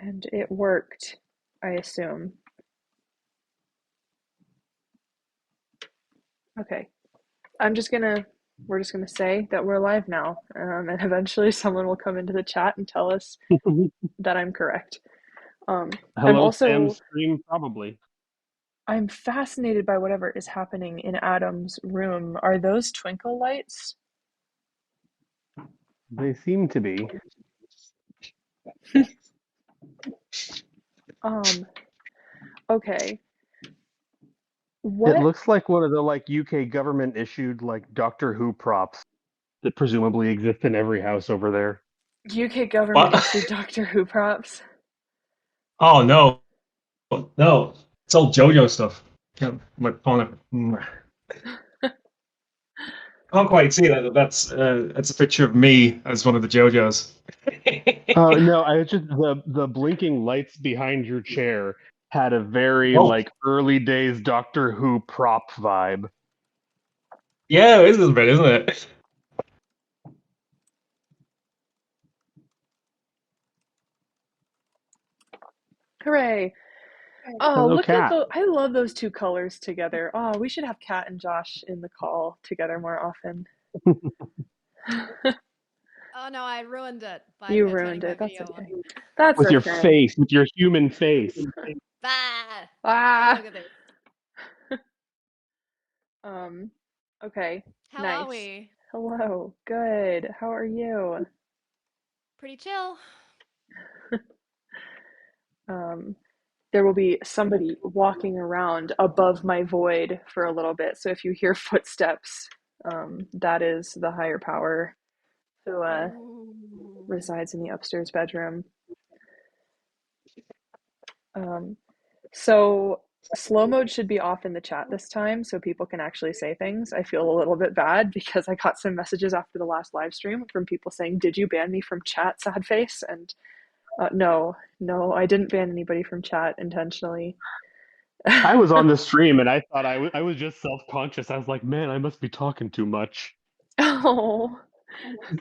And it worked, I assume. Okay. We're just gonna say that we're live now. And eventually someone will come into the chat and tell us that I'm correct. I'm Hello, Sam also, Stream, probably. I'm fascinated by whatever is happening in Adam's room. Are those twinkle lights? They seem to be. Um, okay. It What looks like one of the UK government issued Doctor Who props that presumably exist in every house over there. UK government What? issued Doctor Who props? Oh no, no! It's all JoJo stuff. My opponent. Can't quite see that. That's a picture of me as one of the JoJos. Oh no, I just the blinking lights behind your chair had a very Oh, early days Doctor Who prop vibe. yeah, it is a little bit, isn't it? Hooray! Oh, Hello, look at cat. the. I love those two colors together. Oh, we should have Kat and Josh in the call together more often. Oh no, I ruined it by You turning ruined my it. That's video on. okay. That's With your okay. face, with your human face. Bah! Oh, Ah. look at this. Um. Okay. How are Nice. we? Hello. Good. How are you? Pretty chill. Um. There will be somebody walking around above my void for a little bit. So if you hear footsteps, that is the higher power who Ooh. resides in the upstairs bedroom. Um, so slow mode should be off in the chat this time so people can actually say things. I feel a little bit bad because I got some messages after the last live stream from people saying, "Did you ban me from chat, sad face?" And no, no, I didn't ban anybody from chat intentionally. I was on the stream and I thought I was just self-conscious. I was like, man, I must be talking too much. Oh,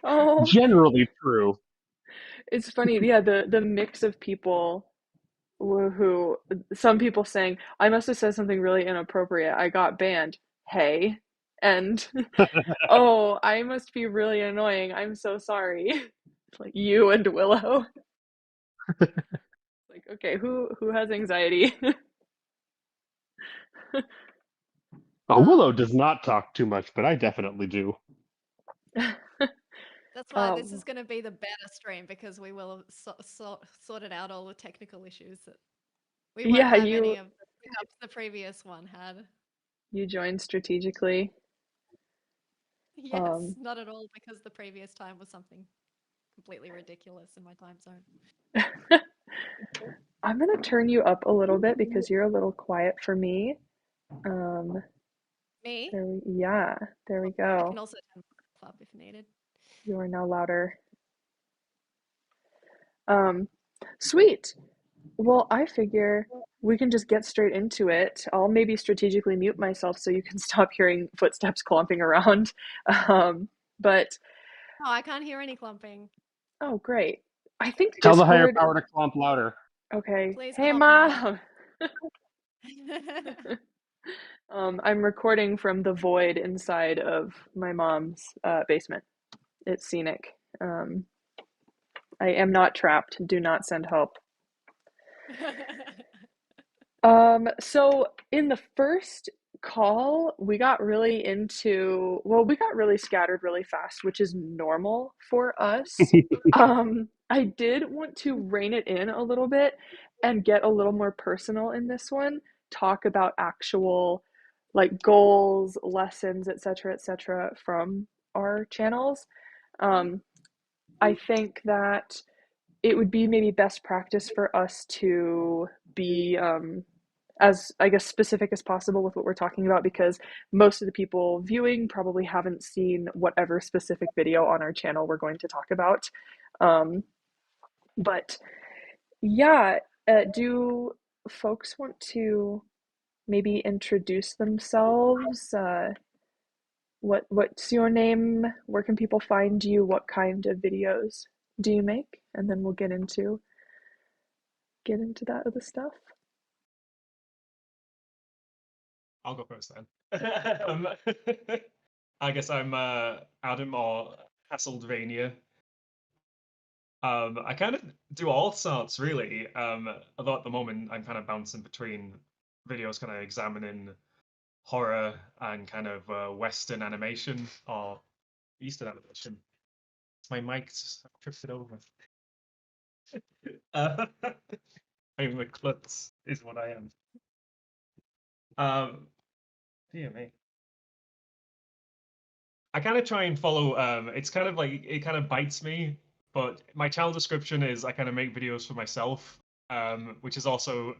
oh, Generally true. it's funny. Yeah, the mix of people who some people saying, "I must have said something really inappropriate. I got banned." Hey, and oh, I must be really annoying. I'm so sorry. Like you and Willow. Like, okay, who has anxiety? Oh, Willow Um, does not talk too much, but I definitely do. that's why this Um, is going to be the better stream because we will have sorted out all the technical issues that we won't yeah, have any of the hiccups the previous one had. you joined strategically. Yes, Um, not at all because the previous time was something completely ridiculous in my time zone. I'm gonna turn you up a little bit because you're a little quiet for me. Um, Me? yeah, there we I can go. also turn myself up if needed. You are now louder. Um, Sweet. Well, I figure we can just get straight into it. I'll maybe strategically mute myself so you can stop hearing footsteps clomping around. But Oh, I can't hear any clumping. oh, great. I think Tell the higher Discord. power to clump louder. Okay. Please Hey, clump more. Mom. I'm recording from the void inside of my mom's basement. It's scenic. Um, I am not trapped. Do not send help. So in the first call, we got really into, well, we got really scattered really fast, which is normal for us. I did want to rein it in a little bit and get a little more personal in this one, talk about actual like goals, lessons, et cetera, from our channels. Um, I think that it would be maybe best practice for us to be as I guess specific as possible with what we're talking about because most of the people viewing probably haven't seen whatever specific video on our channel we're going to talk about. Um, but yeah, do folks want to maybe introduce themselves? What's your name? Where can people find you? What kind of videos do you make? And then we'll get into get into that other stuff? I'll go first then. I guess I'm Adam or HassledVania. I kind of do all sorts really. Although at the moment I'm kind of bouncing between videos kind of examining horror and kind of Western animation or Eastern animation. My mic's tripped it over. I'm a klutz is what I am. Dear me. I kind of try and follow. It's kind of like it kind of bites me, but my channel description is I kind of make videos for myself, which is also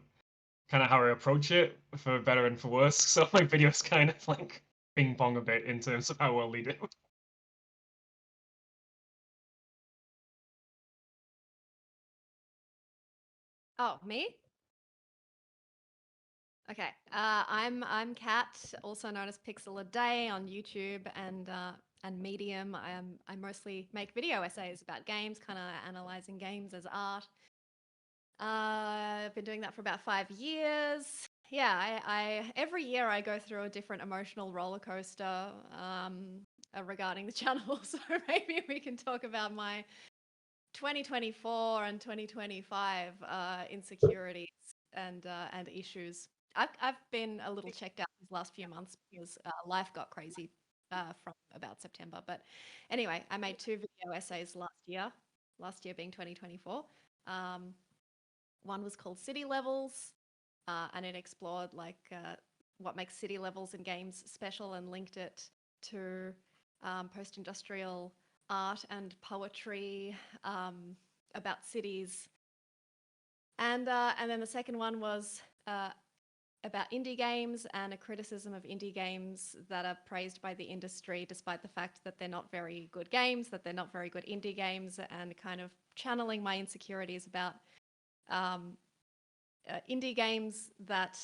kind of how I approach it, for better and for worse. So my videos kind of like ping pong a bit in terms of how well they do. Oh, me? Okay. I'm Kat, also known as Pixel a Day on YouTube and Medium. I mostly make video essays about games, kind of analyzing games as art. I've been doing that for about 5 years. Yeah, I every year I go through a different emotional roller coaster regarding the channel. So maybe we can talk about my 2024 and 2025 insecurities and issues. I've been a little checked out these last few months because life got crazy from about September. But anyway, I made 2 video essays last year being 2024. One was called City Levels, and it explored what makes city levels in games special and linked it to post-industrial art and poetry about cities. And then the second one was about indie games and a criticism of indie games that are praised by the industry despite the fact that they're not very good games, that they're not very good indie games, and kind of channeling my insecurities about indie games that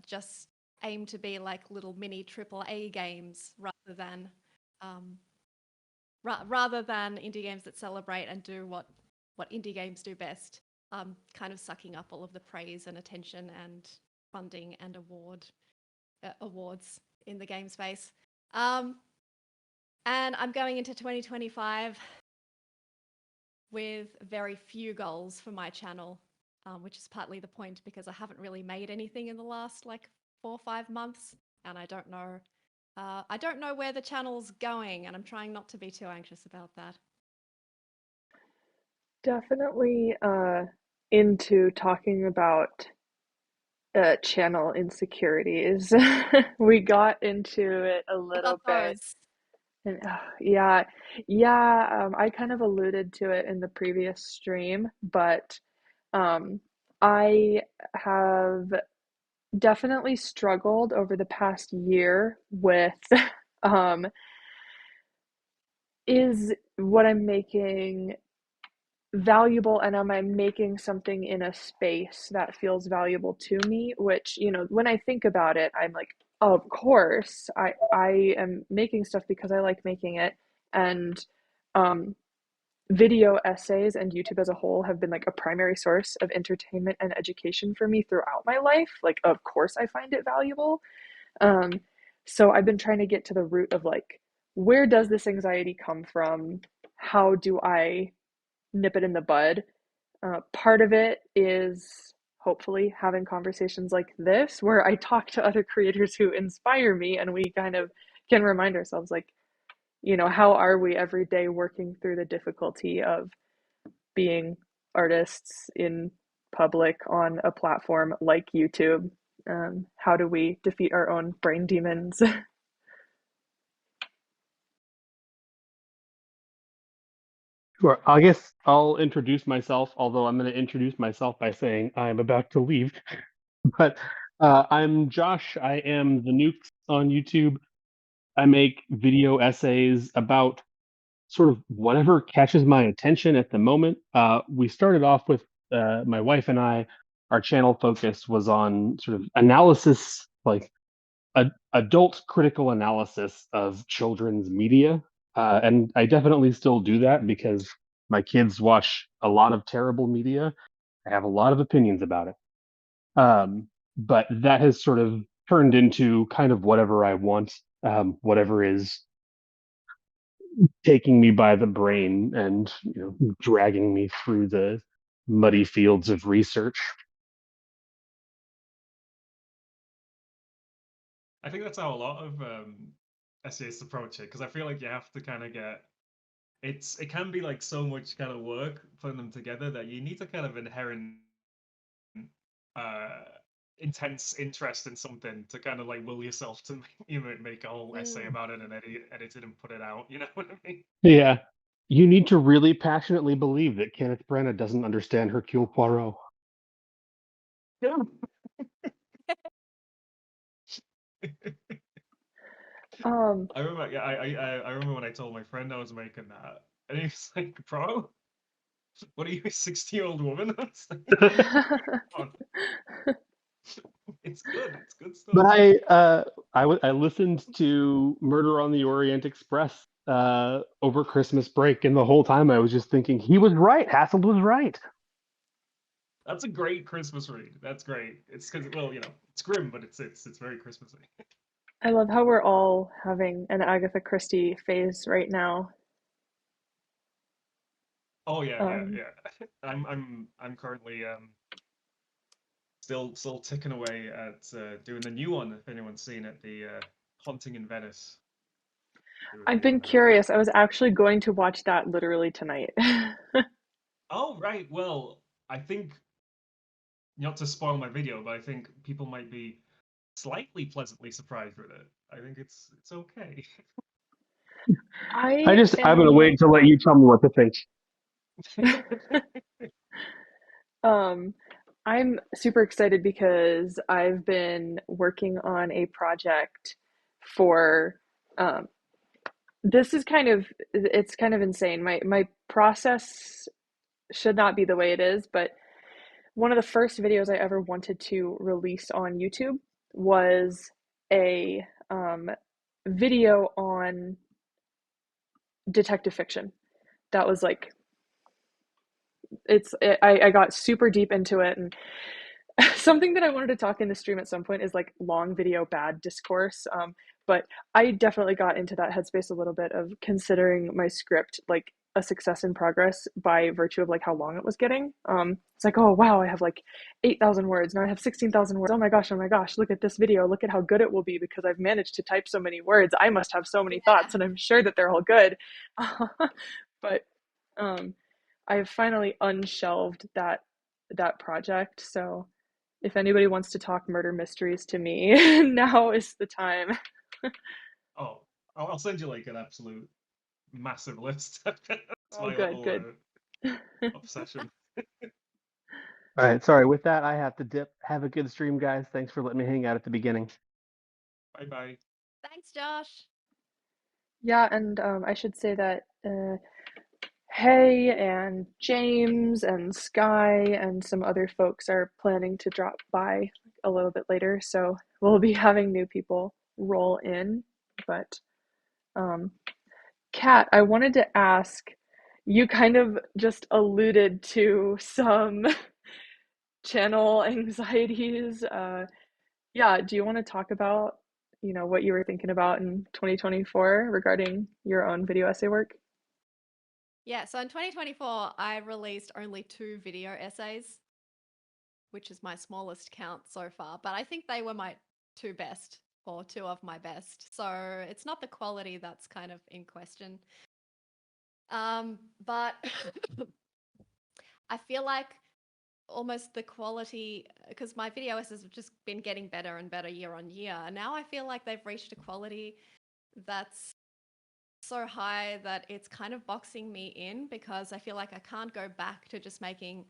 just aim to be like little mini AAA games rather than indie games that celebrate and do what indie games do best, kind of sucking up all of the praise and attention and funding and awards in the game space. And I'm going into 2025 with very few goals for my channel, which is partly the point because I haven't really made anything in the last like 4 or 5 months, and I don't know where the channel's going, and I'm trying not to be too anxious about that. Definitely into talking about channel insecurities. We got into it a I little love bit. those. And yeah, I kind of alluded to it in the previous stream, but I have definitely struggled over the past year with um, is what I'm making valuable, and am I making something in a space that feels valuable to me? Which, when I think about it, I'm like, of course, I am making stuff because I like making it. And um, video essays and YouTube as a whole have been like a primary source of entertainment and education for me throughout my life. Like, of course, I find it valuable. Um, so I've been trying to get to the root of like, where does this anxiety come from? How do I nip it in the bud? Part of it is hopefully having conversations like this where I talk to other creators who inspire me and we kind of can remind ourselves, like, how are we every day working through the difficulty of being artists in public on a platform like YouTube? How do we defeat our own brain demons? Sure. I guess I'll introduce myself, although I'm going to introduce myself by saying I'm about to leave. But I'm Josh. I am the Nukes on YouTube. I make video essays about sort of whatever catches my attention at the moment. We started off with my wife and I, our channel focus was on sort of analysis, like adult critical analysis of children's media. And I definitely still do that because my kids watch a lot of terrible media. I have a lot of opinions about it. But that has sort of turned into kind of whatever I want, whatever is taking me by the brain and dragging me through the muddy fields of research. I think that's how a lot of essayists approach it, because I feel like you have to kind of get it can be like so much kind of work putting them together that you need a kind of inherent uh intense interest in something to kind of like will yourself to make a whole essay about it and edit it and put it out. You know what I mean? Yeah. You need to really passionately believe that Kenneth Branagh doesn't understand Hercule Poirot. Yeah. I remember, yeah, I remember when I told my friend I was making that, and he was like, "Bro, what are you, a 60-year-old woman?" I was like, "Come on, it's good. It's good But stuff." I listened to Murder on the Orient Express over Christmas break, and the whole time I was just thinking he was right. Hassel was right. That's a great Christmas read. That's great. It's because, well, it's grim, but it's very Christmassy. I love how we're all having an Agatha Christie phase right now. Oh yeah, yeah, Um, yeah. I'm currently still ticking away at doing the new one. If anyone's seen it, the Haunting in Venice. The I've review been on that. curious. I was actually going to watch that literally tonight. Oh right, well, I think not to spoil my video, but I think people might be slightly pleasantly surprised with it. I think it's okay. I I'm gonna am wait to let you tell me what to think. um I'm super excited because I've been working on a project for um this is it's kind of insane. My process should not be the way it is, but one of the first videos I ever wanted to release on YouTube was a video on detective fiction. That was like I got super deep into it, and something that I wanted to talk in the stream at some point is like long video bad discourse. But I definitely got into that headspace a little bit of considering my script like a success in progress by virtue of like how long it was getting. It's like, oh wow, I have like 8,000 words. Now I have 16,000 words. Oh my gosh, look at this video. Look at how good it will be because I've managed to type so many words. I must have so many Yeah. thoughts, and I'm sure that they're all good. But um, I've finally unshelved that project. So if anybody wants to talk murder mysteries to me, now is the time. Oh, I'll send you like an absolute massive list. That's Oh, my good, little good. obsession. All right, sorry. With that, I have to dip. Have a good stream, guys. Thanks for letting me hang out at the beginning. Bye bye. Thanks, Josh. Yeah, and I should say that Hay and James and Skye and some other folks are planning to drop by a little bit later, so we'll be having new people roll in. But um, Kat, I wanted to ask, you kind of just alluded to some channel anxieties. Yeah, do you want to talk about, what you were thinking about in 2024 regarding your own video essay work? Yeah, so in 2024, I released only 2 video essays, which is my smallest count so far, but I think they were my 2 best or 2 of my best. So it's not the quality that's kind of in question. But I feel like almost the quality, because my video essays have just been getting better and better year on year. And now I feel like they've reached a quality that's so high that it's kind of boxing me in because I feel like I can't go back to just making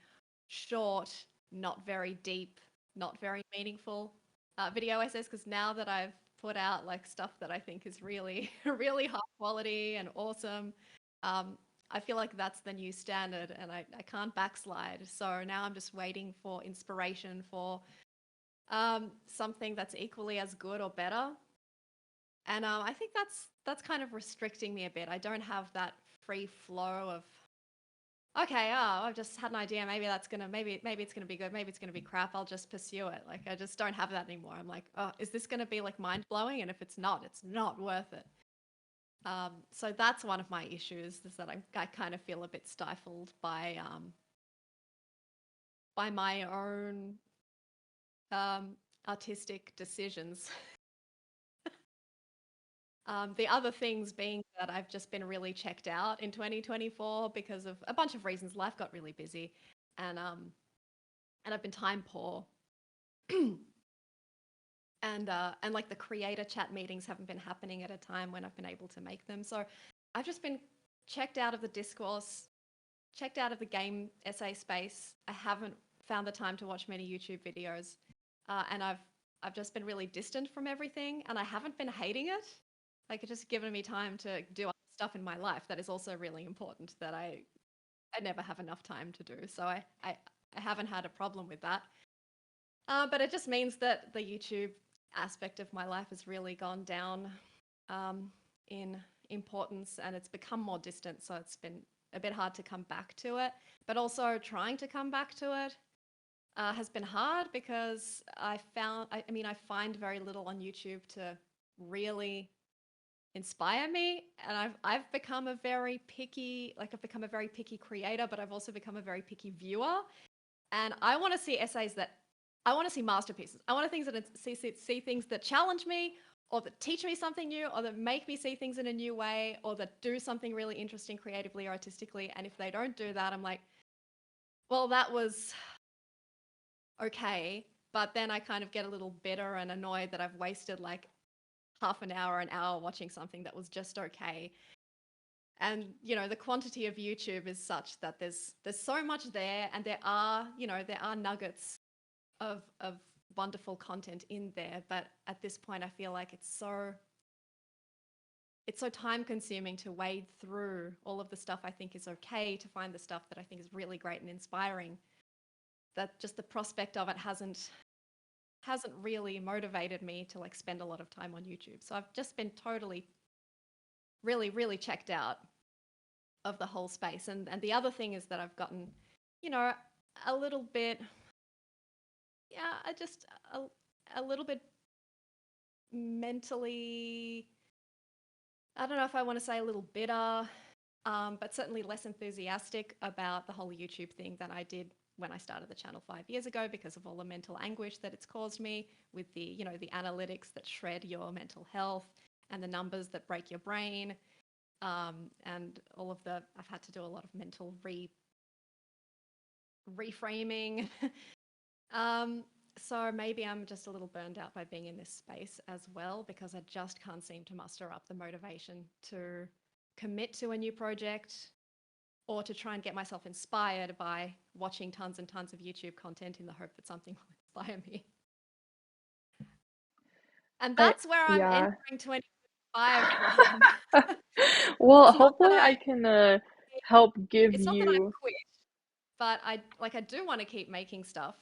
short, not very deep, not very meaningful video essays, because now that I've put out like stuff that I think is really, really high quality and awesome, I feel like that's the new standard and I can't backslide. So now I'm just waiting for inspiration for something that's equally as good or better. And I think that's kind of restricting me a bit. I don't have that free flow of okay, I've just had an idea. Maybe maybe it's gonna be good. Maybe it's gonna be crap. I'll just pursue it. Like I just don't have that anymore. I'm like, oh, is this gonna be like mind blowing? And if it's not worth it. So that's one of my issues is that I kind of feel a bit stifled by my own artistic decisions. The other things being that I've just been really checked out in 2024 because of a bunch of reasons. Life got really busy, and I've been time poor, and like the creator chat meetings haven't been happening at a time when I've been able to make them. So I've just been checked out of the discourse, checked out of the game essay space. I haven't found the time to watch many YouTube videos, and I've just been really distant from everything, and I haven't been hating it. Like it's just given me time to do other stuff in my life that is also really important that I never have enough time to do. So I haven't had a problem with that. But it just means that the YouTube aspect of my life has really gone down in importance, and it's become more distant. So it's been a bit hard to come back to it. But also trying to come back to it has been hard because I mean, I find very little on YouTube to really inspire me, and I've become a very picky, like I've become a very picky creator, but I've also become a very picky viewer, and I want to see essays that I want to see masterpieces. I want to things that see things that challenge me, or that teach me something new, or that make me see things in a new way, or that do something really interesting creatively or artistically. And if they don't do that, I'm like, well, that was okay, but then I kind of get a little bitter and annoyed that I've wasted like half an hour watching something that was just okay. And you know, the quantity of YouTube is such that there's so much there, and there are, you know, there are nuggets of wonderful content in there, but at this point I feel like it's so time consuming to wade through all of the stuff I think is okay to find the stuff that I think is really great and inspiring, that just the prospect of it hasn't really motivated me to like spend a lot of time on YouTube. So I've just been totally really checked out of the whole space. And the other thing is that I've gotten, you know, a little bit, yeah, a little bit mentally, I don't know if I want to say a little bitter, but certainly less enthusiastic about the whole YouTube thing than I did when I started the channel 5 years ago, because of all the mental anguish that it's caused me with the, you know, the analytics that shred your mental health and the numbers that break your brain. And all of the, I've had to do a lot of mental reframing. um, so maybe I'm just a little burned out by being in this space as well, because I just can't seem to muster up the motivation to commit to a new project, or to try and get myself inspired by watching tons and tons of YouTube content in the hope that something will inspire me. And that's where I'm Yeah. entering 2025 from. Well, It's not that hopefully I can help give it's not that I've you. quit, but I do want to keep making stuff.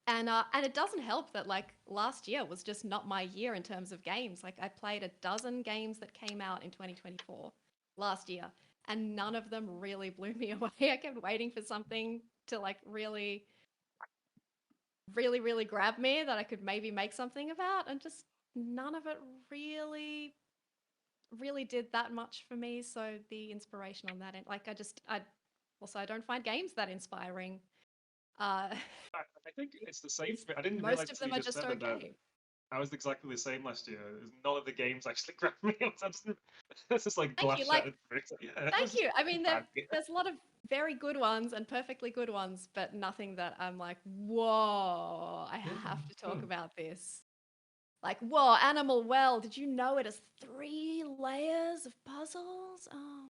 And it doesn't help that like last year was just not my year in terms of games. Like I played a dozen games that came out in 2024 last year, and none of them really blew me away. I kept waiting for something to like really grab me that I could maybe make something about, and just none of it really did that much for me. So the inspiration on that end, like I don't find games that inspiring. Uh, I think it's the same for me. I didn't most realize of until them you are just just said it that okay. I was exactly the same last year. None of the games actually grabbed me. It's just like Thank glass you. Like, shattered for me. It's like, yeah, it was thank just you. I mean, bad. there's a lot of very good ones and perfectly good ones, but nothing that I'm like, whoa, I have to talk about this. Like, whoa, Animal Well, did you know it has 3 layers of puzzles? Oh,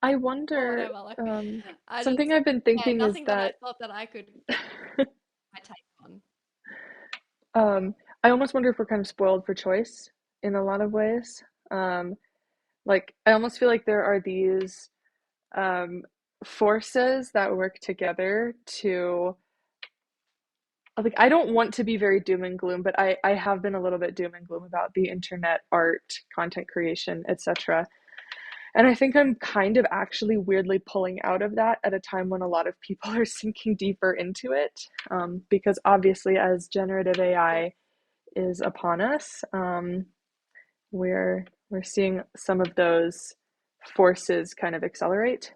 I or wonder, whatever. Like, I something just, I've been yeah, thinking is nothing that I that thought that I could my take on. I almost wonder if we're kind of spoiled for choice in a lot of ways. Um, like, I almost feel like there are these um, forces that work together to, like, I don't want to be very doom and gloom, but I have been a little bit doom and gloom about the internet, art, content creation, etc. And I think I'm kind of actually weirdly pulling out of that at a time when a lot of people are sinking deeper into it, because obviously, as generative AI is upon us, we're seeing some of those forces kind of accelerate.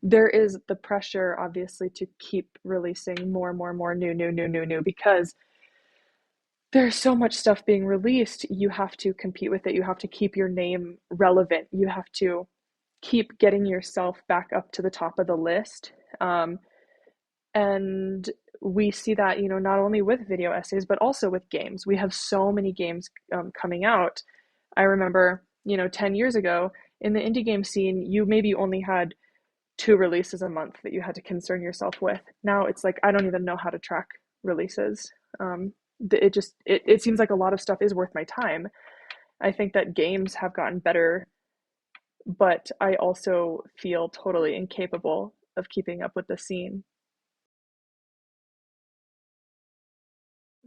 There is the pressure, obviously, to keep releasing more and more and more new, because there's so much stuff being released. You have to compete with it. You have to keep your name relevant. You have to keep getting yourself back up to the top of the list. And we see that, not only with video essays, but also with games. We have so many games coming out. I remember, 10 years ago in the indie game scene, you maybe only had 2 releases a month that you had to concern yourself with. Now it's like, I don't even know how to track releases. It seems like a lot of stuff is worth my time. I think that games have gotten better, but I also feel totally incapable of keeping up with the scene.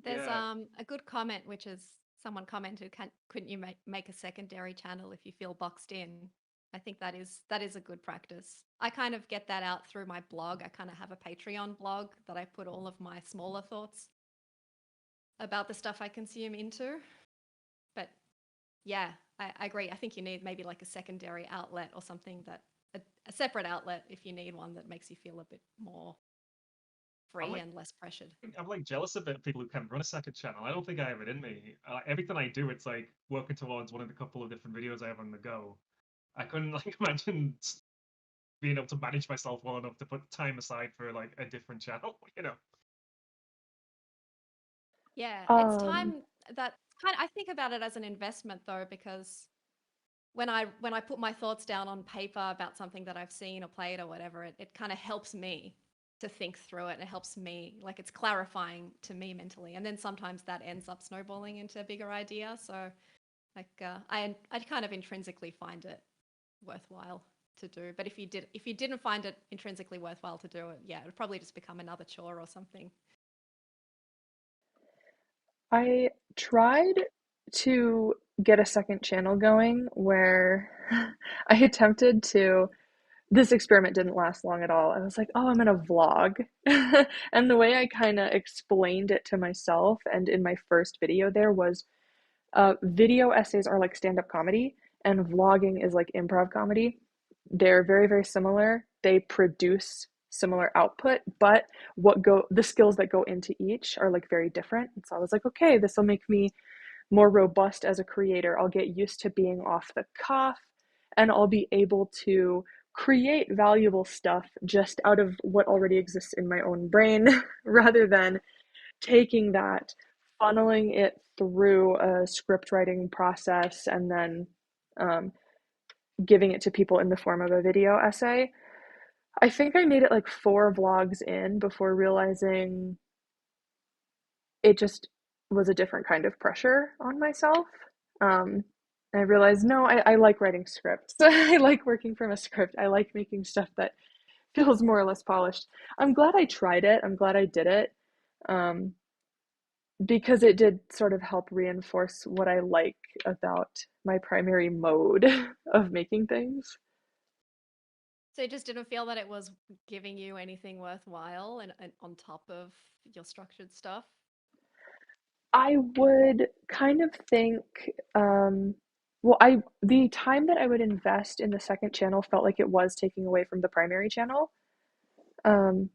There's Yeah. a good comment, which is someone commented, couldn't you make a secondary channel if you feel boxed in? I think that is a good practice. I kind of get that out through my blog. I kind of have a Patreon blog that I put all of my smaller thoughts about the stuff I consume into. But yeah, I agree. I think you need maybe like a secondary outlet or something, that a separate outlet if you need one, that makes you feel a bit more free and less pressured. I'm like jealous a bit of people who can run a second channel. I don't think I have it in me. Everything I do, it's like working towards one of the couple of different videos I have on the go. I couldn't like imagine being able to manage myself well enough to put time aside for like a different channel, you know. Yeah, it's Um, time that kind of, I think about it as an investment though, because when I put my thoughts down on paper about something that I've seen or played or whatever, it kind of helps me to think through it, and it helps me, like, it's clarifying to me mentally, and then sometimes that ends up snowballing into a bigger idea. So like I kind of intrinsically find it worthwhile to do. But if you didn't find it intrinsically worthwhile to do it, yeah, it would probably just become another chore or something. I tried to get a second channel going where I attempted to. This experiment didn't last long at all. I was like, oh, I'm gonna vlog. And the way I kind of explained it to myself and in my first video there was, video essays are like stand-up comedy, and vlogging is like improv comedy. They're very, very similar. They produce similar output, but the skills that go into each are like very different. And so I was like, okay, this will make me more robust as a creator. I'll get used to being off the cuff, and I'll be able to create valuable stuff just out of what already exists in my own brain rather than taking that, funneling it through a script writing process, and then um, giving it to people in the form of a video essay. I think I made it like 4 vlogs in before realizing it just was a different kind of pressure on myself. Um, I realized, no, I like writing scripts. I like working from a script. I like making stuff that feels more or less polished. I'm glad I tried it. I'm glad I did it. Um, because it did sort of help reinforce what I like about my primary mode of making things. So you just didn't feel that it was giving you anything worthwhile, and on top of your structured stuff? I would kind of think, the time that I would invest in the second channel felt like it was taking away from the primary channel. Um,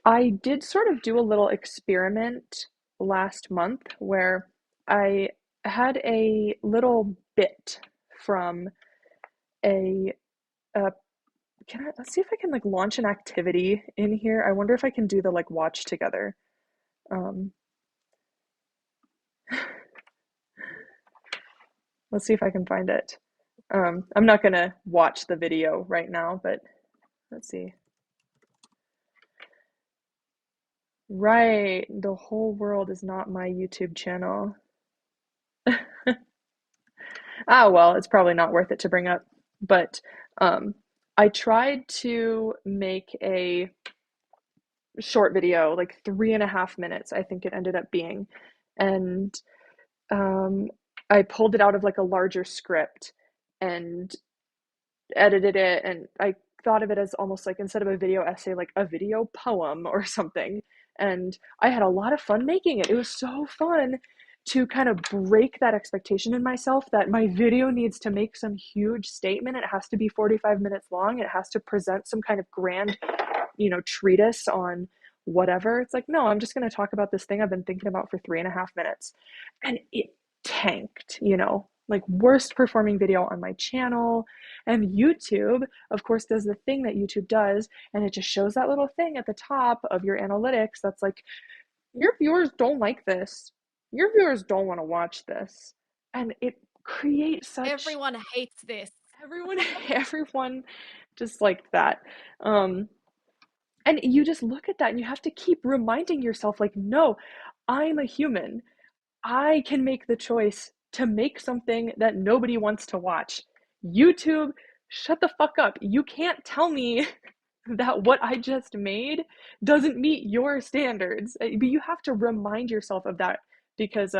I did sort of do a little experiment last month where I had a little bit from a, uh, let's see if I can like launch an activity in here. I wonder if I can do the like watch together. Um, let's see if I can find it. I'm not gonna watch the video right now, but let's see. Right, the whole world is not my YouTube channel. Ah, well, it's probably not worth it to bring up. But I tried to make a short video, like 3.5 minutes, I think it ended up being. And um, I pulled it out of like a larger script and edited it, and I thought of it as almost like, instead of a video essay, like a video poem or something. And I had a lot of fun making it. It was so fun to kind of break that expectation in myself that my video needs to make some huge statement. It has to be 45 minutes long. It has to present some kind of grand, treatise on whatever. It's like, no, I'm just going to talk about this thing I've been thinking about for 3.5 minutes. And it tanked, like worst performing video on my channel. And YouTube, of course, does the thing that YouTube does, and it just shows that little thing at the top of your analytics that's like, your viewers don't like this. Your viewers don't want to watch this. And it creates such Everyone hates this. everyone just like that. And you just look at that and you have to keep reminding yourself, like, no, I'm a human. I can make the choice to make something that nobody wants to watch. YouTube, shut the fuck up. You can't tell me that what I just made doesn't meet your standards. But you have to remind yourself of that, because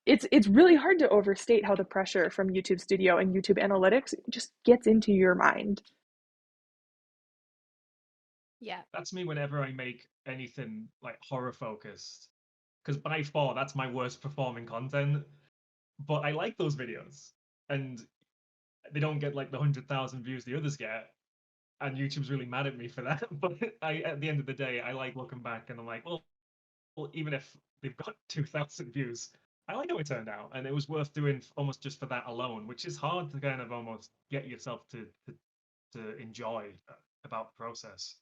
it's really hard to overstate how the pressure from YouTube Studio and YouTube Analytics just gets into your mind. Yeah. That's me whenever I make anything like horror focused, because by far that's my worst performing content. But I like those videos, and they don't get like the 100,000 views the others get, and YouTube's really mad at me for that. But at the end of the day, I like looking back and I'm like, well, even if they've got 2,000 views, I like how it turned out, and it was worth doing almost just for that alone, which is hard to kind of almost get yourself to enjoy about the process.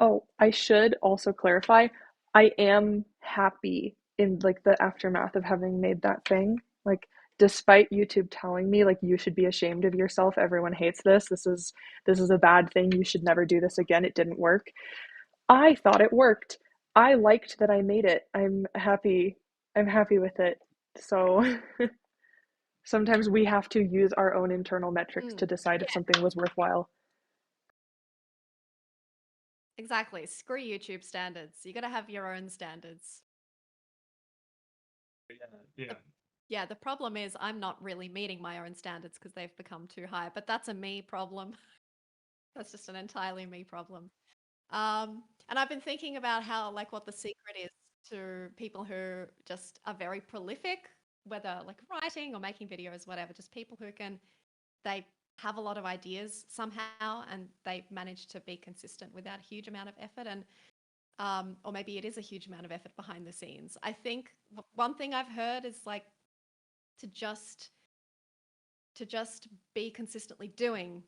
Oh, I should also clarify, I am happy in like the aftermath of having made that thing. Like, despite YouTube telling me like, you should be ashamed of yourself, everyone hates this. This is a bad thing. You should never do this again. It didn't work. I thought it worked. I liked that I made it. I'm happy. I'm happy with it. So sometimes we have to use our own internal metrics to decide if something was worthwhile. Exactly. Screw YouTube standards. You got to have your own standards. Yeah. Yeah, the problem is I'm not really meeting my own standards because they've become too high, but that's a me problem. That's just an entirely me problem. And I've been thinking about how, like, what the secret is to people who just are very prolific, whether like writing or making videos, whatever, just people who they have a lot of ideas somehow and they manage to be consistent without a huge amount of effort. And or maybe it is a huge amount of effort behind the scenes. I think one thing I've heard is like to just be consistently doing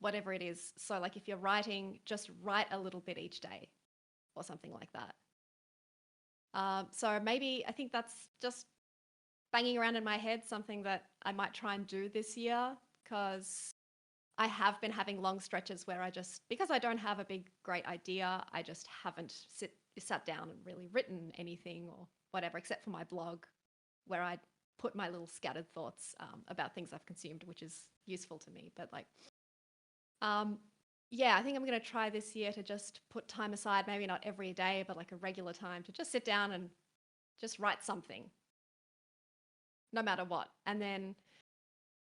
whatever it is. So like if you're writing, just write a little bit each day or something like that. So maybe I think that's just banging around in my head, something that I might try and do this year, because I have been having long stretches where because I don't have a big, great idea, I just haven't sat down and really written anything or whatever, except for my blog, where I put my little scattered thoughts about things I've consumed, which is useful to me. But like, yeah, I think I'm going to try this year to just put time aside, maybe not every day, but like a regular time to just sit down and just write something, no matter what. And then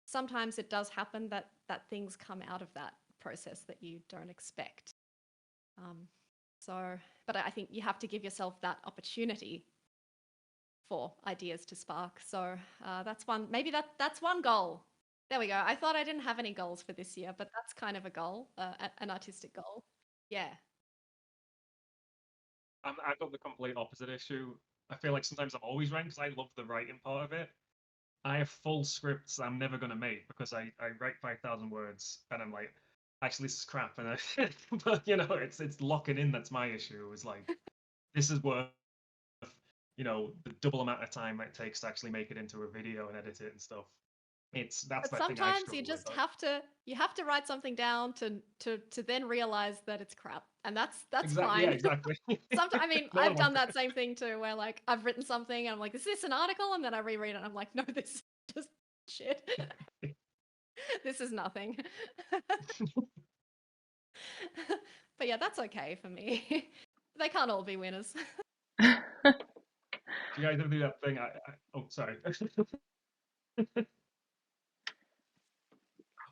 sometimes it does happen that things come out of that process that you don't expect. But I think you have to give yourself that opportunity for ideas to spark. So that's one. Maybe that's one goal. There we go. I thought I didn't have any goals for this year, but that's kind of a goal, an artistic goal. Yeah. I've got the complete opposite issue. I feel like sometimes I'm always writing because I love the writing part of it. I have full scripts I'm never going to make because I write 5,000 words and I'm like, actually, this is crap. And but it's locking in that's my issue. Is like, this is worth, the double amount of time it takes to actually make it into a video and edit it and stuff. That's But the thing I sometimes struggle you just with. have to write something down to then realize that it's crap, and that's Exactly. fine. Yeah, exactly. Sometimes, I mean, No I've one done wants that same thing too, where like I've written something and I'm like, is this an article? And then I reread it and I'm like, no, this is just shit. This is nothing. But yeah, that's okay for me. They can't all be winners. Do you guys ever do that thing? Oh, sorry. I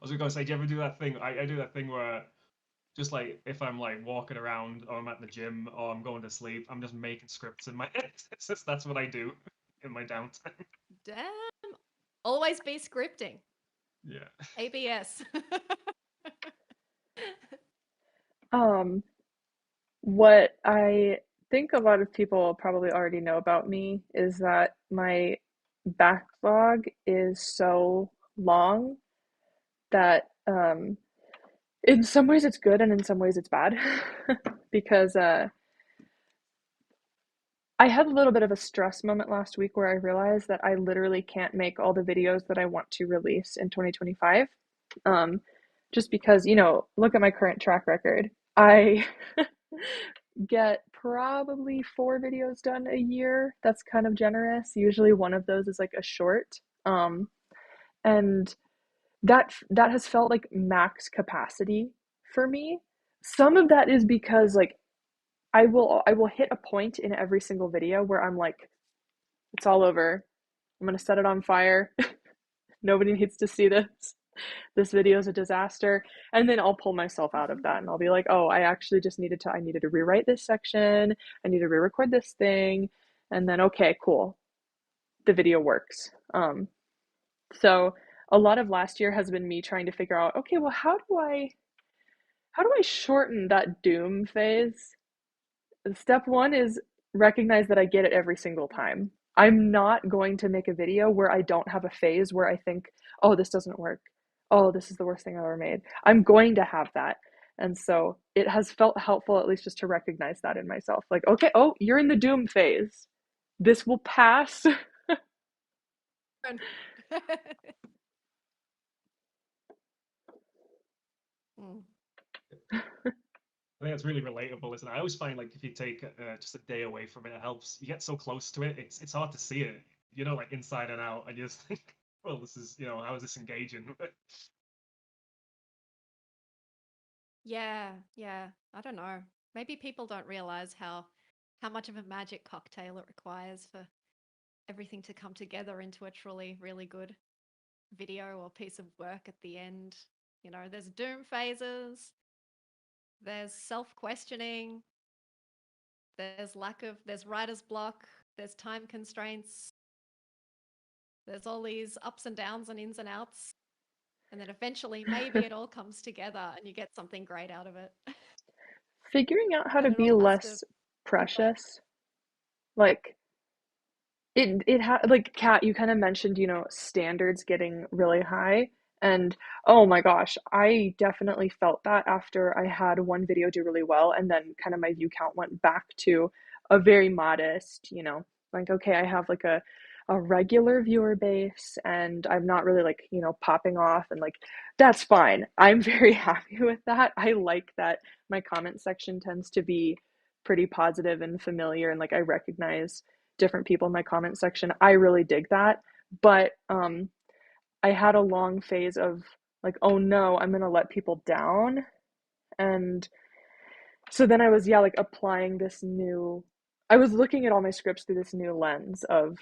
was gonna say, do you ever do that thing? I do that thing where just like if I'm like walking around or I'm at the gym or I'm going to sleep, I'm just making scripts in my head. That's what I do in my downtime. Damn. Always be scripting. Yeah. ABS. What I think a lot of people probably already know about me is that my backlog is so long that in some ways it's good and in some ways it's bad because I had a little bit of a stress moment last week where I realized that I literally can't make all the videos that I want to release in 2025. Um, just because, look at my current track record. I get probably 4 videos done a year. That's kind of generous. Usually one of those is like a short. And that has felt like max capacity for me. Some of that is because like I will hit a point in every single video where I'm like, it's all over. I'm gonna set it on fire. Nobody needs to see this. This video is a disaster. And then I'll pull myself out of that and I'll be like, oh, I actually just I needed to rewrite this section. I need to re-record this thing. And then, okay, cool. The video works. So a lot of last year has been me trying to figure out, okay, well, how do I shorten that doom phase? Step one is recognize that I get it every single time. I'm not going to make a video where I don't have a phase where I think, oh, this doesn't work. Oh, this is the worst thing I've ever made. I'm going to have that. And so it has felt helpful, at least just to recognize that in myself. Like, okay, oh, you're in the doom phase. This will pass. I think that's really relatable, isn't it? I always find like if you take just a day away from it, it helps. You get so close to it, it's hard to see it, like inside and out, and you just think, well, this is, how is this engaging? Yeah, yeah. I don't know. Maybe people don't realize how much of a magic cocktail it requires for everything to come together into a truly really good video or piece of work at the end. There's doom phases, there's self-questioning, there's writer's block, there's time constraints, there's all these ups and downs and ins and outs. And then eventually maybe it all comes together and you get something great out of it. Figuring out how to But it be all has to less be work. precious. Like like Kat, you kind of mentioned, standards getting really high. And oh my gosh, I definitely felt that after I had one video do really well, and then kind of my view count went back to a very modest, like okay, I have like a regular viewer base and I'm not really like, popping off and like that's fine. I'm very happy with that. I like that my comment section tends to be pretty positive and familiar and like I recognize different people in my comment section. I really dig that. But I had a long phase of like, oh no, I'm gonna let people down. And so then I was, yeah, like applying I was looking at all my scripts through this new lens of,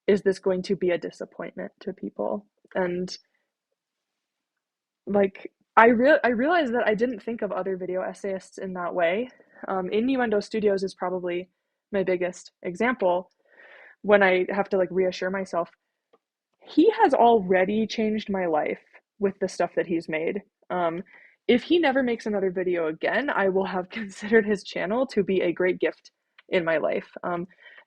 is this going to be a disappointment to people? And like, I realized that I didn't think of other video essayists in that way. Innuendo Studios is probably my biggest example when I have to like reassure myself, he has already changed my life with the stuff that he's made. If he never makes another video again, I will have considered his channel to be a great gift in my life.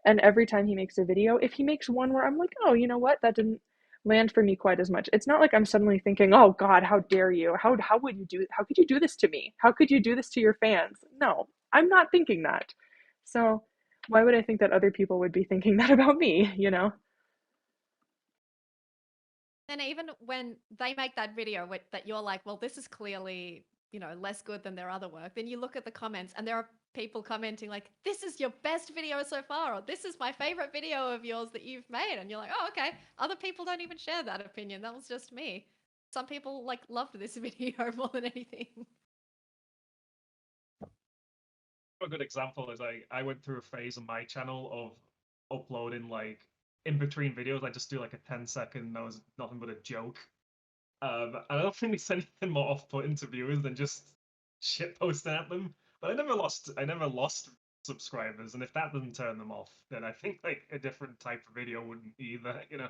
And every time he makes a video, if he makes one where I'm like, oh, you know what, that didn't land for me quite as much. It's not like I'm suddenly thinking, oh God, how dare you? How could you do this to me? How could you do this to your fans? No, I'm not thinking that. So why would I think that other people would be thinking that about me? And even when they make that video that you're like, well, this is clearly, less good than their other work, then you look at the comments and there are people commenting like, this is your best video so far, or this is my favorite video of yours that you've made. And you're like, oh, okay. Other people don't even share that opinion. That was just me. Some people like loved this video more than anything. A good example is I went through a phase on my channel of upload in like in between videos. I just do like a 10-second that was nothing but a joke. And I don't think it's anything more off-putting to viewers than just shit posting at them. But I never lost subscribers, and if that doesn't turn them off, then I think like a different type of video wouldn't either, you know.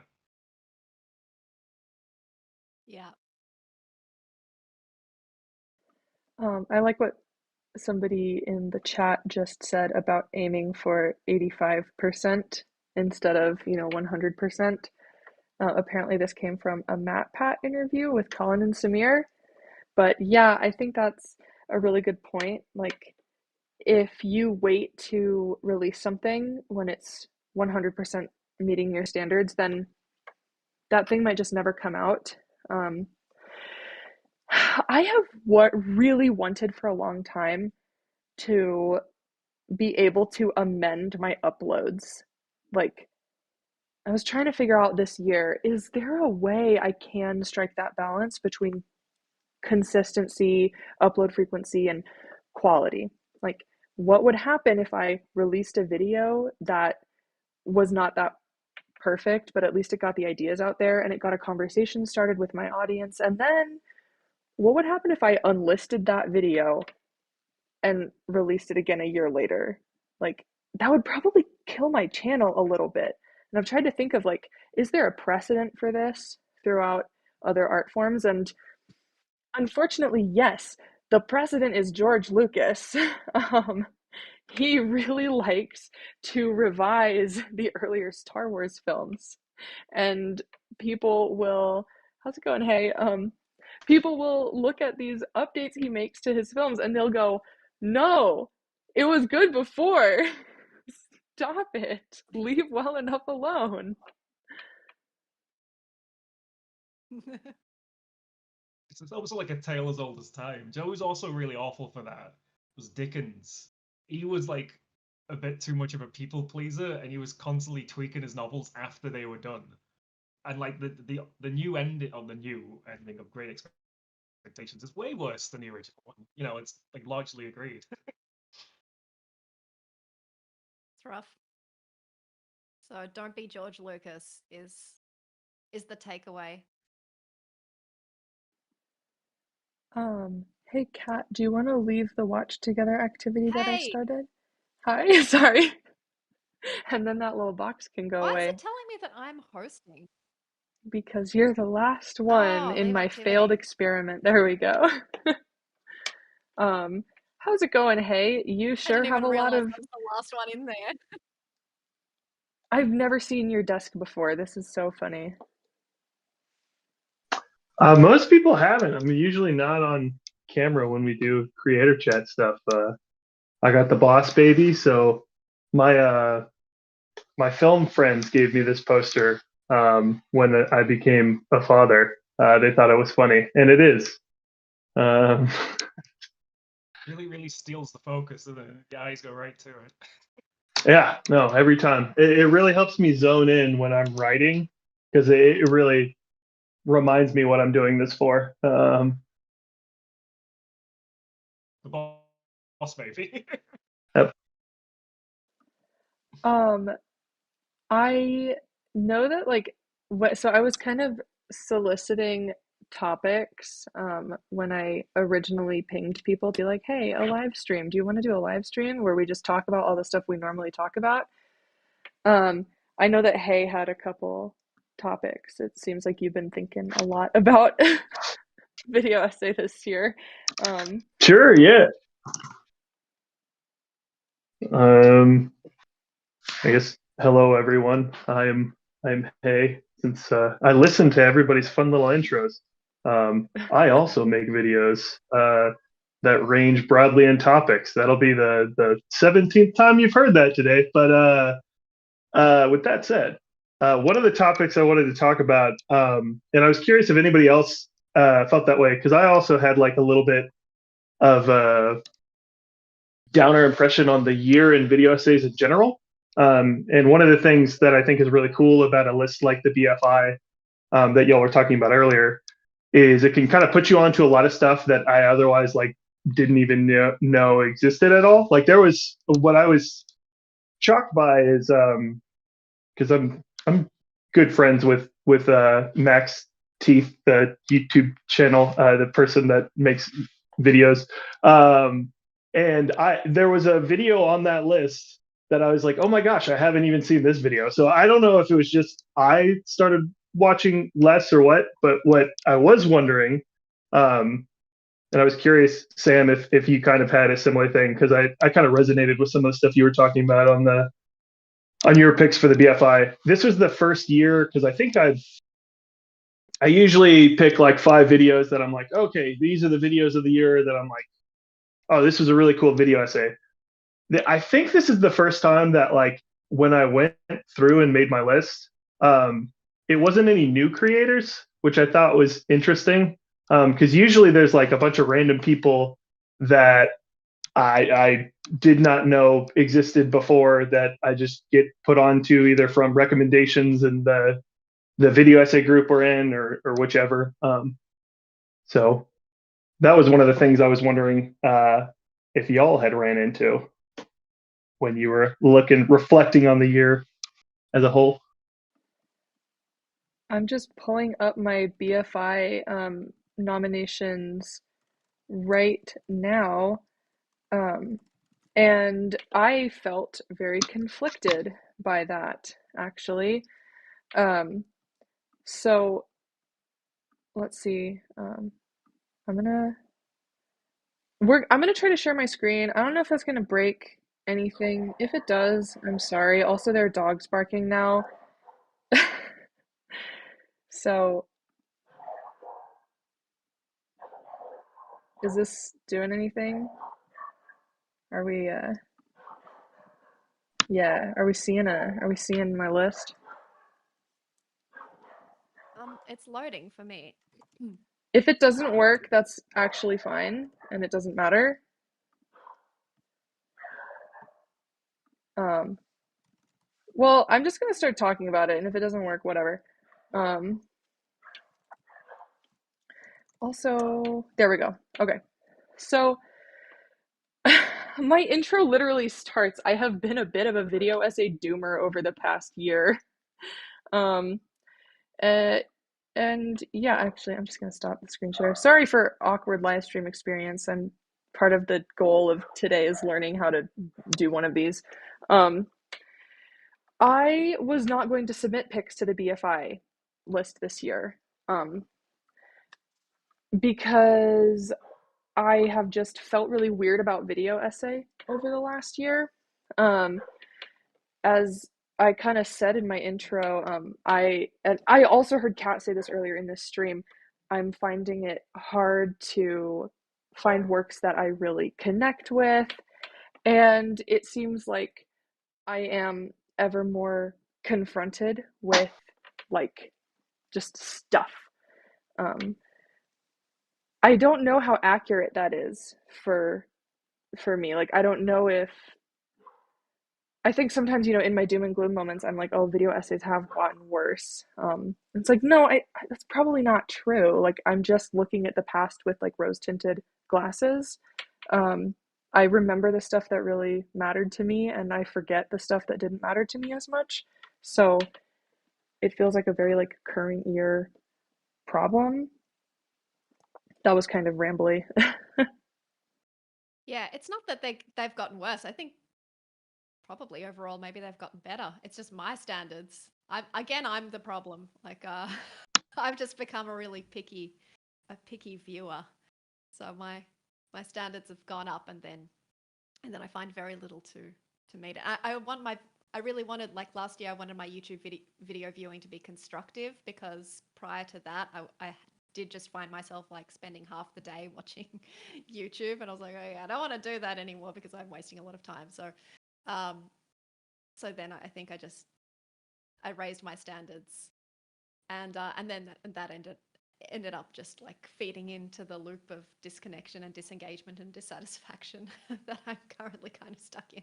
Yeah. I like what somebody in the chat just said about aiming for 85% instead of 100%. Apparently this came from a MatPat interview with Colin and Samir. But yeah, I think that's a really good point. Like, if you wait to release something when it's 100% meeting your standards, then that thing might just never come out. I have really wanted for a long time to be able to amend my uploads. Like, I was trying to figure out this year, is there a way I can strike that balance between consistency, upload frequency, and quality? Like, what would happen if I released a video that was not that perfect, but at least it got the ideas out there and it got a conversation started with my audience? And then what would happen if I unlisted that video and released it again a year later? Like, that would probably kill my channel a little bit. And I've tried to think of, like, is there a precedent for this throughout other art forms? And unfortunately, yes, the precedent is George Lucas. He really likes to revise the earlier Star Wars films, and people will, how's it going? Hey, people will look at these updates he makes to his films and they'll go, no, it was good before. Stop it. Leave well enough alone. It's also like a tale as old as time. Joe was also really awful for that. It was Dickens. He was like a bit too much of a people pleaser, and he was constantly tweaking his novels after they were done. And like the new ending of the new ending of Great Expectations is way worse than the original one. You know, it's like largely agreed. It's rough. So don't be George Lucas is the takeaway. Hey Kat, do you want to leave the watch together activity that I Hey, started? Hi, sorry. And then that little box can go why is away it telling me that I'm hosting? because you're the last one Oh, in leave my failed activity. experiment. There we go. How's it going? Hey, you I sure didn't have even a lot realize of. that's the last one in there. I've never seen your desk before. This is so funny. Most people haven't. I'm usually not on camera when we do creator chat stuff. I got the boss baby, so my film friends gave me this poster when I became a father. They thought it was funny, and it is. Um, Really steals the focus, doesn't it? The eyes go right to it. yeah, no, every time. It really helps me zone in when I'm writing because it really reminds me what I'm doing this for. The boss baby. Yep. I know that, like, so I was kind of soliciting topics when I originally pinged people, be like, hey, a live stream. Do you want to do a live stream where we just talk about all the stuff we normally talk about? I know that Hay had a couple topics. It seems like you've been thinking a lot about video essay this year. Sure, yeah. I guess hello everyone. I'm Hay. Since I listen to everybody's fun little intros, I also make videos that range broadly in topics. That'll be the 17th time you've heard that today. But with that said, one of the topics I wanted to talk about, and I was curious if anybody else felt that way, because I also had like a little bit of a downer impression on the year in video essays in general. And one of the things that I think is really cool about a list like the BFI that y'all were talking about earlier is it can kind of put you onto a lot of stuff that I otherwise like didn't even know existed at all. Like there was what I was shocked by is because I'm good friends with Max Teeth, the YouTube channel, the person that makes videos. And I there was a video on that list that I was like, oh my gosh, I haven't even seen this video. So I don't know if it was just I started watching less or what, but what I was wondering, and I was curious, Sam, if you kind of had a similar thing, because I kind of resonated with some of the stuff you were talking about on your picks for the BFI. This was the first year because I think I usually pick like 5 videos that I'm like, okay, these are the videos of the year that I'm like, oh, this was a really cool video essay. I think this is the first time that like when I went through and made my list, it wasn't any new creators, which I thought was interesting. Because usually there's like a bunch of random people that I did not know existed before that I just get put onto either from recommendations and the video essay group we're in or whichever. So that was one of the things I was wondering if y'all had ran into when you were reflecting on the year as a whole. I'm just pulling up my BFI nominations right now. And I felt very conflicted by that, actually. So let's see. I'm gonna try to share my screen. I don't know if that's gonna break anything. If it does, I'm sorry. Also, there are dogs barking now. So, is this doing anything? Are we yeah, are we seeing my list? It's loading for me. If it doesn't work, that's actually fine, and it doesn't matter. Well, I'm just gonna start talking about it, and if it doesn't work, whatever. Also, there we go. Okay. So, my intro literally starts, I have been a bit of a video essay doomer over the past year. Um, uh, and yeah, actually, I'm just gonna stop the screen share. Sorry for awkward live stream experience. I'm part of the goal of today is learning how to do one of these. I was not going to submit picks to the BFI list this year, because I have just felt really weird about video essay over the last year. As I kind of said in my intro, I also heard Kat say this earlier in this stream. I'm finding it hard to find works that I really connect with, and it seems like I am ever more confronted with like just stuff. I don't know how accurate that is for me. Like I don't know if I think sometimes, in my doom and gloom moments, I'm like, oh, video essays have gotten worse. It's like, no, that's probably not true. Like, I'm just looking at the past with like rose tinted glasses. I remember the stuff that really mattered to me, and I forget the stuff that didn't matter to me as much. So it feels like a very like current year problem. That was kind of rambly. Yeah, it's not that they've gotten worse. I think probably overall maybe they've gotten better. It's just my standards. I'm the problem. Like I've just become a really picky viewer. So my standards have gone up, and then I find very little to meet it. I really wanted, like last year, I wanted my YouTube video viewing to be constructive, because prior to that, I did just find myself like spending half the day watching YouTube, and I was like, oh yeah, I don't want to do that anymore because I'm wasting a lot of time. So, so then I think I raised my standards, and then that ended up just like feeding into the loop of disconnection and disengagement and dissatisfaction that I'm currently kind of stuck in.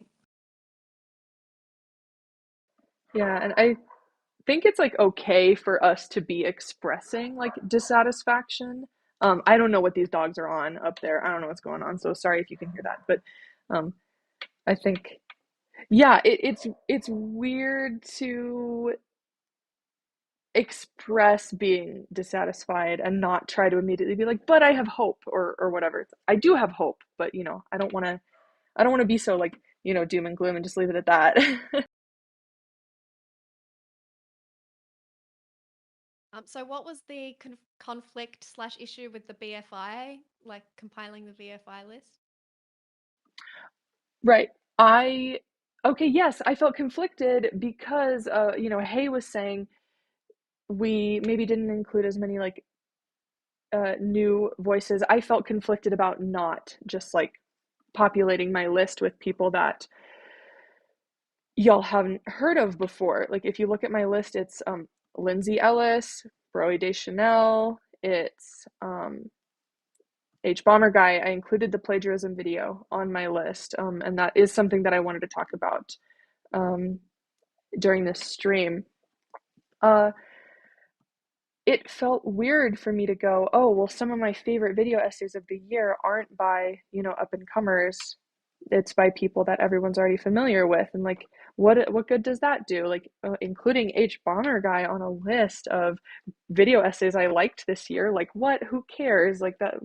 Yeah, and I think it's like okay for us to be expressing like dissatisfaction. I don't know what these dogs are on up there. I don't know what's going on. So sorry if you can hear that. But I think Yeah, it's weird to express being dissatisfied and not try to immediately be like, but I have hope or whatever. I do have hope, but I don't want to be so like, doom and gloom and just leave it at that. So what was the conflict slash issue with the BFI, like compiling the BFI list? Right. Okay, yes, I felt conflicted because Hay was saying we maybe didn't include as many like new voices. I felt conflicted about not just like populating my list with people that y'all haven't heard of before. Like if you look at my list, it's Lindsay Ellis, Broe Deschanel, it's H Bomber Guy. I included the plagiarism video on my list, and that is something that I wanted to talk about um, during this stream. It felt weird for me to go, oh, well, some of my favorite video essays of the year aren't by, up and comers. It's by people that everyone's already familiar with. And like, what good does that do? Like, including H Bomber Guy on a list of video essays I liked this year. Like, what? Who cares? Like that,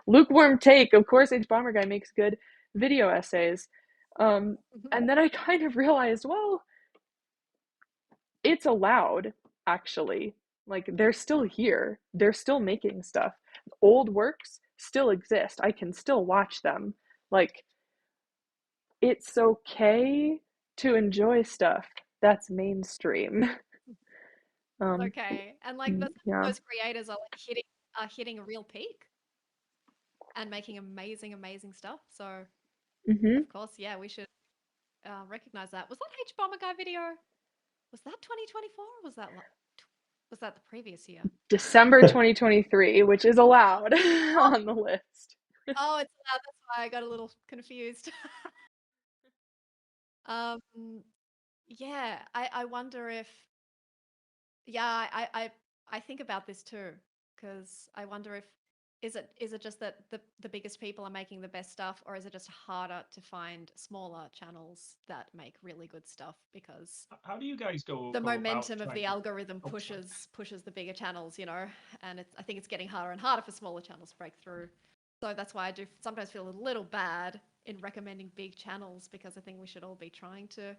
lukewarm take. Of course, H Bomber Guy makes good video essays. And then I kind of realized, well, it's allowed, actually. Like, they're still here. They're still making stuff. Old works still exist. I can still watch them. Like, it's okay to enjoy stuff that's mainstream. Okay, and like Yeah. those creators are like hitting a real peak and making amazing stuff. So Mm-hmm. of course, yeah, we should recognize that. Was that H Bomber Guy video? Was that 2024? Or was that the previous year? December 2023, which is allowed on the list. Oh, it's allowed. That's why I got a little confused. um, yeah, I wonder if yeah, I think about this too because I wonder if is it just that the biggest people are making the best stuff, or is it just harder to find smaller channels that make really good stuff because How do you guys the go about momentum of trying the to? algorithm Oh, sorry. pushes the bigger channels, and I think it's getting harder and harder for smaller channels to break through. So that's why I do sometimes feel a little bad in recommending big channels because I think we should all be trying to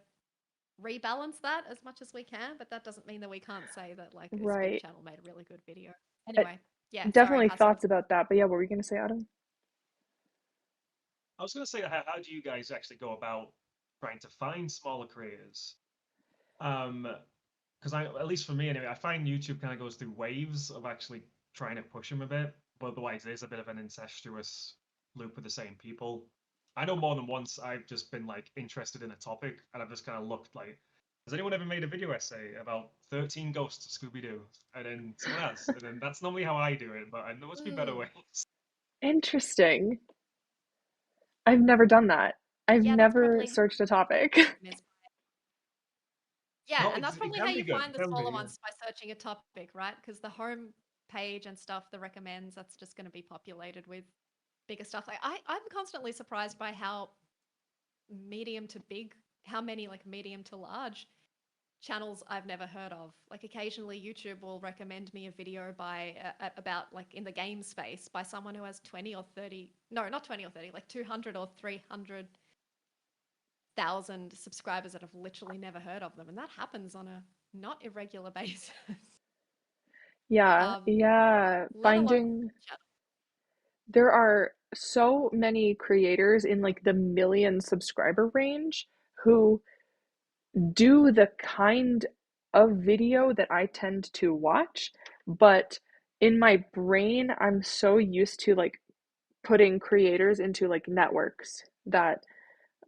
rebalance that as much as we can, but that doesn't mean that we can't say that like this big Right. channel made a really good video. Anyway, yeah, sorry, Definitely Hassel. thoughts about that. But yeah, what were you going to say, Adam? I was going to say, how do you guys actually go about trying to find smaller creators? Because at least for me anyway, I find YouTube kind of goes through waves of actually trying to push them a bit, but otherwise there's a bit of an incestuous loop with the same people. I know more than once I've just been like interested in a topic and I've just kind of looked like, has anyone ever made a video essay about 13 ghosts of Scooby-Doo? And then someone else, and then that's normally how I do it, but there must be better Mm, ways. Interesting. I've never done that. I've yeah, that's never probably searched a topic. yeah, No, and that's it probably how can be you good. find It the can be, smaller yeah. ones by searching a topic, right? Because the home page and stuff, the recommends, that's just going to be populated with bigger stuff. Like I'm constantly surprised by how medium to big, how many like medium to large channels I've never heard of. Like occasionally YouTube will recommend me a video by about like in the game space by someone who has 20 or 30, no, not 20 or 30, like 200 or 300,000 subscribers that have literally never heard of them. And that happens on a not irregular basis. Yeah, um, yeah. let alone Finding channel. there are so many creators in like the million subscriber range who do the kind of video that I tend to watch, but in my brain, I'm so used to like putting creators into like networks that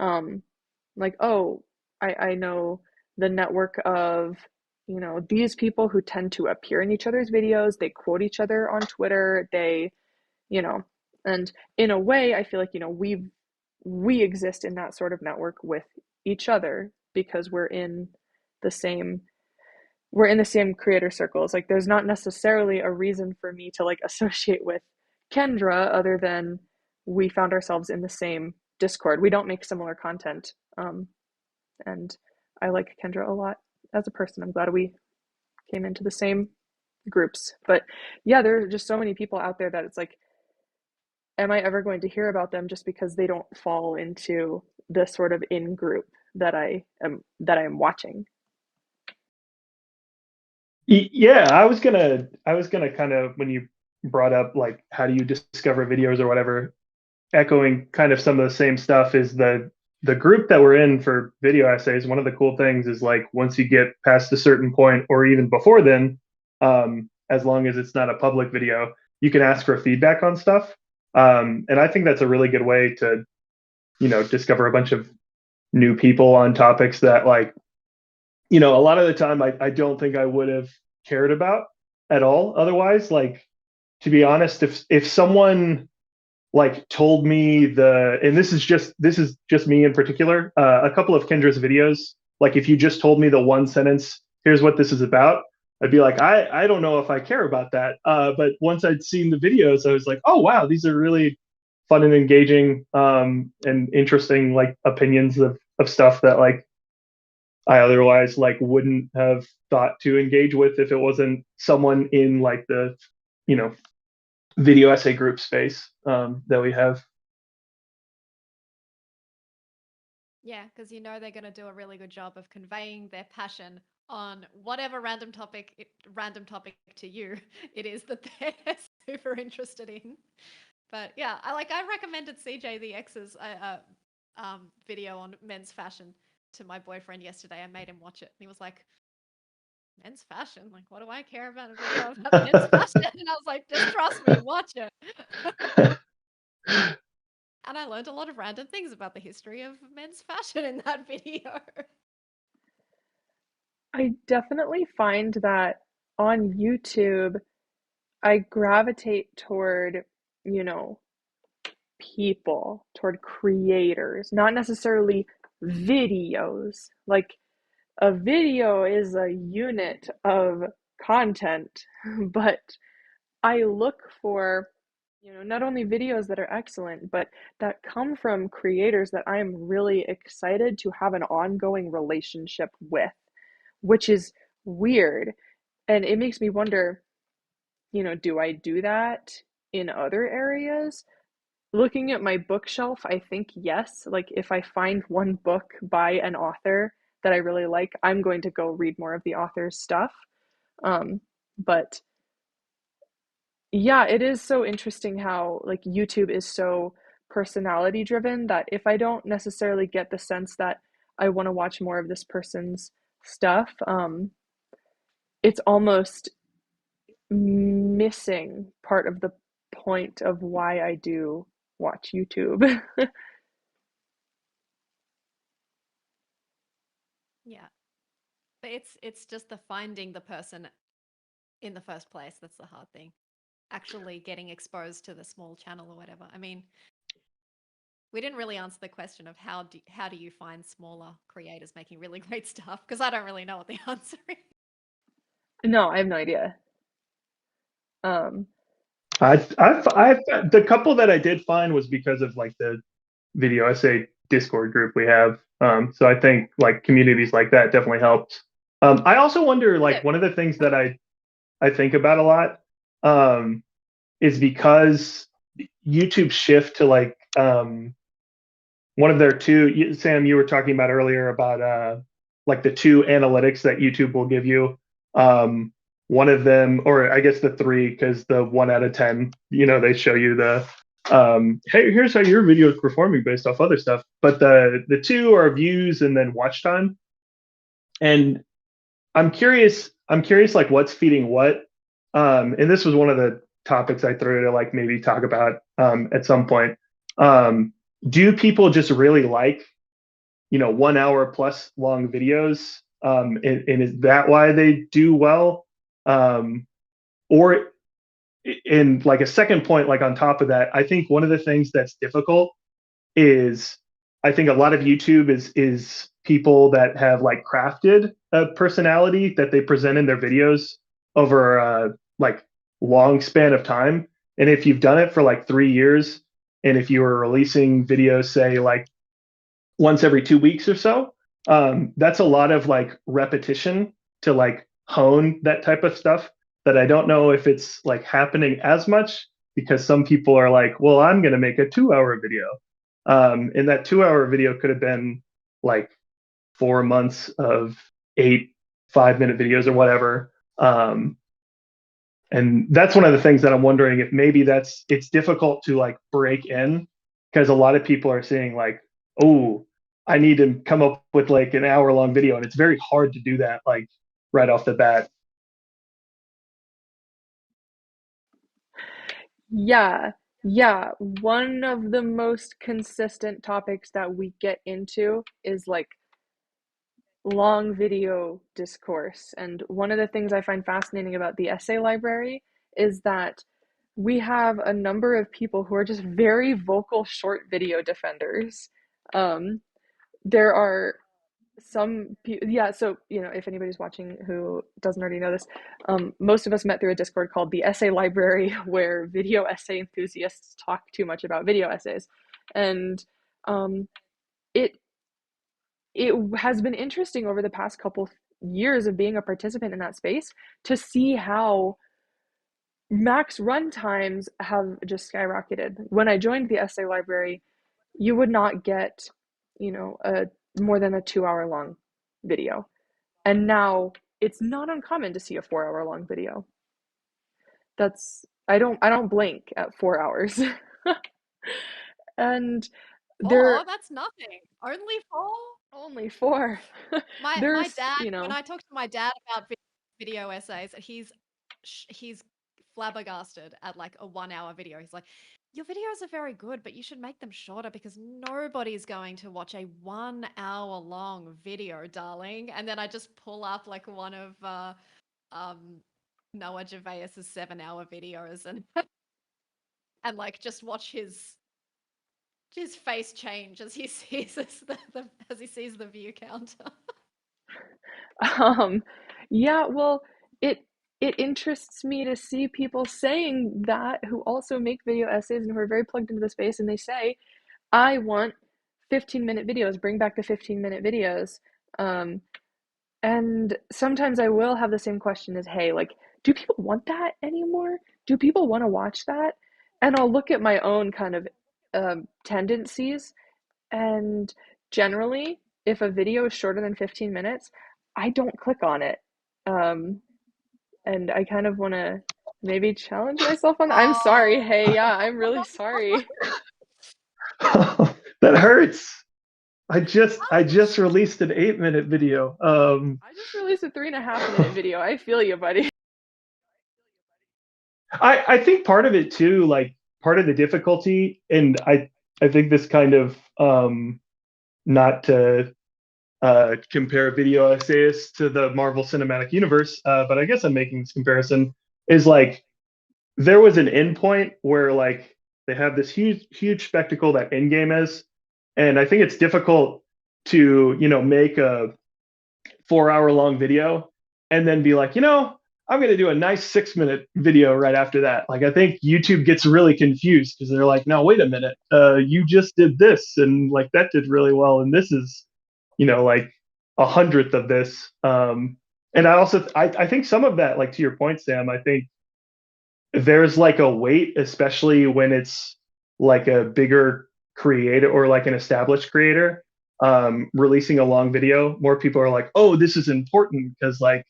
um like, oh, I know the network of, these people who tend to appear in each other's videos, they quote each other on Twitter, you know, and in a way, I feel like, we exist in that sort of network with each other because the same we're in the same creator circles. Like there's not necessarily a reason for me to like associate with Kendra other than we found ourselves in the same Discord. We don't make similar content. and I like Kendra a lot as a person. I'm glad we came into the same groups. But yeah, there are just so many people out there that it's like, am I ever going to hear about them just because they don't fall into the sort of in group that I am watching? Yeah, I was gonna kind of, when you brought up like how do you discover videos or whatever, echoing kind of some of the same stuff, is the group that we're in for video essays. One of the cool things is like once you get past a certain point, or even before then, as long as it's not a public video, you can ask for feedback on stuff. And I think that's a really good way to, discover a bunch of new people on topics that, like, a lot of the time I don't think I would have cared about at all otherwise. Like, to be honest, if someone like told me and this is just me in particular, a couple of Kendra's videos, like if you just told me the one sentence, here's what this is about, I'd be like, I don't know if I care about that. But once I'd seen the videos, I was like, oh wow, these are really fun and engaging, and interesting, like opinions of stuff that like I otherwise like wouldn't have thought to engage with if it wasn't someone in like the, you know, video essay group space, that we have. Yeah, because they're going to do a really good job of conveying their passion on whatever random topic to you it is that they're super interested in. But yeah, I recommended CJ the X's video on men's fashion to my boyfriend yesterday. I made him watch it, and he was like, "Men's fashion? Like, what do I care about a video about men's fashion?" And I was like, "Just trust me, watch it." And I learned a lot of random things about the history of men's fashion in that video. I definitely find that on YouTube, I gravitate toward, you know, people, toward creators, not necessarily videos. Like, a video is a unit of content, but I look for, not only videos that are excellent, but that come from creators that I am really excited to have an ongoing relationship with, which is weird. And it makes me wonder, do I do that in other areas? Looking at my bookshelf, I think yes. Like, if I find one book by an author that I really like, I'm going to go read more of the author's stuff. But yeah, it is so interesting how like YouTube is so personality driven that if I don't necessarily get the sense that I want to watch more of this person's stuff, it's almost missing part of the point of why I do watch YouTube. Yeah. But it's just the finding the person in the first place that's the hard thing. Actually getting exposed to the small channel or whatever. I mean, we didn't really answer the question of how do you find smaller creators making really great stuff, because I don't really know what the answer is. No, I have no idea. The couple that I did find was because of like the video essay Discord group we have. So I think like communities like that definitely helps. I also wonder, like, one of the things that I think about a lot, is because YouTube's shift to like, one of their two, Sam, you were talking about earlier about like the two analytics that YouTube will give you. One of them, or I guess the three, because the 1 out of 10, they show you the, hey, here's how your video is performing based off other stuff. But the two are views and then watch time. And I'm curious like what's feeding what. And this was one of the topics I threw to like maybe talk about at some point. Do people just really like 1 hour plus long videos? And is that why they do well? Or in like a second point, like on top of that, I think one of the things that's difficult is I think a lot of YouTube is people that have like crafted a personality that they present in their videos over a like long span of time. And if you've done it for like 3 years, and if you were releasing videos, say like once every 2 weeks or so, that's a lot of like repetition to like hone that type of stuff that I don't know if it's like happening as much because some people are like, well, I'm going to make a 2 hour video. And that 2 hour video could have been like 4 months of 8 5 minute videos or whatever. And that's one of the things that I'm wondering if maybe it's difficult to like break in because a lot of people are saying like, oh, I need to come up with like an hour long video. And it's very hard to do that like right off the bat. Yeah, yeah. One of the most consistent topics that we get into is like long video discourse. And one of the things I find fascinating about the essay library is that we have a number of people who are just very vocal short video defenders. There are some people, yeah, so, if anybody's watching who doesn't already know this, most of us met through a Discord called the Essay Library, where video essay enthusiasts talk too much about video essays. And it it has been interesting over the past couple years of being a participant in that space to see how max run times have just skyrocketed. When I joined the essay library, you would not get, a more than a 2 hour long video. And now it's not uncommon to see a 4 hour long video. I don't blink at 4 hours. And Oh, there that's nothing. Only 4? only four. My There's, dad, when I talk to my dad about video essays, he's flabbergasted at like a 1 hour video. He's like, your videos are very good, but you should make them shorter because nobody's going to watch a 1 hour long video, darling. And then I just pull up like one of um Noah Javeus's 7 hour videos and and like just watch his face change as he sees as he sees the view counter. Yeah, well, it it interests me to see people saying that who also make video essays and who are very plugged into the space, and they say, I want 15-minute videos, bring back the 15-minute videos. Um, and sometimes I will have the same question as, hey, like, do people want that anymore? Do people want to watch that? And I'll look at my own kind of tendencies, and generally, if a video is shorter than 15 minutes, I don't click on it. Um, and I kind of want to maybe challenge myself on that. I'm sorry. Hey, yeah, I'm really sorry. That hurts. I just released an 8 minute video. I just released a 3.5 minute video. I feel you, buddy. I think part of it too, like part of the difficulty, and I think this kind of not to compare video essayists to the Marvel Cinematic Universe, but I guess I'm making this comparison, is like there was an endpoint where like they have this huge spectacle that Endgame is, and I think it's difficult to make a 4 hour long video and then be like, I'm going to do a nice 6 minute video right after that. Like, I think YouTube gets really confused because they're like, no, wait a minute. You just did this and like that did really well. And this is, like 100th of this. And I think some of that, like to your point, Sam, I think there's like a weight, especially when it's like a bigger creator or like an established creator releasing a long video. More people are like, oh, this is important because like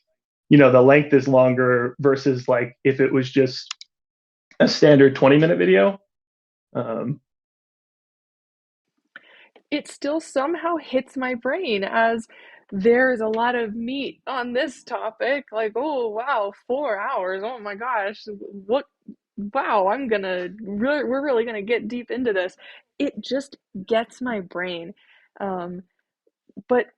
the length is longer versus like if it was just a standard 20-minute video. It still somehow hits my brain as there's a lot of meat on this topic. Like, oh, wow, 4 hours. Oh my gosh. What? Wow, we're really gonna get deep into this. It just gets my brain. Um, but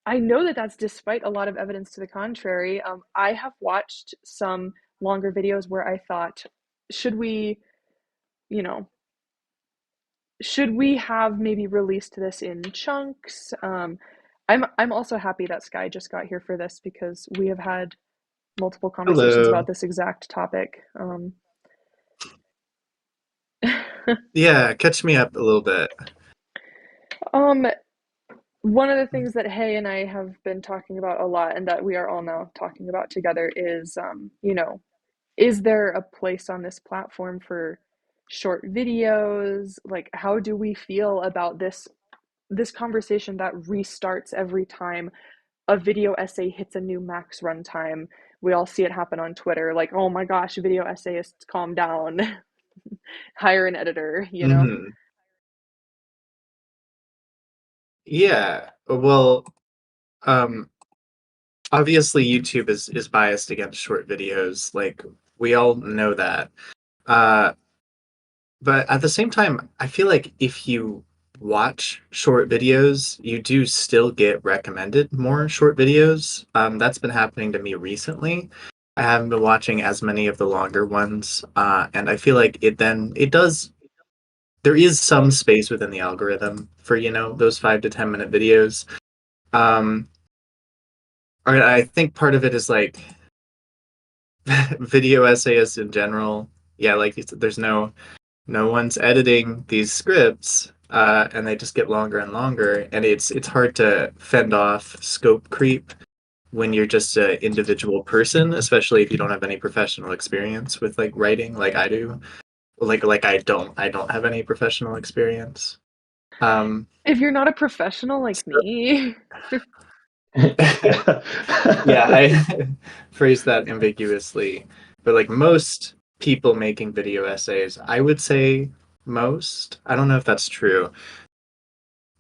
I know that that's despite a lot of evidence to the contrary. I have watched some longer videos where I thought, should we, you know, should we have maybe released this in chunks? I'm also happy that Skye just got here for this because we have had multiple conversations Hello. about this exact topic. Yeah, catch me up a little bit. Um, one of the things that Hay and I have been talking about a lot, and that we are all now talking about together, is, is there a place on this platform for short videos? Like, how do we feel about this conversation that restarts every time a video essay hits a new max runtime? We all see it happen on Twitter, like, oh my gosh, video essayists, calm down. Hire an editor, Mm-hmm. Yeah. Well, um, obviously YouTube is biased against short videos. Like we all know that. Uh, but at the same time, I feel like if you watch short videos, you do still get recommended more short videos. That's been happening to me recently. I haven't been watching as many of the longer ones, and I feel like it does. There is some space within the algorithm for, those 5 to 10 minute videos. Um, I think part of it is like video essayists in general. Yeah, like there's no one's editing these scripts, and they just get longer and longer, and it's hard to fend off scope creep when you're just an individual person, especially if you don't have any professional experience with like writing, like I do. Like I don't have any professional experience. If you're not a professional like So, me. yeah, I phrase that ambiguously, but like most people making video essays, I would say most, I don't know if that's true,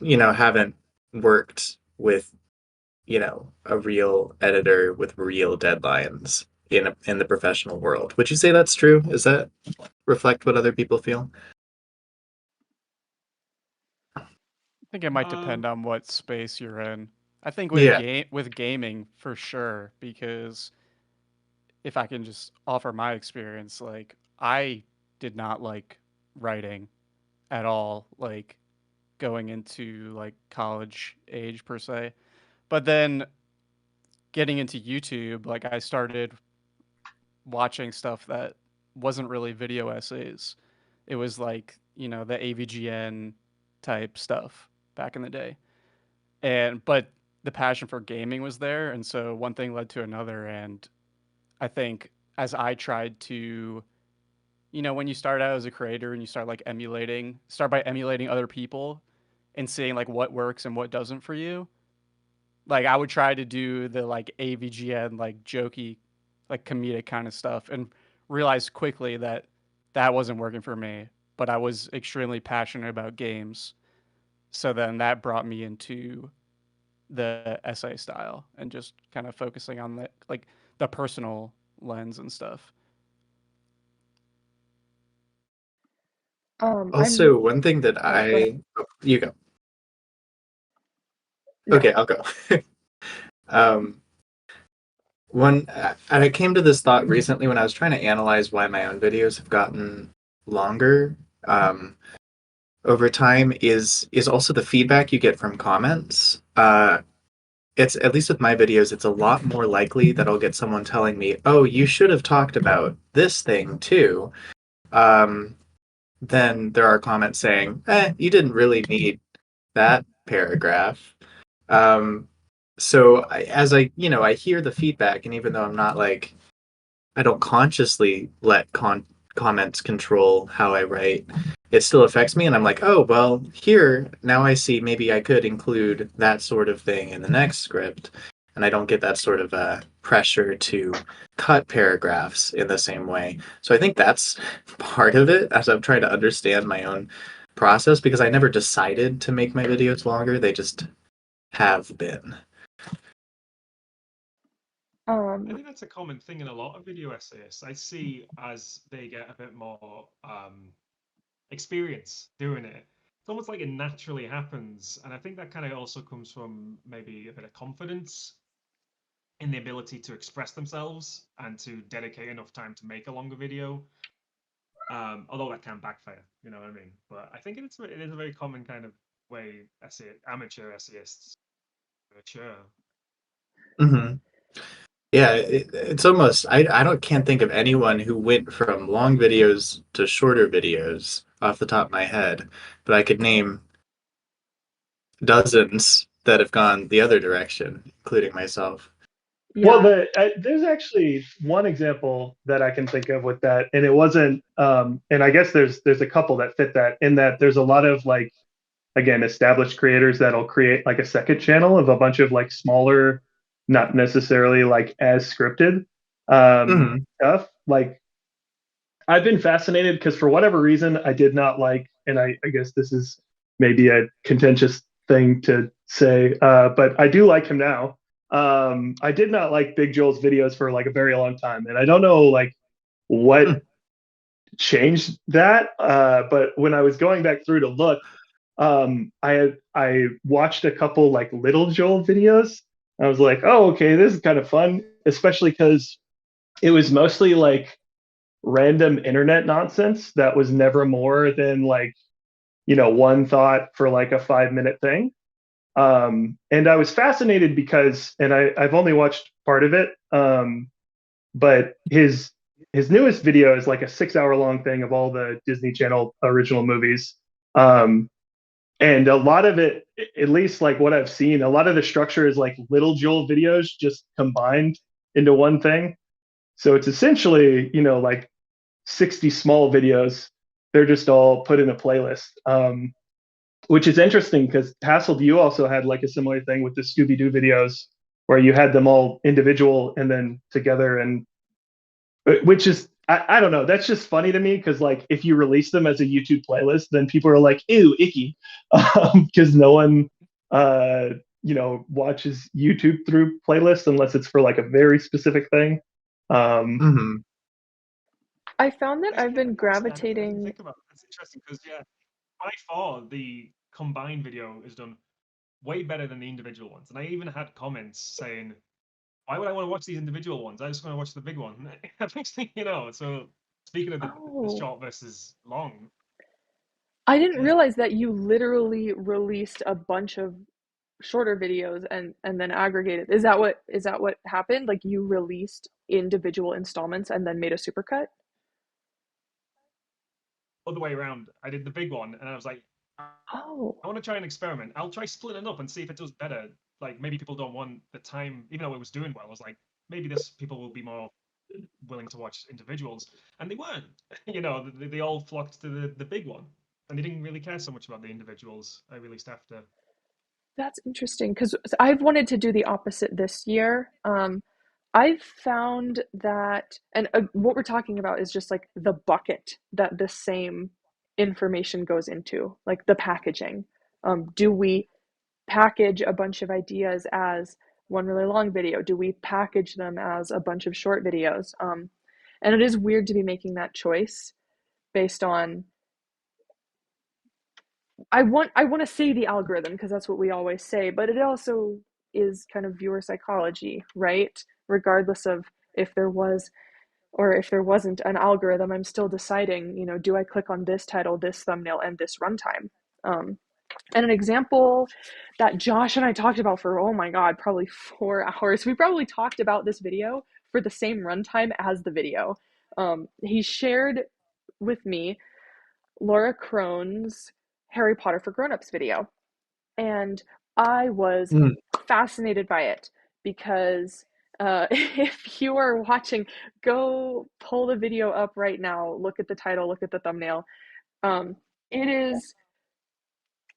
haven't worked with, a real editor with real deadlines in the professional world. Would you say that's true? Does that reflect what other people feel? I think it might Um, depend on what space you're in. I think Yeah. with gaming for sure, because if I can just offer my experience, like I did not like writing at all, like going into like college age per se. But then getting into YouTube, like I started watching stuff that wasn't really video essays. It was like, the AVGN type stuff back in the day. But the passion for gaming was there, and so one thing led to another, and I think as I tried to, when you start out as a creator and you start by emulating other people and seeing like what works and what doesn't for you. Like I would try to do the like AVGN like jokey like comedic kind of stuff and realized quickly that that wasn't working for me, but I was extremely passionate about games. So then that brought me into the essay style and just kind of focusing on the personal lens and stuff. I'm Also, one thing that Oh, go ahead. you go. No. Okay, I'll go. Um, I came to this thought recently when I was trying to analyze why my own videos have gotten longer over time is also the feedback you get from comments. It's at least with my videos, it's a lot more likely that I'll get someone telling me, "Oh, you should have talked about this thing too." Um, then there are comments saying, you didn't really need that paragraph." Um, so as I hear the feedback, and even though I'm not like, I don't consciously let comments control how I write, it still affects me. And I'm like, oh, well, here, now I see maybe I could include that sort of thing in the next script. And I don't get that sort of pressure to cut paragraphs in the same way. So I think that's part of it as I'm trying to understand my own process, because I never decided to make my videos longer. They just have been. I Um, think that's a common thing in a lot of video essayists. I see as they get a bit more experience doing it. It's almost like it naturally happens, and I think that kind of also comes from maybe a bit of confidence in the ability to express themselves and to dedicate enough time to make a longer video. Although that can backfire, you know what I mean. But I think it is a very common kind of way amateur essayists mature. Hmm. Yeah, it's almost I don't can't think of anyone who went from long videos to shorter videos off the top of my head, but I could name dozens that have gone the other direction, including myself. Well, Yeah. there's actually one example that I can think of with that, and it wasn't. And I guess there's a couple that fit that. In that, there's a lot of like, again, established creators that'll create like a second channel of a bunch of like smaller, not necessarily like as scripted Hmm. stuff. Like I've been fascinated because for whatever reason I did not like, and I guess this is maybe a contentious thing to say, but I do like him now. I did not like Big Joel's videos for like a very long time, and I don't know like what changed that. But when I was going back through to look, I watched a couple like Little Joel videos. I was like, oh, okay, this is kind of fun, especially because it was mostly like random internet nonsense that was never more than like, one thought for like a 5 minute thing. And I was fascinated because, and I've only watched part of it, but his newest video is like a 6 hour long thing of all the Disney Channel original movies. And a lot of it, at least like what I've seen, a lot of the structure is like Little Joel videos just combined into one thing. So it's essentially, like 60 small videos. They're just all put in a playlist, which is interesting because Hassled, you also had like a similar thing with the Scooby Doo videos where you had them all individual and then together. And which is, I don't know, that's just funny to me because like if you release them as a YouTube playlist, then people are like, ew, icky, because no one, watches YouTube through playlists unless it's for like a very specific thing. Um, Hmm. I found that I've Yeah, been actually, I didn't gravitating. think about it. That's interesting because yeah, by far the combined video is done way better than the individual ones, and I even had comments saying, "Why would I want to watch these individual ones? I just want to watch the big one." Next thing you know, so speaking of the Oh, short versus long, I didn't yeah. realize that you literally released a bunch of shorter videos and then aggregated. Is that what happened? Like you released individual installments and then made a supercut? Other way around. I did the big one, and I was like, Oh. I want to try an experiment. I'll try splitting it up and see if it does better. Like maybe people don't want the time, even though it was doing well. I was like, maybe this people will be more willing to watch individuals, and they weren't. They all flocked to the big one, and they didn't really care so much about the individuals I released after. That's interesting because I've wanted to do the opposite this year. I've found that, and what we're talking about is just like the bucket that the same information goes into, like the packaging. Do we package a bunch of ideas as one really long video? Do we package them as a bunch of short videos? And it is weird to be making that choice based on I want to say the algorithm because that's what we always say, but it also is kind of viewer psychology, right? Regardless of if there was or if there wasn't an algorithm, I'm still deciding, do I click on this title, this thumbnail, and this runtime? Um, and an example that Josh and I talked about for, oh my God, probably 4 hours. We probably talked about this video for the same runtime as the video. He shared with me Laura Crone's Harry Potter for Grown-ups video. And I was Mm. fascinated by it because if you are watching, go pull the video up right now, look at the title, look at the thumbnail. It is,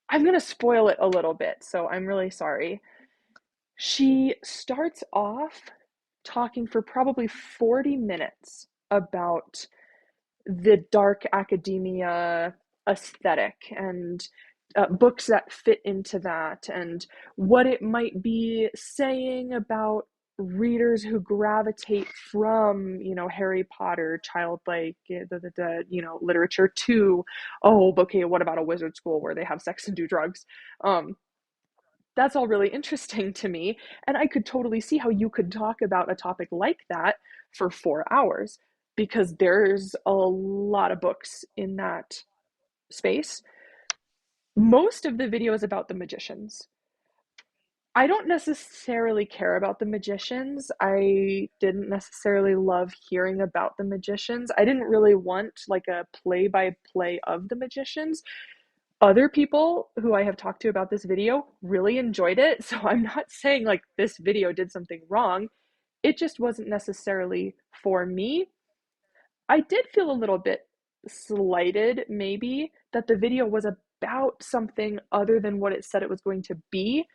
I'm going to spoil it a little bit, so I'm really sorry. She starts off talking for probably 40 minutes about the dark academia aesthetic and books that fit into that and what it might be saying about readers who gravitate from Harry Potter childlike literature to, oh, okay, what about a wizard school where they have sex and do drugs? That's all really interesting to me, and I could totally see how you could talk about a topic like that for 4 hours because there's a lot of books in that space. Most of the video is about the magicians. I don't necessarily care about the magicians. I didn't necessarily love hearing about the magicians. I didn't really want like a play by play of the magicians. Other people who I have talked to about this video really enjoyed it. So I'm not saying like this video did something wrong. It just wasn't necessarily for me. I did feel a little bit slighted, maybe, that the video was about something other than what it said it was going to be,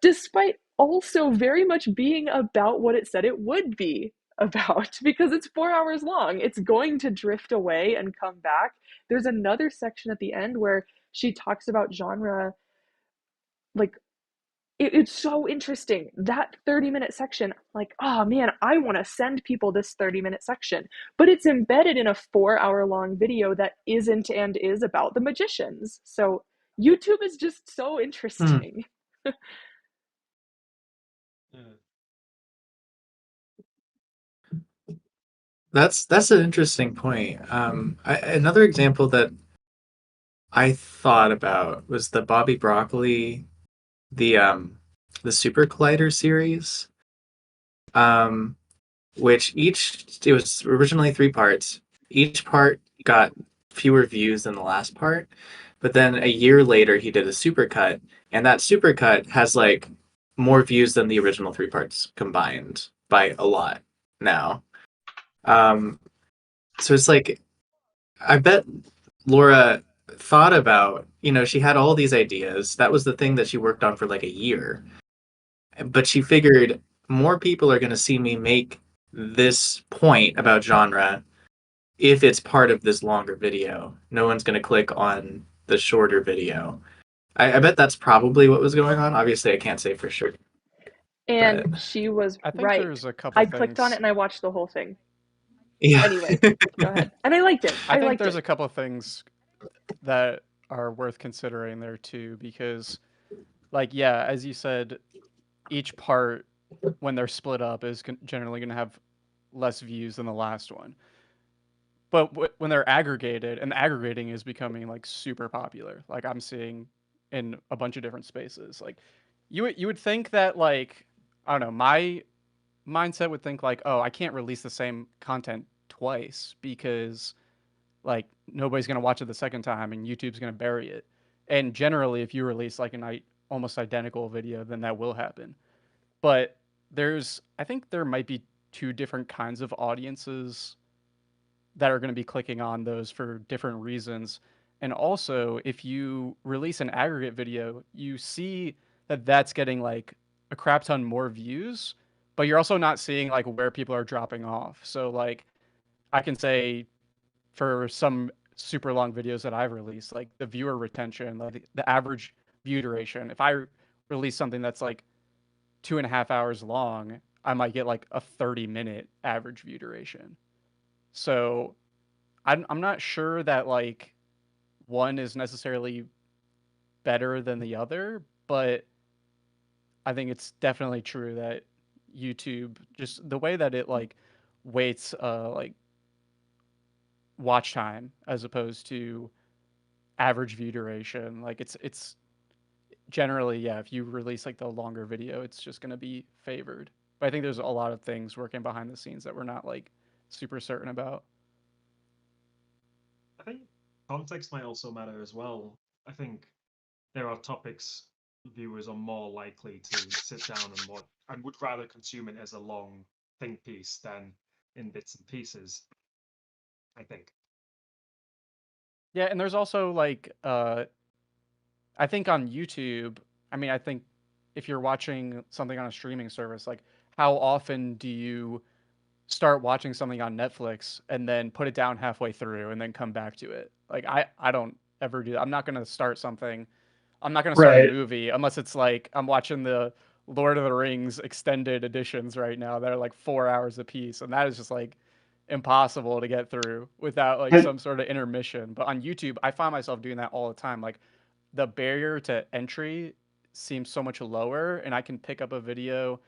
despite also very much being about what it said it would be about, because it's 4 hours long. It's going to drift away and come back. There's another section at the end where she talks about genre, like it's so interesting. That 30-minute section, like, oh man, I want to send people this 30-minute section, but it's embedded in a 4 hour long video that isn't and is about the magicians. So YouTube is just so interesting. That's an interesting point. Another example that I thought about was the Bobby Broccoli, the Super Collider series, um, which it was originally 3 parts. Each part got fewer views than the last part, but then a year later he did a supercut, and that supercut has like more views than the original 3 parts combined by a lot now. So it's like, I bet Laura thought about, she had all these ideas. That was the thing that she worked on for like a year. But she figured more people are going to see me make this point about genre if it's part of this longer video. No one's going to click on the shorter video. I bet that's probably what was going on. Obviously, I can't say for sure. And But she was I think right. there's a couple I clicked on it things. and I watched the whole thing. yeah. Anyway, go ahead. And I liked it. I think liked there's it. a couple of things that are worth considering there too, because, like, yeah, as you said, each part when they're split up is generally going to have less views than the last one. But when they're aggregated, and the aggregating is becoming like super popular, like I'm seeing in a bunch of different spaces, like you would think that, like, I don't know, my mindset would think like, oh, I can't release the same content twice because like nobody's gonna watch it the second time and YouTube's gonna bury it. And generally, if you release like an almost identical video, then that will happen. But I think there might be two different kinds of audiences that are going to be clicking on those for different reasons. And also, if you release an aggregate video, you see that that's getting like a crap ton more views, but you're also not seeing like where people are dropping off. So like I can say for some super long videos that I've released, like the viewer retention, like the average view duration, if I release something that's like 2.5 hours long, I might get like a 30-minute average view duration. So I'm not sure that like one is necessarily better than the other, but I think it's definitely true that YouTube, just the way that it like weights like watch time as opposed to average view duration, like it's generally, yeah, if you release like the longer video, it's just going to be favored. But I think there's a lot of things working behind the scenes that we're not like super certain about. I think context might also matter as well. I think there are topics viewers are more likely to sit down and watch and would rather consume it as a long think piece than in bits and pieces, I think. Yeah, and there's also like I think on YouTube, I mean, I think if you're watching something on a streaming service, like how often do you start watching something on Netflix and then put it down halfway through and then come back to it? Like I don't ever do that. I'm not going to start something. I'm not going to start a Right. movie unless it's like I'm watching the Lord of the Rings extended editions right now that are like 4 hours a piece, and that is just like impossible to get through without like And some sort of intermission. But on YouTube, I find myself doing that all the time. Like the barrier to entry seems so much lower, and I can pick up a video,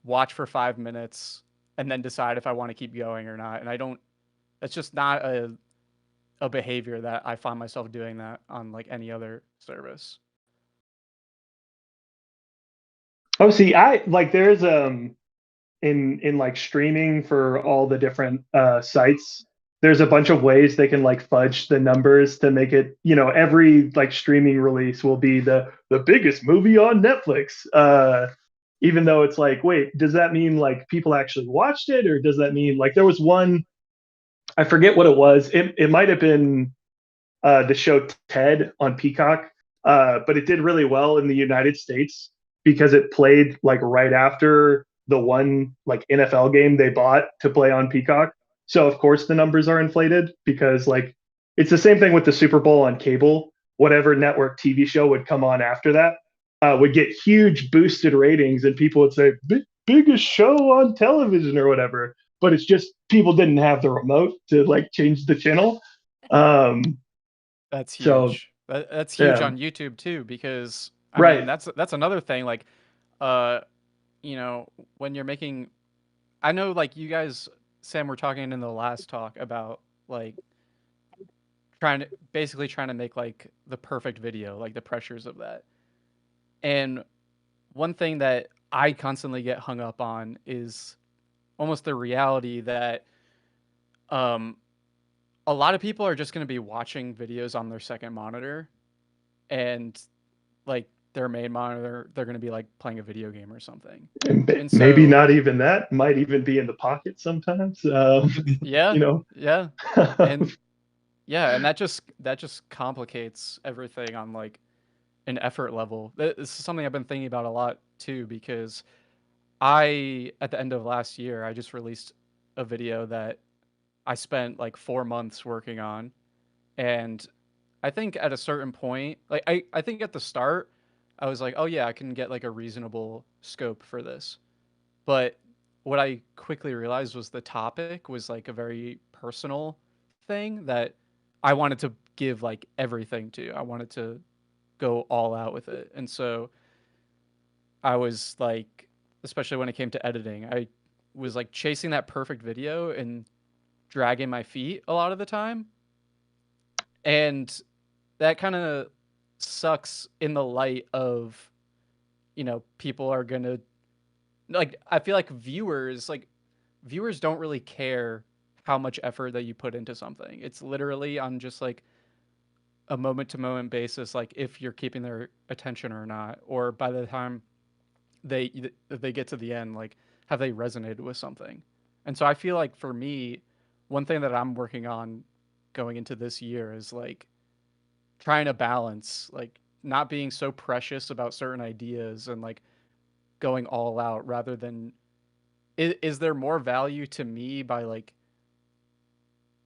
watch for 5 minutes, and then decide if I want to keep going or not. And I don't. It's just not a behavior that I find myself doing that on like any other service. oh, see, I like there's in like streaming for all the different sites. there's a bunch of ways they can like fudge the numbers to make it, every like streaming release will be the biggest movie on Netflix. Even though it's like, wait, does that mean like people actually watched it, or does that mean like there was one, I forget what it was. It might have been the show Ted on Peacock, but it did really well in the United States because it played like right after the one like NFL game they bought to play on Peacock. So of course the numbers are inflated because like it's the same thing with the Super Bowl on cable. Whatever network TV show would come on after that would get huge boosted ratings, and people would say biggest show on television or whatever. But it's just people didn't have the remote to like change the channel. Um, That's so huge. That's huge yeah, on YouTube too, because I mean right. that's another thing. Like, uh, when you're making, I know like you guys, Sam, were talking in the last talk about like trying to make like the perfect video, like the pressures of that. And one thing that I constantly get hung up on is almost the reality that um a lot of people are just going to be watching videos on their second monitor, and like their main monitor they're going to be like playing a video game or something. And Maybe so not even that. Might even be in the pocket sometimes. yeah, You know. yeah. And yeah, and that just complicates everything on like an effort level. This is something I've been thinking about a lot too, because I at the end of last year I just released a video that I spent like 4 months working on. And I think at a certain point, like I think at the start, I was like, oh yeah, I can get like a reasonable scope for this. But what I quickly realized was the topic was like a very personal thing that I wanted to give like everything to. I wanted to go all out with it. And so I was like, especially when it came to editing, I was like chasing that perfect video and dragging my feet a lot of the time. And that kind of sucks in the light of, people are going to like, I feel like viewers don't really care how much effort that you put into something. It's literally on just like a moment to moment basis, like if you're keeping their attention or not, or by the time they get to the end, like have they resonated with something. And so I feel like for me, one thing that I'm working on going into this year is like trying to balance like not being so precious about certain ideas and like going all out rather than is there more value to me by like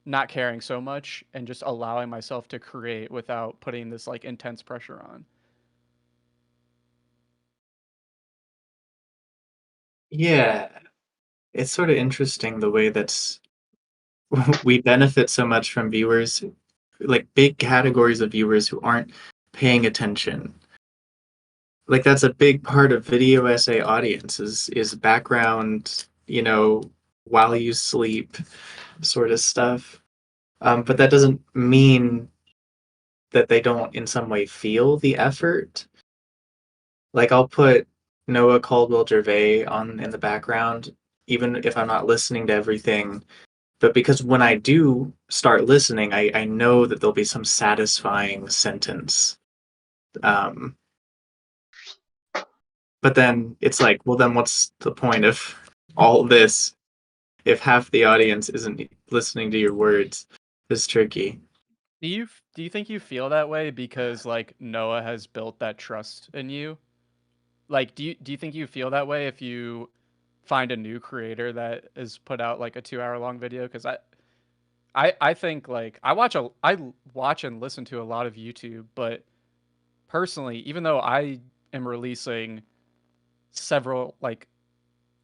not caring so much and just allowing myself to create without putting this like intense pressure on. Yeah, it's sort of interesting the way that we benefit so much from viewers, like big categories of viewers who aren't paying attention. Like that's a big part of video essay audience is background, while you sleep sort of stuff. But that doesn't mean that they don't in some way feel the effort. Like I'll put Noah Caldwell Gervais on in the background, even if I'm not listening to everything. But because when I do start listening, I know that there'll be some satisfying sentence. Um, but then it's like, well, then what's the point of all this if half the audience isn't listening to your words? It's tricky. Do you think you feel that way because like Noah has built that trust in you? Like do you think you feel that way if you find a new creator that has put out like a 2 hour long video? Because I think like I watch and listen to a lot of YouTube, but personally, even though I am releasing several like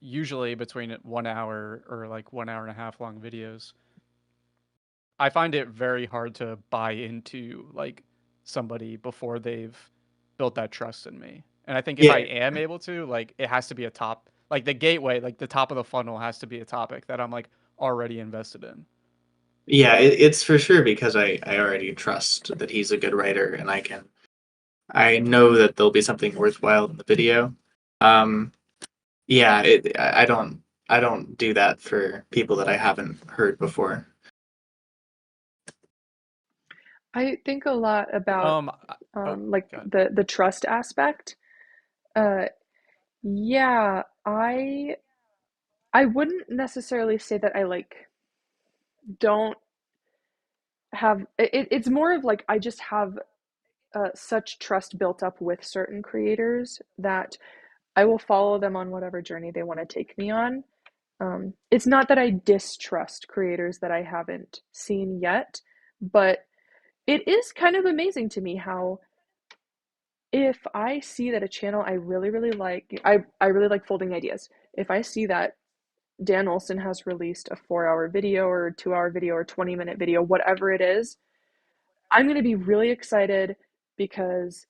usually between 1 hour or like 1 hour and a half long videos, I find it very hard to buy into like somebody before they've built that trust in me. And I think if I Yeah, am able to, like it has to be a top, like the gateway, like the top of the funnel has to be a topic that I'm like already invested in. yeah, it's for sure because I already trust that he's a good writer and I know that there'll be something worthwhile in the video. Um, yeah, I don't do that for people that I haven't heard before. I think a lot about like go ahead. the trust aspect. Uh, yeah, I wouldn't necessarily say that I like don't have it's more of like I just have such trust built up with certain creators that I will follow them on whatever journey they want to take me on. It's not that I distrust creators that I haven't seen yet, but it is kind of amazing to me how if I see that a channel I really, really like, I really like folding ideas. If I see that Dan Olson has released a 4-hour video or 2-hour video or 20-minute video, whatever it is, I'm going to be really excited because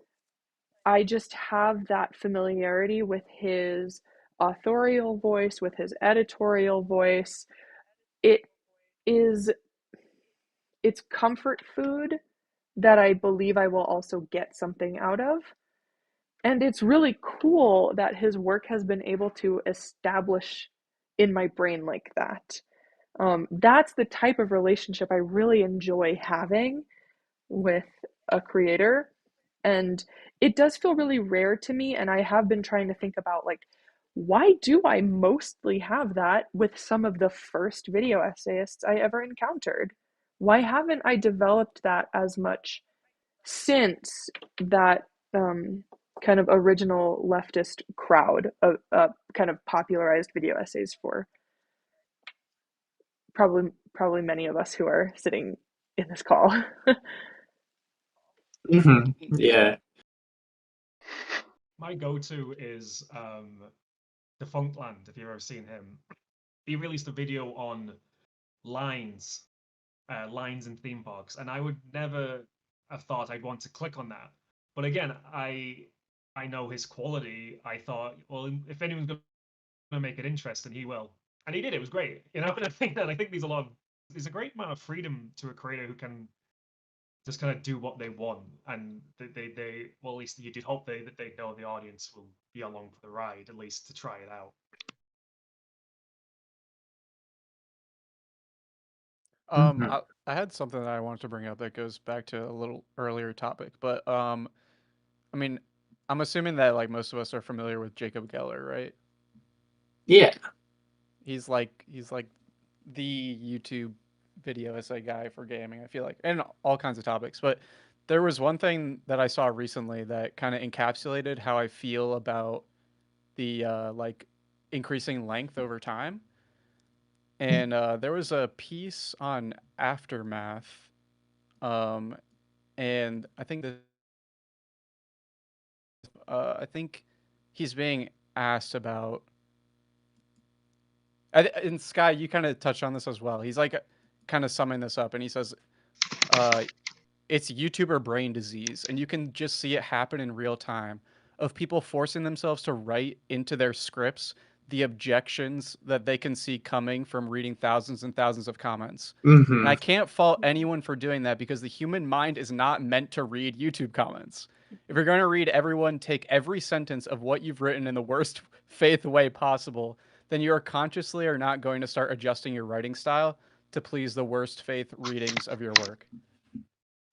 I just have that familiarity with his authorial voice, with his editorial voice. It is, it's comfort food that I believe I will also get something out of. And it's really cool that his work has been able to establish in my brain like that. That's the type of relationship I really enjoy having with a creator. And it does feel really rare to me. And I have been trying to think about like, why do I mostly have that with some of the first video essayists I ever encountered? Why haven't I developed that as much since that kind of original leftist crowd of kind of popularized video essays for probably many of us who are sitting in this call. Yeah. My go-to is Defunctland, if you've ever seen him. He released a video on lines, lines in theme parks, and I would never have thought I'd want to click on that. But again, I know his quality. I thought, well, if anyone's going to make it interesting, he will, and he did. It was great, you know. And I think there's a great amount of freedom to a creator who can just kind of do what they want, and they well, at least you'd hope that they know the audience will be along for the ride, at least to try it out. I had something that I wanted to bring up that goes back to a little earlier topic, but I mean, I'm assuming that like most of us are familiar with Jacob Geller, right? Yeah. He's like the YouTube video essay guy for gaming, I feel like, and all kinds of topics. But there was one thing that I saw recently that kind of encapsulated how I feel about the like increasing length over time. And there was a piece on Aftermath, um, and I think he's being asked about. And Skye, you kind of touched on this as well. He's like kind of summing this up, and he says, "It's YouTuber brain disease, and you can just see it happen in real time of people forcing themselves to write into their scripts the objections that they can see coming from reading thousands and thousands of comments." And I can't fault anyone for doing that because the human mind is not meant to read YouTube comments. If you're going to read everyone, take every sentence of what you've written in the worst faith way possible, then you are consciously or not going to start adjusting your writing style to please the worst faith readings of your work.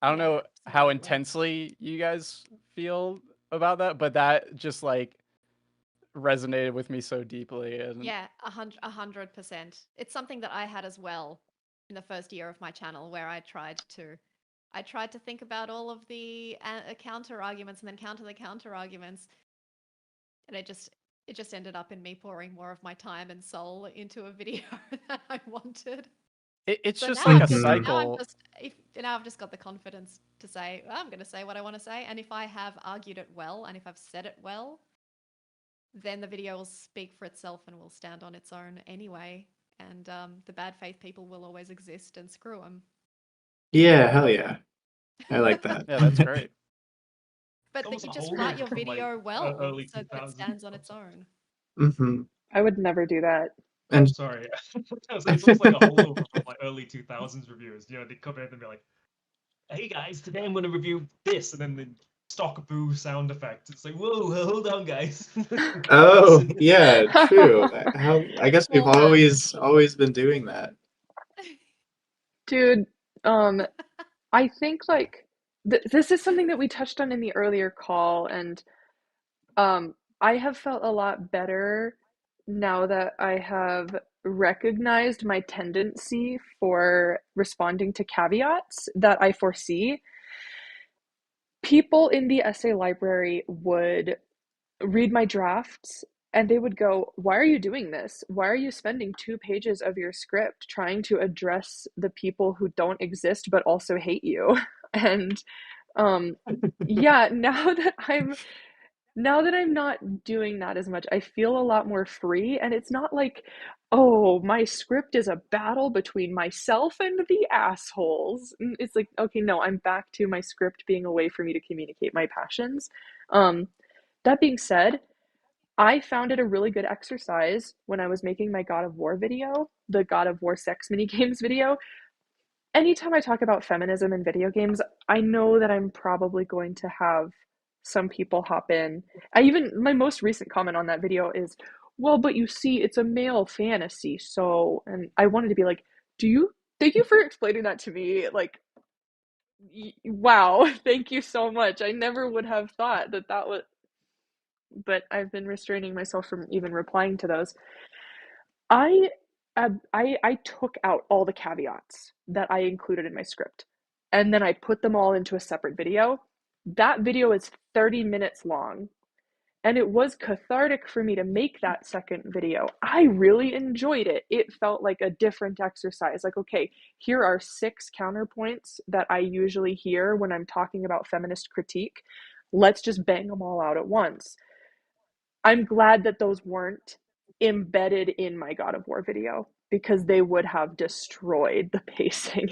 I don't know how intensely you guys feel about that, but that just like resonated with me so deeply. And Yeah, 100%. It's something that I had as well in the first year of my channel, where I tried to think about all of the counter arguments and then counter the counter arguments, and it just ended up in me pouring more of my time and soul into a video than I wanted. it's So just now like I'm a just cycle. now I've just got the confidence to say, well, I'm going to say what I want to say, and if I have argued it well and if I've said it well, then the video will speak for itself and will stand on its own anyway. And the bad faith people will always exist, and screw them. Yeah, hell yeah. I like that. Yeah, that's great. But that Almost you a just holdover write your from, like, video well early so that it 2000s. stands on its own. I would never do that. And Sorry, it's almost like a holdover from like early 2000s reviewers. You know, they come in and be like, "Hey guys, today I'm going to review this," and then the stock boo sound effect. It's like, whoa, hold on, guys. oh, yeah, true. I guess we've Well done. always been doing that. Dude, I think like this is something that we touched on in the earlier call, and I have felt a lot better now that I have recognized my tendency for responding to caveats that I foresee. People in the essay library would read my drafts and they would go, "Why are you doing this? Why are you spending 2 pages of your script trying to address the people who don't exist but also hate you?" And um, yeah, now that I'm not doing that as much, I feel a lot more free. And it's not like, oh, my script is a battle between myself and the assholes. It's like, okay, no, I'm back to my script being a way for me to communicate my passions. Um, that being said, I found it a really good exercise when I was making my God of War video, the God of War sex mini games video. Anytime I talk about feminism in video games, I know that I'm probably going to have some people hop in. My most recent comment on that video is, well, but you see, it's a male fantasy, so, and I wanted to be like, thank you for explaining that to me. Like, wow, thank you so much. I never would have thought that was, but I've been restraining myself from even replying to those. I I took out all the caveats that I included in my script, and then I put them all into a separate video. That video is 30 minutes long, and it was cathartic for me to make that second video. I really enjoyed it. It felt like a different exercise. Like, okay, here are 6 counterpoints that I usually hear when I'm talking about feminist critique. Let's just bang them all out at once. I'm glad that those weren't embedded in my God of War video because they would have destroyed the pacing.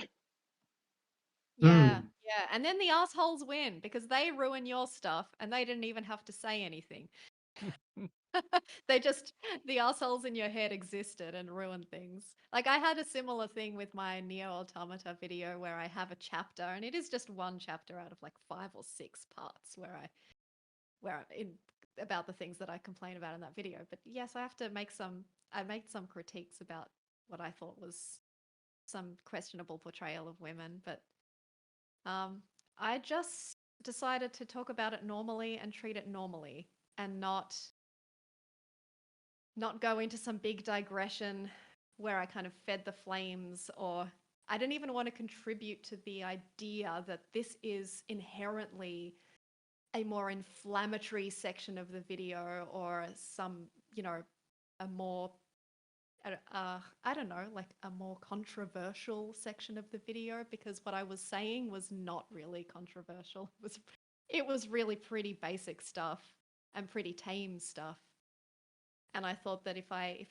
Yeah, yeah. And then the assholes win because they ruin your stuff and they didn't even have to say anything. The assholes in your head existed and ruined things. Like I had a similar thing with my Neo Automata video where I have a chapter, and it is just one chapter out of like 5 or 6 parts where I'm in about the things that I complain about in that video. But yes, I made some critiques about what I thought was some questionable portrayal of women, but I just decided to talk about it normally and treat it normally and not go into some big digression where I kind of fed the flames, or I didn't even want to contribute to the idea that this is inherently a more inflammatory section of the video or some, a more I don't know, like a more controversial section of the video, because what I was saying was not really controversial. It was really pretty basic stuff and pretty tame stuff. And I thought that if, I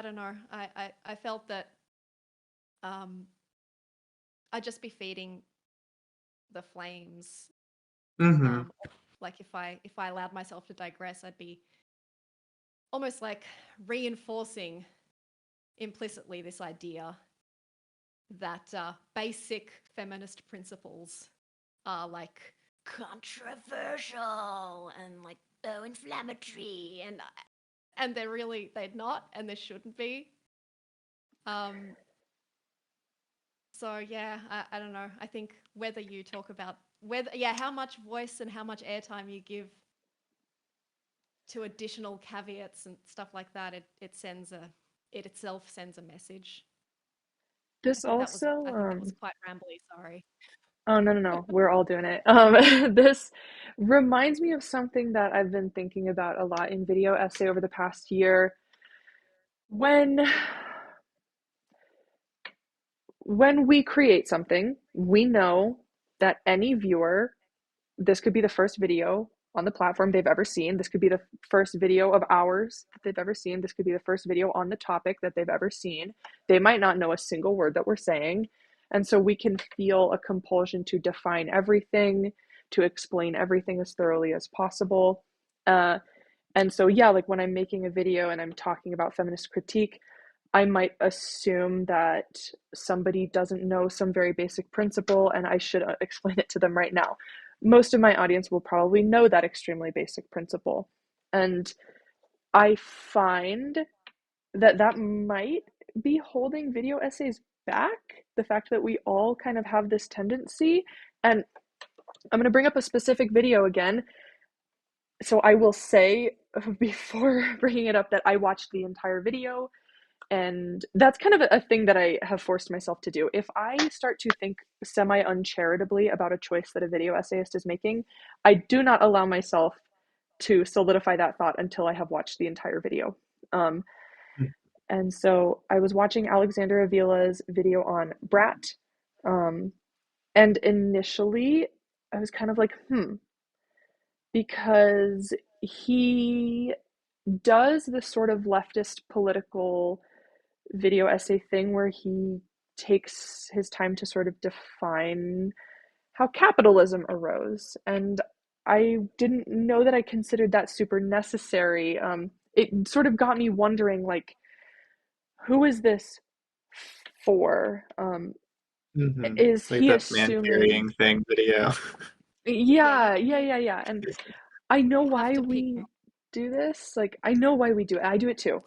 don't know, I felt that I'd just be feeding the flames. Like if I allowed myself to digress, I'd be almost like reinforcing implicitly this idea that basic feminist principles are like controversial and like inflammatory, and they're not, and they shouldn't be. So yeah, I don't know. I think whether you talk about how much voice and how much airtime you give to additional caveats and stuff like that, it itself sends a message. This I think also, that was quite rambly. Sorry. oh, no, we're all doing it. This reminds me of something that I've been thinking about a lot in video essay over the past year. When we create something, we know that any viewer, this could be the first video on the platform they've ever seen. This could be the first video of ours that they've ever seen. This could be the first video on the topic that they've ever seen. They might not know a single word that we're saying. And so we can feel a compulsion to define everything, to explain everything as thoroughly as possible. And so, yeah, like when I'm making a video and I'm talking about feminist critique, I might assume that somebody doesn't know some very basic principle and I should explain it to them right now. Most of my audience will probably know that extremely basic principle. And I find that might be holding video essays back, the fact that we all kind of have this tendency. And I'm going to bring up a specific video again. So I will say before bringing it up that I watched the entire video, and that's kind of a thing that I have forced myself to do. If I start to think semi-uncharitably about a choice that a video essayist is making, I do not allow myself to solidify that thought until I have watched the entire video. And so I was watching Alexander Avila's video on Brat, and initially I was kind of like, because he does this sort of leftist political video essay thing where he takes his time to sort of define how capitalism arose. And I didn't know that I considered that super necessary. It sort of got me wondering, like, who is this for? Is Like he that man assuming? carrying thing video. Yeah. And I know You have why to pick. we do this. Like, I know why we do it. I do it too.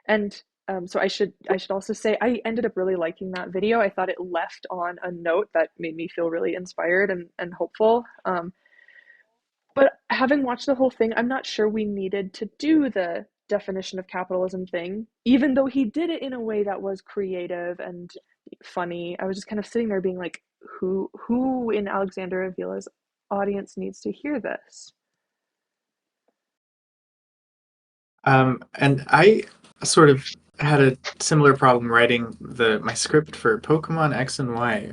And so I should also say I ended up really liking that video. I thought it left on a note that made me feel really inspired and hopeful. But having watched the whole thing, I'm not sure we needed to do the definition of capitalism thing, even though he did it in a way that was creative and funny. I was just kind of sitting there being like, who in Alexander Avila's audience needs to hear this? And I sort of had a similar problem writing my script for Pokemon X and Y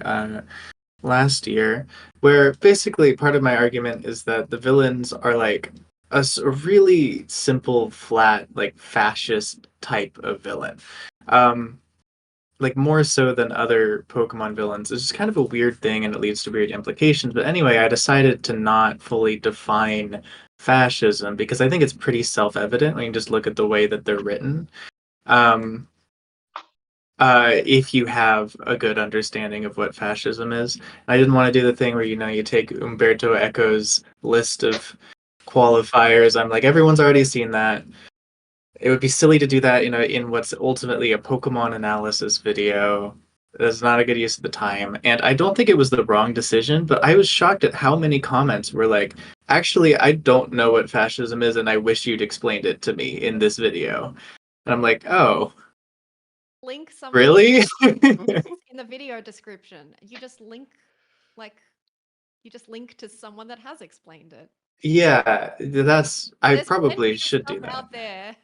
last year, where basically part of my argument is that the villains are like a really simple, flat, like fascist type of villain. Like more so than other Pokemon villains. It's just kind of a weird thing and it leads to weird implications. But anyway, I decided to not fully define fascism because I think it's pretty self-evident when you just look at the way that they're written. If you have a good understanding of what fascism is. I didn't want to do the thing where, you take Umberto Eco's list of qualifiers. I'm like, everyone's already seen that. It would be silly to do that in what's ultimately a Pokemon analysis video. That's not a good use of the time. And I don't think it was the wrong decision, but I was shocked at how many comments were like, actually, I don't know what fascism is, and I wish you'd explained it to me in this video. And I'm like, oh, Link some really? in the video description. You just link to someone that has explained it. Yeah, I There's probably plenty of should do stuff that. out there.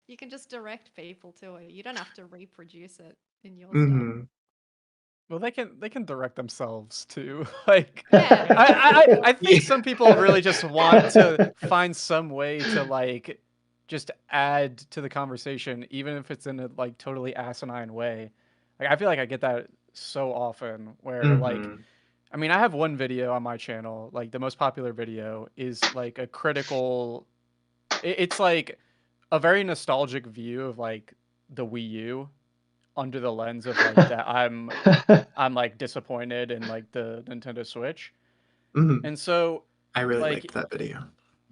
You can just direct people to it. You don't have to reproduce it in your stuff. Mm-hmm. Well, they can direct themselves too. Like, Yeah. I think some people really just want to find some way to like just add to the conversation, even if it's in a like totally asinine way. Like, I feel like I get that so often where like, Mm-hmm. I mean, I have one video on my channel, like the most popular video is like a critical. It's like a very nostalgic view of like the Wii U under the lens of like that I'm like disappointed in like the Nintendo Switch. Mm-hmm. And so I really like liked that video.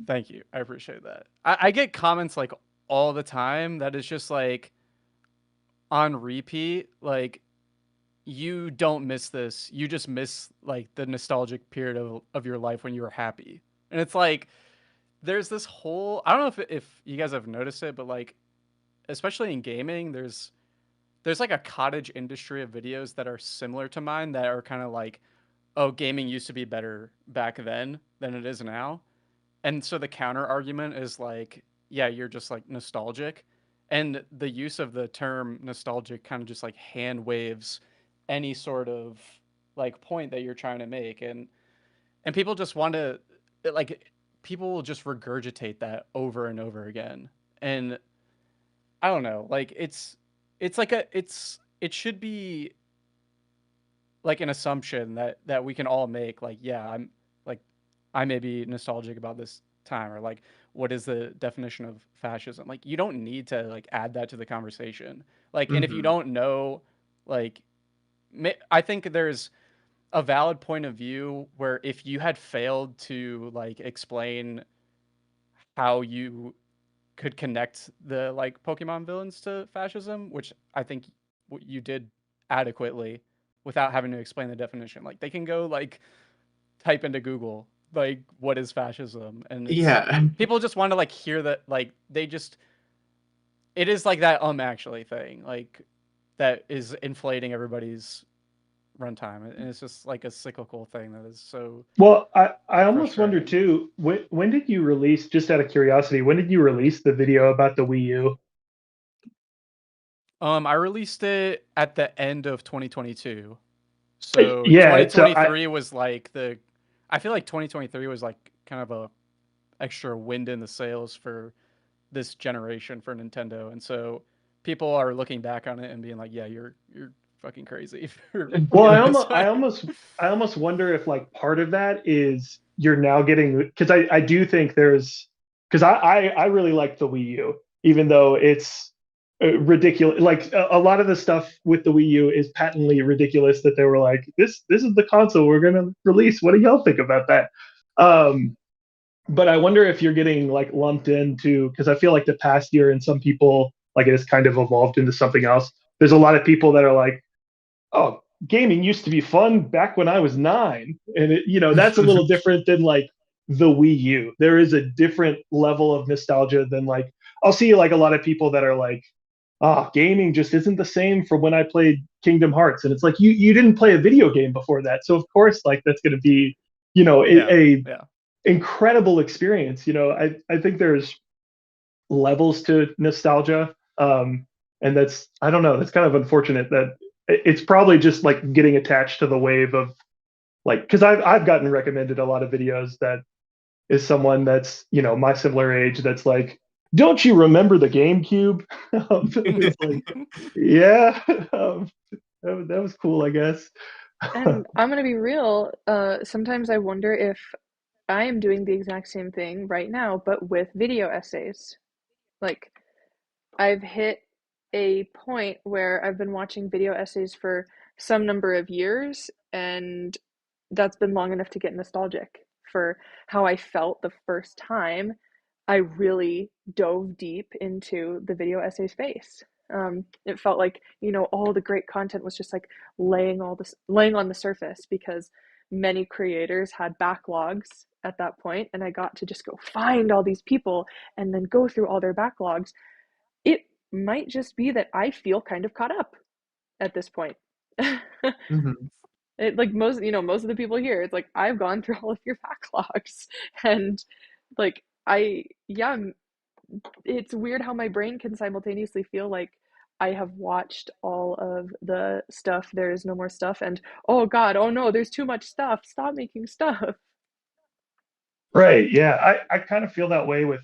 thank you. I appreciate that. I get comments like all the time that is just like on repeat, like you don't miss this. You just miss like the nostalgic period of your life when you were happy. And it's like there's this whole I don't know if you guys have noticed it, but like especially in gaming, there's like a cottage industry of videos that are similar to mine that are kind of like, oh, gaming used to be better back then than it is now. And so the counter argument is like, yeah, you're just like nostalgic. And the use of the term nostalgic kind of just like hand waves any sort of like point that you're trying to make. And people just want to like people will just regurgitate that over and over again. And I don't know, like it's like it should be like an assumption that we can all make like yeah I'm like I may be nostalgic about this time or like what is the definition of fascism, like you don't need to like add that to the conversation, like and if you Mm-hmm. don't know like I think there's a valid point of view where if you had failed to like explain how you could connect the like Pokemon villains to fascism, which I think you did adequately without having to explain the definition. Like they can go like type into Google like what is fascism, and people just want to like hear that, like they just, it is like that actually thing like that is inflating everybody's runtime, and it's just like a cyclical thing that is so Well, I almost wonder frustrating. too, when did you release, just out of curiosity, when did you release the video about the Wii U? I released it at the end of 2022. So Yeah, so 2023 was like the, I feel like 2023 was like kind of a extra wind in the sails for this generation for Nintendo, and so people are looking back on it and being like, "Yeah, you're fucking crazy for well, feeling this way." I almost wonder if like part of that is you're now getting, because I do think there's, because I really like the Wii U, even though it's ridiculous. Like a lot of the stuff with the Wii U is patently ridiculous. That they were like, this is the console we're gonna release. What do y'all think about that? Um, but I wonder if you're getting like lumped into, because I feel like the past year and some people like it has kind of evolved into something else. There's a lot of people that are like, oh, gaming used to be fun back when I was 9, and that's a little different than like the Wii U. There is a different level of nostalgia than like I'll see like a lot of people that are like, ah, gaming just isn't the same from when I played Kingdom Hearts, and it's like you didn't play a video game before that, so of course like that's going to be Yeah, a yeah. incredible experience. I think there's levels to nostalgia, and that's, I don't know, that's kind of unfortunate that it's probably just like getting attached to the wave of like, because I've gotten recommended a lot of videos that is someone that's my similar age that's like, don't you remember the GameCube? It's like, yeah, that was cool, I guess. And I'm gonna be real, sometimes I wonder if I am doing the exact same thing right now, but with video essays. Like, I've hit a point where I've been watching video essays for some number of years, and that's been long enough to get nostalgic for how I felt the first time I really dove deep into the video essay space. It felt like, all the great content was just like laying on the surface because many creators had backlogs at that point, and I got to just go find all these people and then go through all their backlogs. It might just be that I feel kind of caught up at this point. Mhm. Like most of the people here, it's like I've gone through all of your backlogs, and like yeah, it's weird how my brain can simultaneously feel like I have watched all of the stuff, there is no more stuff, and oh God, oh no, there's too much stuff. Stop making stuff. Right, yeah, I kind of feel that way with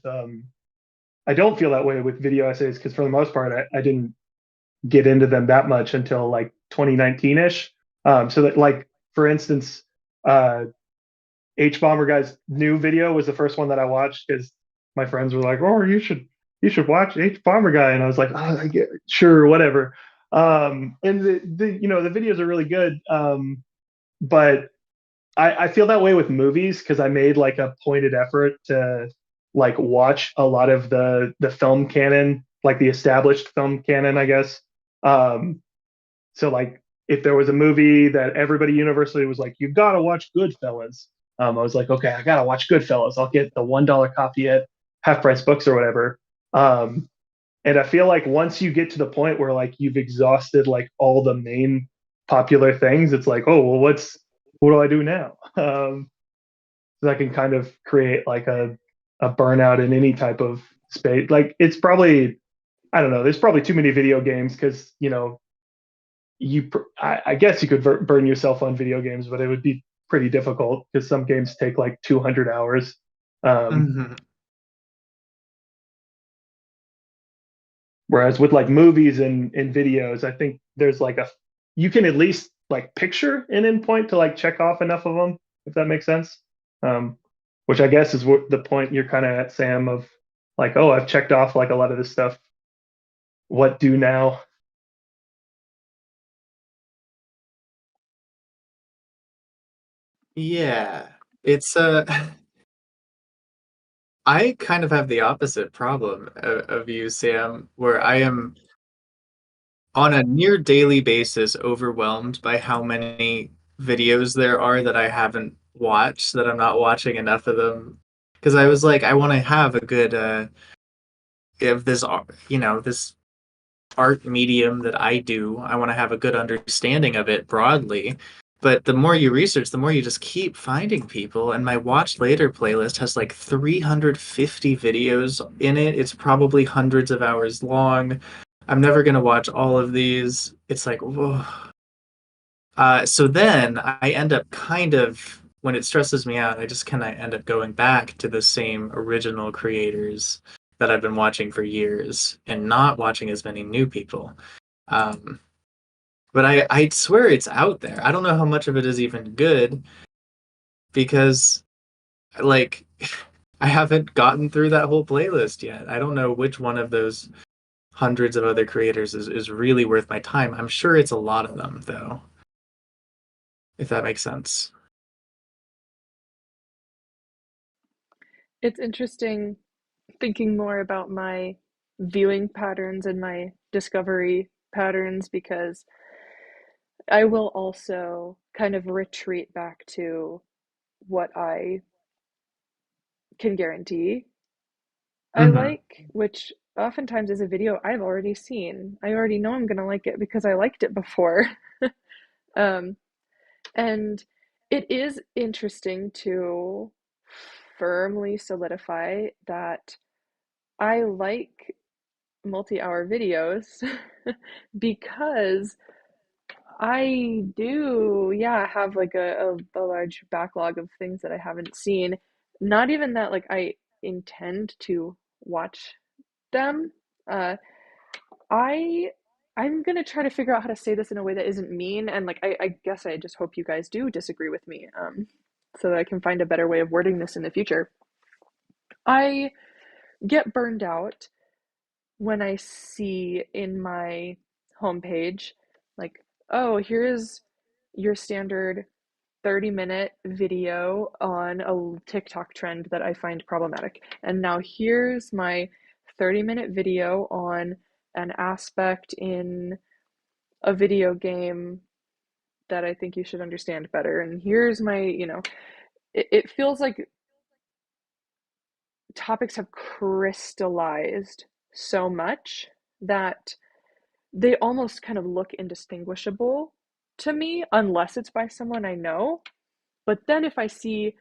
I don't feel that way with video essays, because for the most part I didn't get into them that much until like 2019ish. So that, like, for instance, uh, H Bomber Guy's new video was the first one that I watched because my friends were like, "Oh, you should watch H Bomber Guy," and I was like, "Oh, sure, whatever." And the videos are really good, but I feel that way with movies because I made like a pointed effort to like watch a lot of the film canon, like the established film canon, I guess. Um, so like if there was a movie that everybody universally was like, you gotta watch Goodfellas, I was like, okay, I gotta watch Goodfellas. I'll get the $1 copy at Half Price Books or whatever. Um, and I feel like once you get to the point where like you've exhausted like all the main popular things, it's like, oh well, what do I do now? So that can kind of create like a burnout in any type of space. Like it's probably, I don't know. There's probably too many video games because I guess you could burn yourself on video games, but it would be pretty difficult because some games take like 200 hours. Um, Mhm. Whereas with like movies and videos, I think there's like you can at least like picture an endpoint to like check off enough of them, if that makes sense. Um, which I guess is what the point you're kind of at, Sam, of like, oh, I've checked off like a lot of this stuff. What do now? Yeah, it's I kind of have the opposite problem of you, Sam, where I am on a near daily basis overwhelmed by how many videos there are that I haven't watched, that I'm not watching enough of them. Because I was like, I want to have a good if this this art medium that I do, I want to have a good understanding of it broadly. But the more you research, the more you just keep finding people. And my Watch Later playlist has like 350 videos in it. It's probably hundreds of hours long. I'm never going to watch all of these. It's like, whoa. So then I end up kind of, when it stresses me out, I just kind of end up going back to the same original creators that I've been watching for years and not watching as many new people. Um, but I swear it's out there. I don't know how much of it is even good because, like, I haven't gotten through that whole playlist yet. I don't know which one of those hundreds of other creators is really worth my time. I'm sure it's a lot of them, though, if that makes sense. It's interesting thinking more about my viewing patterns and my discovery patterns because I will also kind of retreat back to what I can guarantee I Mm-hmm. like, which oftentimes is a video I've already seen. I already know I'm gonna like it because I liked it before. Um, and it is interesting to firmly solidify that I like multi-hour videos because I do, yeah, have like a large backlog of things that I haven't seen. Not even that like I intend to watch them. Uh, I I'm gonna try to figure out how to say this in a way that isn't mean, and like I guess I just hope you guys do disagree with me, so that I can find a better way of wording this in the future. I get burned out when I see in my homepage, like, oh, here's your standard 30-minute video on a TikTok trend that I find problematic. And now here's my 30-minute video on an aspect in a video game that I think you should understand better. And here's my, it feels like topics have crystallized so much that they almost kind of look indistinguishable to me unless it's by someone I know. But then if I see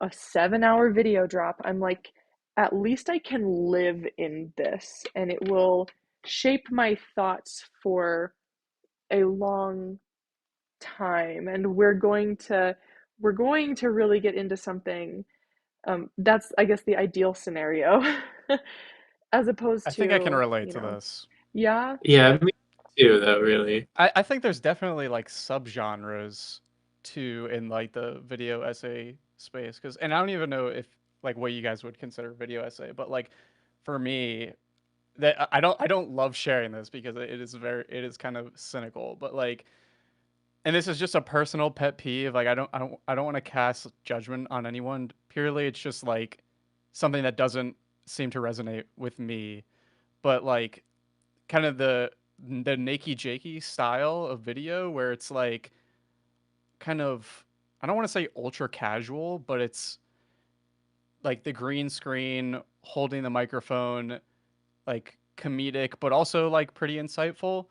a 7-hour video drop, I'm like, at least I can live in this and it will shape my thoughts for a long time. And we're going to really get into something. That's, I guess, the ideal scenario, as opposed I think I can to, relate to this. yeah. Yeah, me too, though, really. I think there's definitely like subgenres too in like the video essay space because and I don't even know if like what you guys would consider video essay, but like for me that I don't love sharing this because it is kind of cynical, but like and this is just a personal pet peeve. Like I don't want to cast judgment on anyone purely. It's just like something that doesn't seem to resonate with me. But like kind of the nakey jakey style of video where it's like kind of I don't want to say ultra casual, but it's like the green screen holding the microphone like comedic but also like pretty insightful.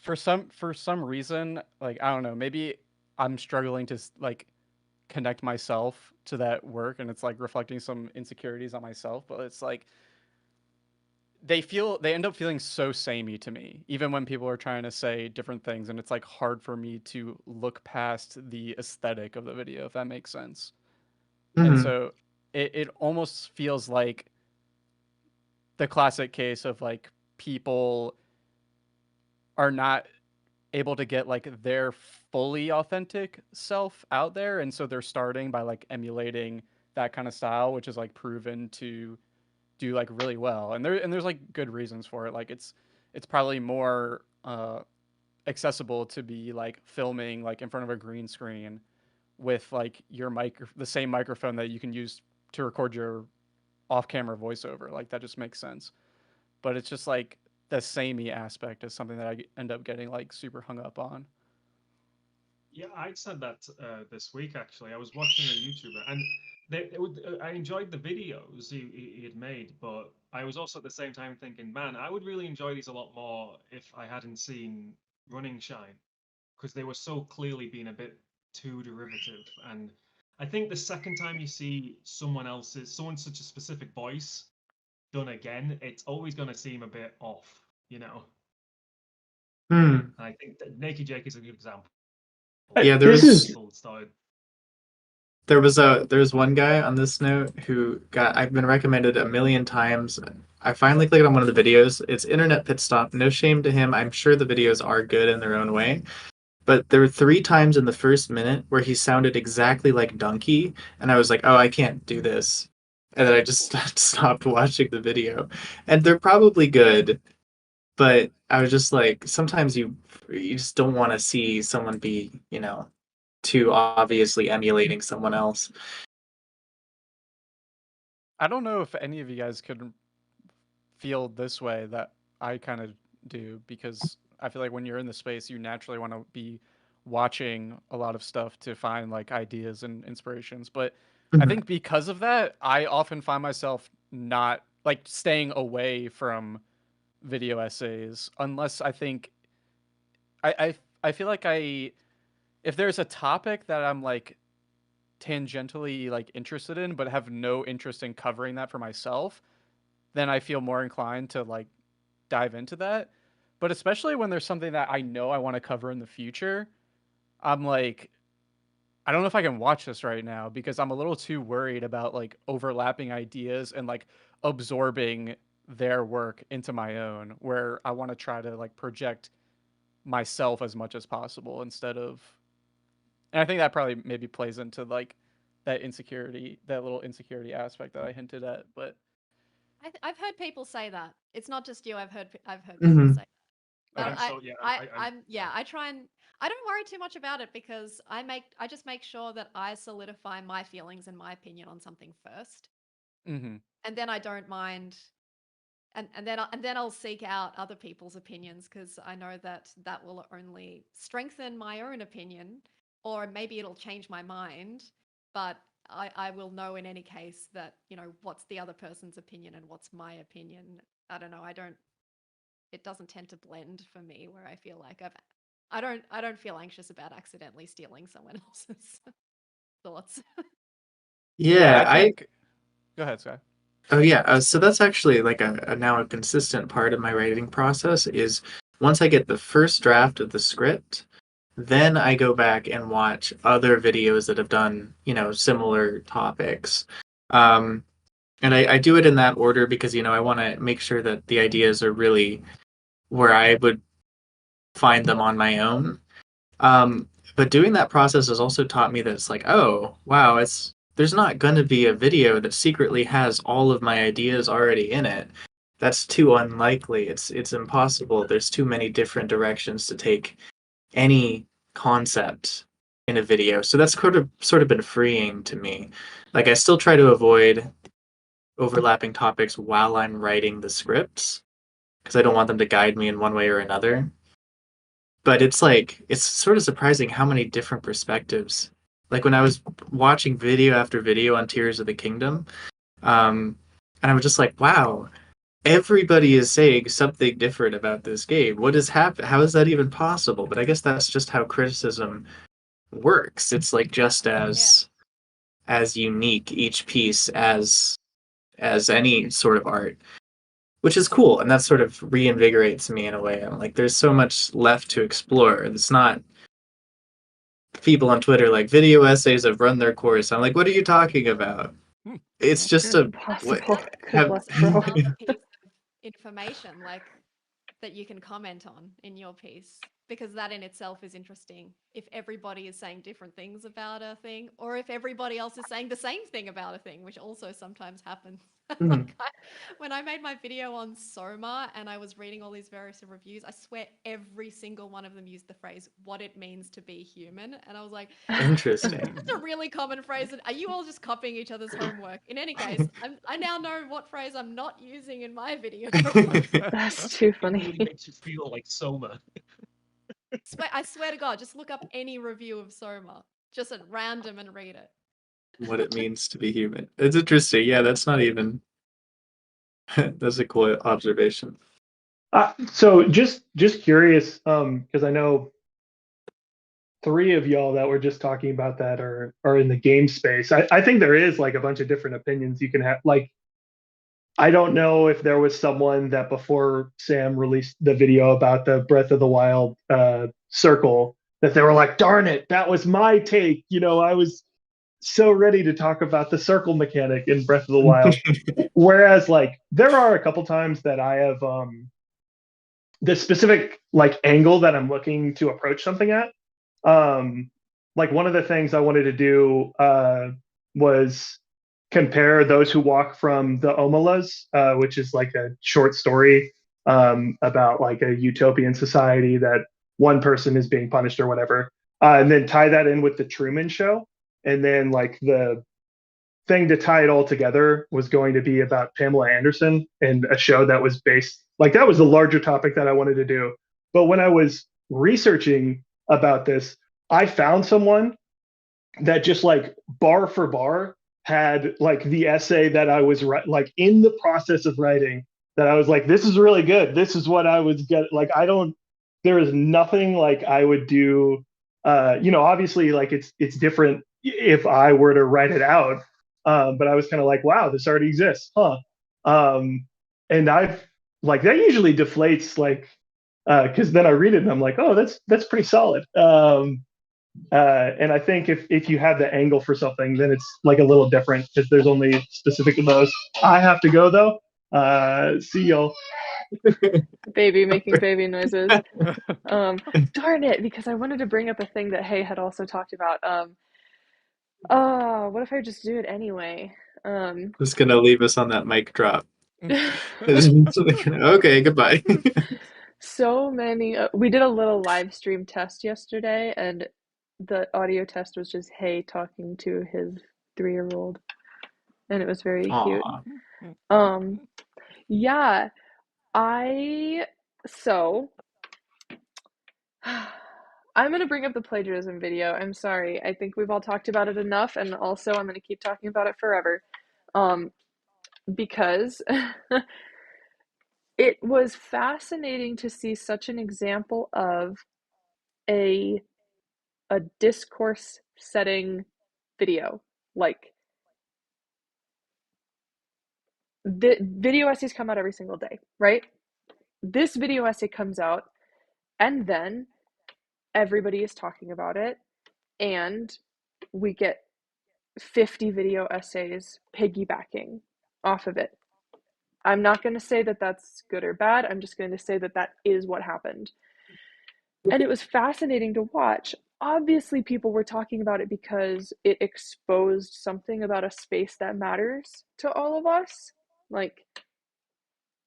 For some reason, like I don't know, maybe I'm struggling to like connect myself to that work and it's like reflecting some insecurities on myself, but it's like they end up feeling so samey to me even when people are trying to say different things and it's like hard for me to look past the aesthetic of the video if that makes sense. And Mm-hmm. so it almost feels like the classic case of like people are not able to get like their fully authentic self out there and so they're starting by like emulating that kind of style which is like proven to do like really well and there's like good reasons for it. Like it's probably more accessible to be like filming like in front of a green screen with like your mic the same microphone that you can use to record your off-camera voiceover. Like that just makes sense. But it's just like the samey aspect is something that I end up getting like super hung up on. Yeah, I said that this week actually. I was watching a YouTuber, and I enjoyed the videos he had made, but I was also at the same time thinking, man, I would really enjoy these a lot more if I hadn't seen Running Shine, because they were so clearly being a bit too derivative. And I think the second time you see someone such a specific voice done again, it's always going to seem a bit off, you know. Hmm. And I think that Naked Jake is a good example. Yeah, This is there was one guy on this note who I've been recommended a million times. I finally clicked on one of the videos. It's Internet Pit Stop. No shame to him. I'm sure the videos are good in their own way. But there were 3 times in the first minute where he sounded exactly like Donkey, and I was like, oh, I can't do this. And then I just stopped watching the video. And they're probably good, but I was just like, sometimes you just don't want to see someone be, too obviously emulating someone else. I don't know if any of you guys could feel this way that I kind of do, because I feel like when you're in the space, you naturally want to be watching a lot of stuff to find like ideas and inspirations. But I think because of that, I often find myself not like staying away from video essays unless I think I feel like if there's a topic that I'm like tangentially like interested in but have no interest in covering that for myself, then I feel more inclined to like dive into that. But especially when there's something that I know I want to cover in the future, I'm like, I don't know if I can watch this right now because I'm a little too worried about like overlapping ideas and like absorbing their work into my own, where I want to try to like project myself as much as possible instead of, and I think that probably maybe plays into like that insecurity, that little insecurity aspect that I hinted at. But I've heard people say that. It's not just you. I've heard people Mm-hmm. say that. okay. so yeah, I try and I don't worry too much about it because I just make sure that I solidify my feelings and my opinion on something first, Mm-hmm. and then I don't mind, and then I'll seek out other people's opinions because I know that that will only strengthen my own opinion, or maybe it'll change my mind, but I will know in any case that, what's the other person's opinion and what's my opinion. I don't know. It doesn't tend to blend for me where I feel like I don't feel anxious about accidentally stealing someone else's thoughts. Yeah, I think. Go ahead, Skye. Oh yeah, so that's actually like now a consistent part of my writing process is once I get the first draft of the script, then I go back and watch other videos that have done, similar topics. And I do it in that order because, I want to make sure that the ideas are really where I would find them on my own. But doing that process has also taught me that it's like, oh, wow, there's not going to be a video that secretly has all of my ideas already in it. That's too unlikely. It's impossible. There's too many different directions to take any concept in a video. So that's sort of been freeing to me. Like I still try to avoid overlapping topics while I'm writing the scripts because I don't want them to guide me in one way or another. But it's sort of surprising how many different perspectives. Like when I was watching video after video on Tears of the Kingdom, and I was just like, wow, everybody is saying something different about this game. What is happening? How is that even possible? But I guess that's just how criticism works. It's like just as unique each piece as any sort of art, which is cool, and that sort of reinvigorates me in a way. I'm like, there's so much left to explore. It's not people on Twitter like video essays have run their course. I'm like, what are you talking about? It's just a what Impossible. Good have luck, One bro. other piece of information like that you can comment on in your piece. because that in itself is interesting. If everybody is saying different things about a thing, or if everybody else is saying the same thing about a thing, which also sometimes happens. Mhm. When I made my video on Soma and I was reading all these various reviews, I swear every single one of them used the phrase "what it means to be human," and I was like, Interesting. "That's a really common phrase. Are you all just copying each other's homework?" In any case, I now know what phrase I'm not using in my video. That's too It really funny. makes you feel like Soma. I swear to God, just look up any review of Soma, just at random, and read it. What it means to be human. It's interesting. Yeah, that's not even. That's a cool observation. So just curious, because I know three of y'all that were just talking about that are in the game space. I think there is like a bunch of different opinions you can have. Like, I don't know if there was someone that before Sam released the video about the Breath of the Wild circle that they were like, darn it, that was my take. You know, I was so ready to talk about the circle mechanic in Breath of the Wild. Whereas like there are a couple times that I have the specific like angle that I'm looking to approach something at. Um, like one of the things I wanted to do was compare those who walk from the Omelas, which is like a short story about like a utopian society that one person is being punished or whatever, and then tie that in with the Truman Show, and then like the thing to tie it all together was going to be about Pamela Anderson and a show that was based like that was the larger topic that I wanted to do. But when I was researching about this, I found someone that just like bar for bar had like the essay that I was like in the process of writing that I was like, this is really good. This is what I was get like I don't there is nothing like I would do you know, obviously like it's different if I were to write it out. But I was kind of like, wow, this already exists, huh? And I've like that usually deflates like because then I read it and I'm like, oh, that's pretty solid. And I think if you have the angle for something, then it's like a little different because there's only specific to those. I have to go though. See y'all. Baby making baby noises. Darn it, because I wanted to bring up a thing that Hay had also talked about. What if I just do it anyway? Just gonna leave us on that mic drop. Okay, goodbye. So many. We did a little live stream test yesterday, and the audio test was just Hay talking to his 3-year-old, and it was very cute. Aw. Yeah, so I'm gonna bring up the plagiarism video. I'm sorry. I think we've all talked about it enough, and also I'm gonna keep talking about it forever. Because it was fascinating to see such an example of a discourse setting video. Like the video essays come out every single day, right? This video essay comes out, and then everybody is talking about it, and we get 50 video essays piggybacking off of it. I'm not going to say that that's good or bad. I'm just going to say that that is what happened. And it was fascinating to watch. Obviously, people were talking about it because it exposed something about a space that matters to all of us. Like,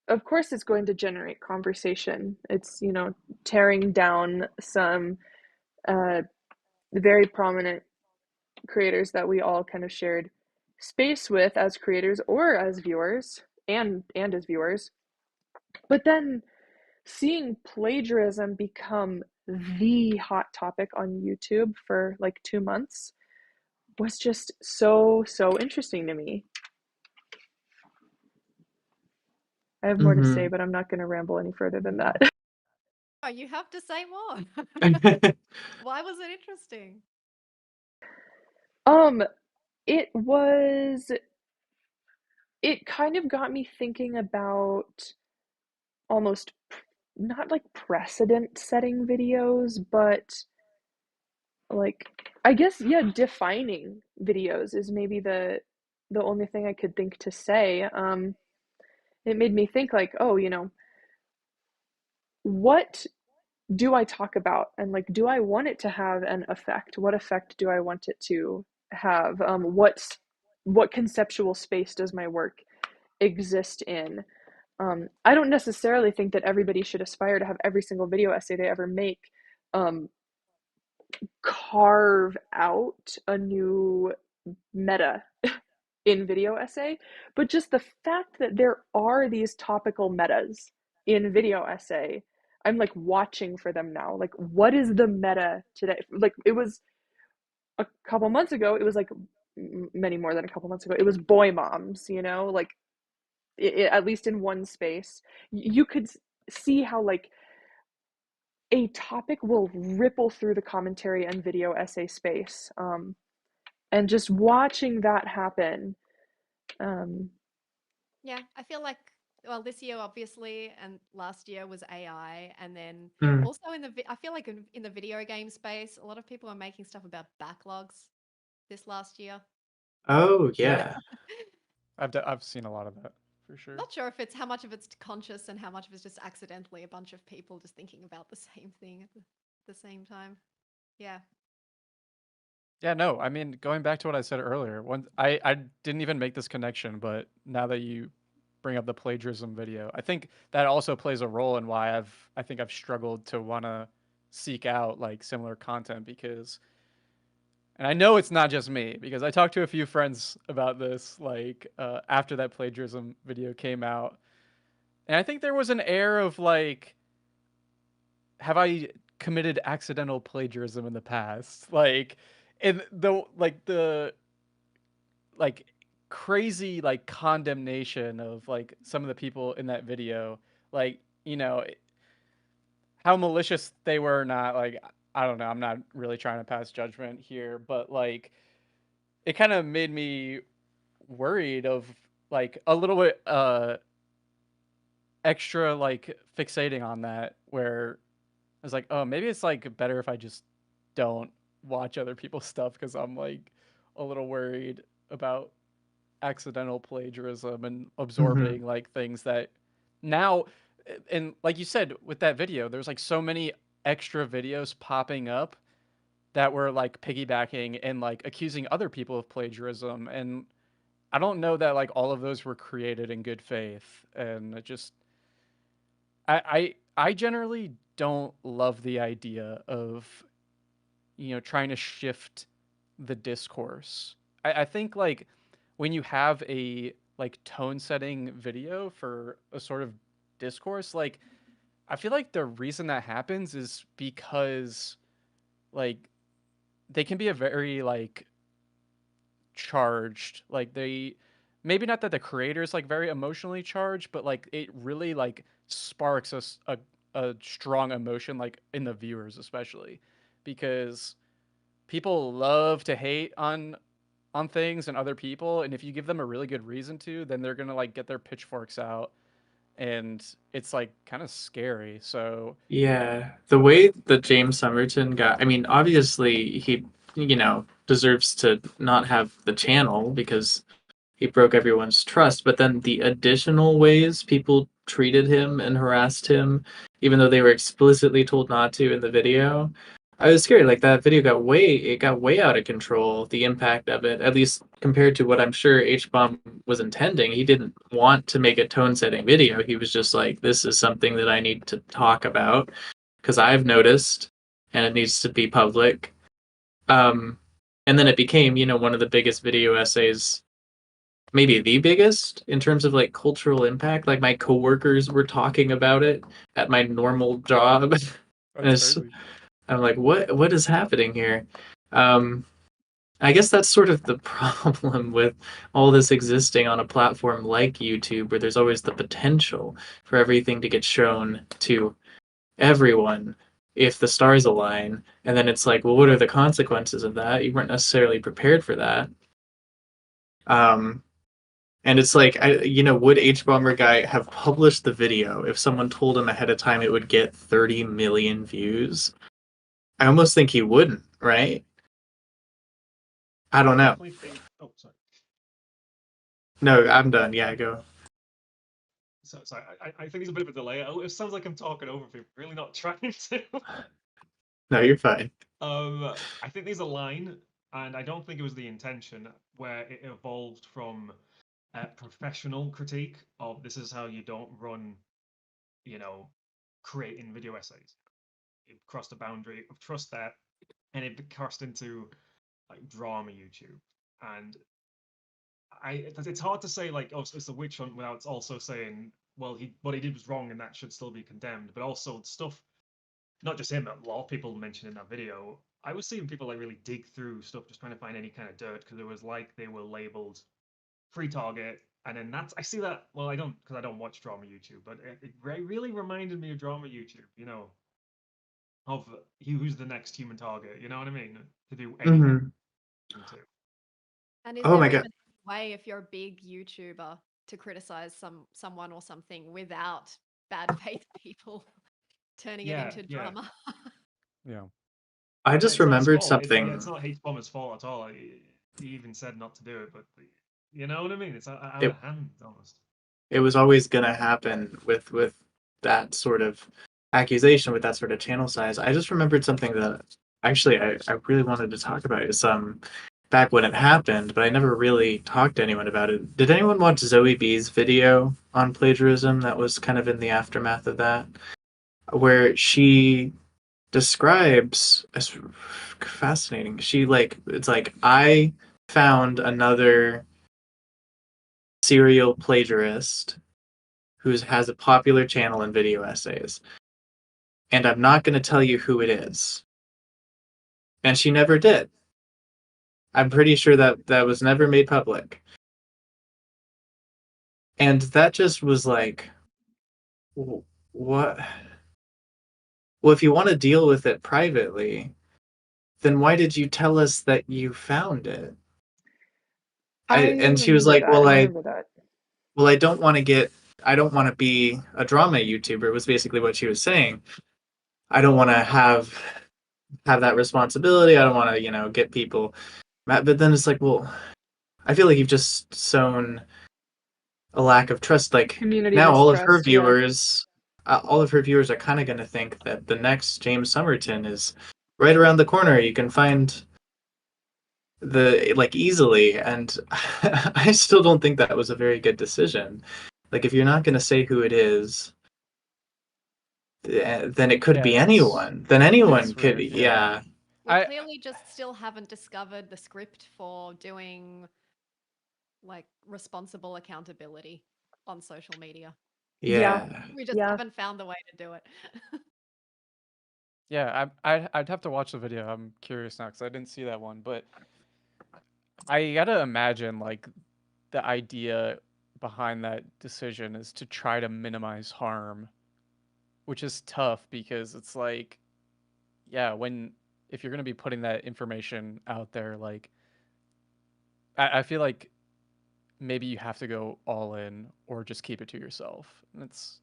of course, it's going to generate conversation. It's, you know, tearing down some very prominent creators that we all kind of shared space with as creators or as viewers and as viewers. But then seeing plagiarism become the hot topic on YouTube for like 2 months was just so interesting to me. I have more to say, but I'm not going to ramble any further than that. Oh, you have to say more. Why was it interesting? It kind of got me thinking about almost not like precedent setting videos, but like I guess yeah, defining videos is maybe the only thing I could think to say. It made me think like, oh, you know, what do I talk about, and like, do I want it to have an effect? What effect do I want it to have? What conceptual space does my work exist in? I don't necessarily think that everybody should aspire to have every single video essay they ever make carve out a new meta in video essay, but just the fact that there are these topical metas in video essay, I'm like watching for them now. Like, what is the meta today? Like, it was a couple months ago, it was like many more than a couple months ago, it was boy moms, you know, like at least in one space, you could see how like a topic will ripple through the commentary and video essay space. And just watching that happen. Yeah, I feel like, well, this year obviously, and last year was AI, and then Mm. also I feel like in the video game space, a lot of people are making stuff about backlogs this last year. Oh yeah. I've seen a lot of that for sure. Not sure if it's how much of it's conscious and how much of it's just accidentally a bunch of people just thinking about the same thing at the same time. Yeah. Yeah, no, I mean, going back to what I said earlier, I didn't even make this connection, but now that you bring up the plagiarism video, I think that also plays a role in why I think I've struggled to want to seek out like similar content because, and I know it's not just me because I talked to a few friends about this like after that plagiarism video came out, and I think there was an air of like, have I committed accidental plagiarism in the past? Like, and the like crazy like condemnation of like some of the people in that video, like, you know, how malicious they were or not, like, I don't know, I'm not really trying to pass judgment here, but like it kind of made me worried of like a little bit extra like fixating on that where I was like, oh, maybe it's like better if I just don't watch other people's stuff because I'm like a little worried about accidental plagiarism and absorbing like things that now, and like you said with that video, there's like so many extra videos popping up that were like piggybacking and like accusing other people of plagiarism, and I don't know that like all of those were created in good faith, and it just I generally don't love the idea of, you know, trying to shift the discourse. I think like when you have a like tone setting video for a sort of discourse, like I feel like the reason that happens is because like they can be a very like charged, like they, maybe not that the creator is like very emotionally charged, but like it really like sparks a strong emotion like in the viewers, especially because people love to hate on things and other people, and if you give them a really good reason to, then they're gonna like get their pitchforks out, and it's like kind of scary. So Yeah, the way that James Somerton got, I mean, obviously he, you know, deserves to not have the channel because he broke everyone's trust, but then the additional ways people treated him and harassed him, even though they were explicitly told not to in the video, I was scared. Like that video it got way out of control, the impact of it, at least compared to what I'm sure H-Bomb was intending. He didn't want to make a tone-setting video. He was just like, this is something that I need to talk about because I've noticed and it needs to be public. And then it became, you know, one of the biggest video essays, maybe the biggest in terms of like cultural impact. Like my coworkers were talking about it at my normal job. And that's crazy. I'm like, what is happening here? I guess that's sort of the problem with all this existing on a platform like YouTube, where there's always the potential for everything to get shown to everyone if the stars align. And then it's like, well, what are the consequences of that? You weren't necessarily prepared for that. And it's like, would H Bomber Guy have published the video if someone told him ahead of time it would get 30 million views? I almost think he wouldn't, right? I don't know. Definitely think. Oh, sorry. No, I'm done. Yeah, go. So I think there's a bit of a delay. It sounds like I'm talking over people. Really not trying to. No, you're fine. I think there's a line, and I don't think it was the intention, where it evolved from professional critique of this is how you don't run, you know, creating video essays. It crossed the boundary of trust there, and it crossed into like drama YouTube. And it's hard to say like, oh, it's a witch hunt without also saying, well, what he did was wrong and that should still be condemned. But also stuff, not just him, a lot of people mentioned in that video. I was seeing people like really dig through stuff, just trying to find any kind of dirt because it was like they were labeled free target. And then I see that. Well, I don't because I don't watch drama YouTube, but it really reminded me of drama YouTube. You know, of who's the next human target. You know what I mean? To do anything Hmm. to. And is Oh there my even god. any way, if you're a big YouTuber, to criticize someone or something without bad faith people turning it Yeah, into yeah. drama? Yeah. I Yeah, just it's not his remembered fault. It's something. not H Bomber's fault at all. He even said not to do it, but you know what I mean? It's out It of hand almost. it was always gonna happen with that sort of accusation, with that sort of channel size. I just remembered something that actually I really wanted to talk about. Is back when it happened, but I never really talked to anyone about it. Did anyone watch Zoe B's video on plagiarism that was kind of in the aftermath of that? Where she describes, it's fascinating. She like it's like, I found another serial plagiarist who has a popular channel in video essays, and I'm not going to tell you who it is. And she never did. I'm pretty sure that that was never made public. And that just was like, what? Well, if you want to deal with it privately, then why did you tell us that you found it? I And she was remember like, that. I remember that. I don't want to be a drama YouTuber, was basically what she was saying. I don't want to have that responsibility. I don't want to, get people mad. But then it's like, well, I feel like you've just sown a lack of trust. Like, Community now mistrust, yeah. all of her viewers are kind of going to think that the next James Somerton is right around the corner. You can find the like easily, and I still don't think that was a very good decision. Like, if you're not going to say who it is, then it could Yeah, be it's anyone. Then anyone it's could, weird. Yeah. yeah. We I clearly just still haven't discovered the script for doing like responsible accountability on social media. Yeah. Yeah. We just Yeah. haven't found the way to do it. yeah, I'd have to watch the video. I'm curious now because I didn't see that one, but I gotta imagine like the idea behind that decision is to try to minimize harm, which is tough because it's like, yeah, when if you're gonna be putting that information out there, like I feel like maybe you have to go all in or just keep it to yourself. And it's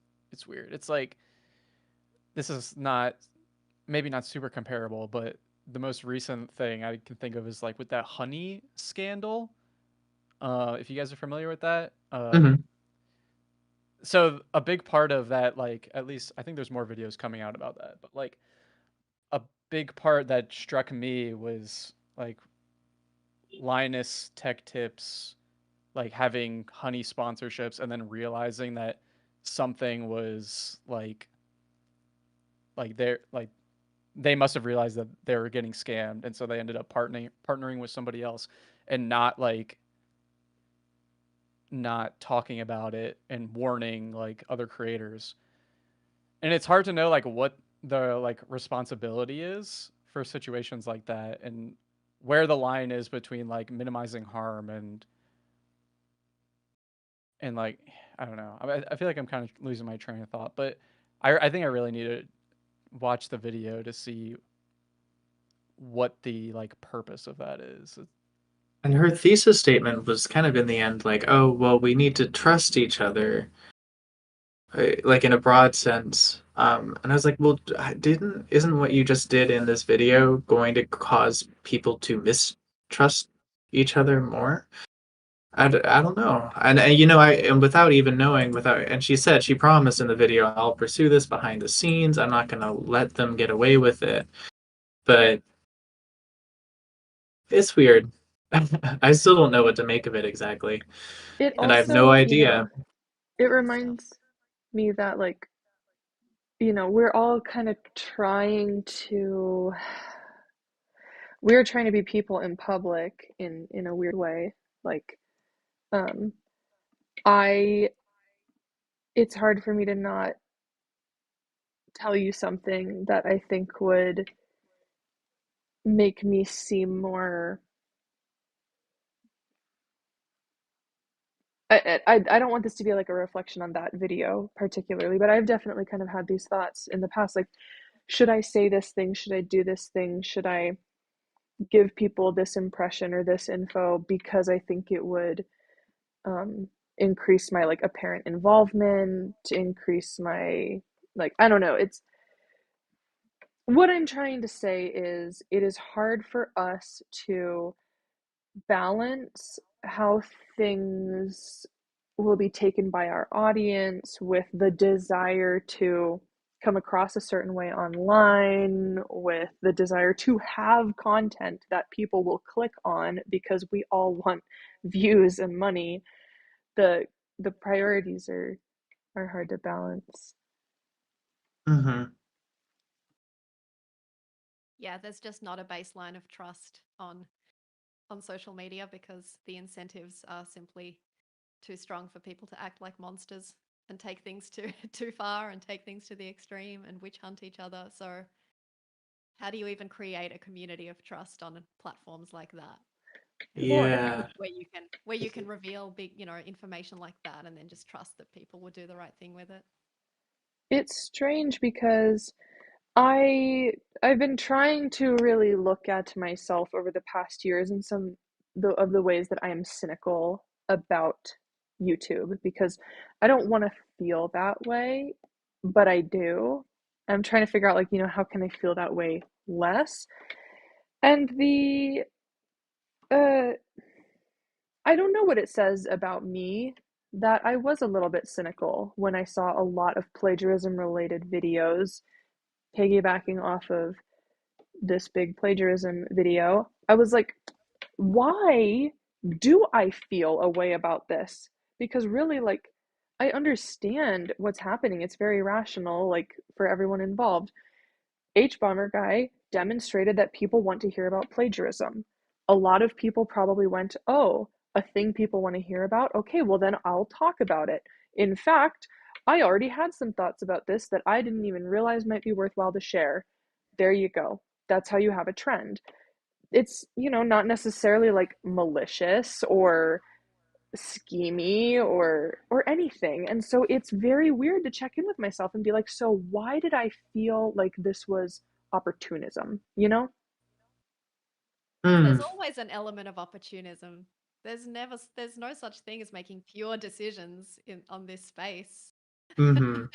weird. It's like this is not maybe not super comparable, but the most recent thing I can think of is like with that honey scandal. If you guys are familiar with that, Hmm. so a big part of that, like at least I think there's more videos coming out about that, but like a big part that struck me was like Linus Tech Tips like having honey sponsorships and then realizing that something was like they must have realized that they were getting scammed, and so they ended up partnering with somebody else and not talking about it and warning like other creators. And it's hard to know like what the like responsibility is for situations like that and where the line is between like minimizing harm and like I don't know. I feel like I'm kind of losing my train of thought, but I think I really need to watch the video to see what the like purpose of that is. And her thesis statement was kind of in the end like, oh, well, we need to trust each other, like in a broad sense. And I was like, well, isn't what you just did in this video going to cause people to mistrust each other more? I don't know. And you know, and without even knowing, and she said, she promised in the video, I'll pursue this behind the scenes. I'm not going to let them get away with it. But it's weird. I still don't know what to make of it exactly. It And I have no also, idea. it reminds me that, like, we're all kind of we're trying to be people in public in a weird way. Like, um, I, it's hard for me to not tell you something that I think would make me seem more. I don't want this to be like a reflection on that video particularly, but I've definitely kind of had these thoughts in the past, like, should I say this thing? Should I do this thing? Should I give people this impression or this info because I think it would increase my like apparent involvement, to increase my, like, I don't know. It's what I'm trying to say is it is hard for us to balance how things will be taken by our audience with the desire to come across a certain way online, with the desire to have content that people will click on because we all want views and money. The priorities are hard to balance. Hmm. Yeah, there's just not a baseline of trust on social media because the incentives are simply too strong for people to act like monsters and take things too far and take things to the extreme and witch hunt each other. So how do you even create a community of trust on platforms like that? Well, Yeah. Where you can reveal big, information like that and then just trust that people will do the right thing with it. it's strange because I I've been trying to really look at myself over the past years in some of the ways that I am cynical about YouTube, because I don't want to feel that way, but I do. I'm trying to figure out, like, how can I feel that way less? And uh I don't know what it says about me that I was a little bit cynical when I saw a lot of plagiarism related videos piggybacking off of this big plagiarism video. I was like, why do I feel a way about this? Because really, like, I understand what's happening. It's very rational, like, for everyone involved. H-Bomber guy demonstrated that people want to hear about plagiarism. A lot of people probably went, oh, a thing people want to hear about? Okay, well, then I'll talk about it. In fact, I already had some thoughts about this that I didn't even realize might be worthwhile to share. There you go. That's how you have a trend. It's, not necessarily like malicious or schemy or anything. And so it's very weird to check in with myself and be like, so why did I feel like this was opportunism, Hmm. There's always an element of opportunism. There's no such thing as making pure decisions on this space. Hmm.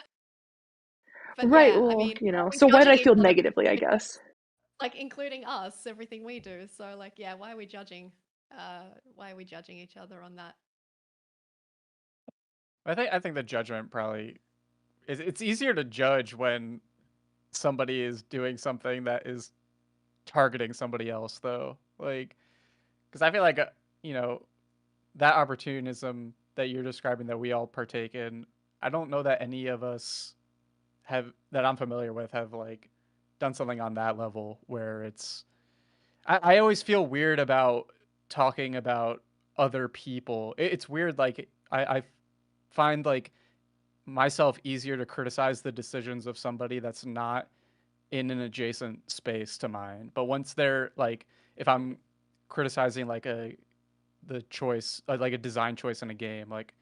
But Right, yeah, I well, mean, are we so why did judging I each feel other negatively, I guess? like including us, everything we do. So like, yeah, why are we judging? Why are we judging each other on that? I think the judgment probably is it's easier to judge when somebody is doing something that is targeting somebody else though. Like cuz I feel like you know, that opportunism that you're describing that we all partake in, I don't know that any of us have that I'm familiar with have like done something on that level where it's I always feel weird about talking about other people. It's weird. Like I find like myself easier to criticize the decisions of somebody that's not in an adjacent space to mine. But once they're like, if I'm criticizing like the choice, like a design choice in a game, like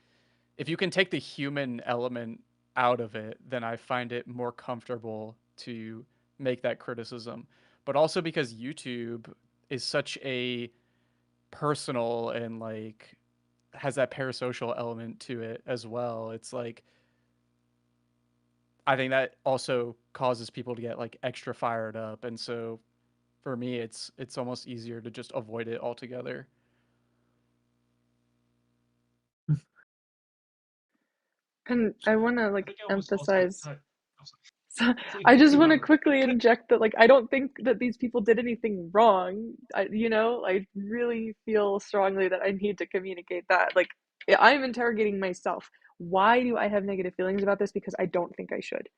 if you can take the human element out of it, then I find it more comfortable to make that criticism. But also because YouTube is such a personal and like has that parasocial element to it as well. It's like I think that also causes people to get like extra fired up, and so for me, it's almost easier to just avoid it altogether. And I want to I like think it almost also emphasize. oh, sorry. So Please, I just please want to go. quickly inject that like I don't think that these people did anything wrong. I really feel strongly that I need to communicate that. Like I'm interrogating myself. Why do I have negative feelings about this? Because I don't think I should.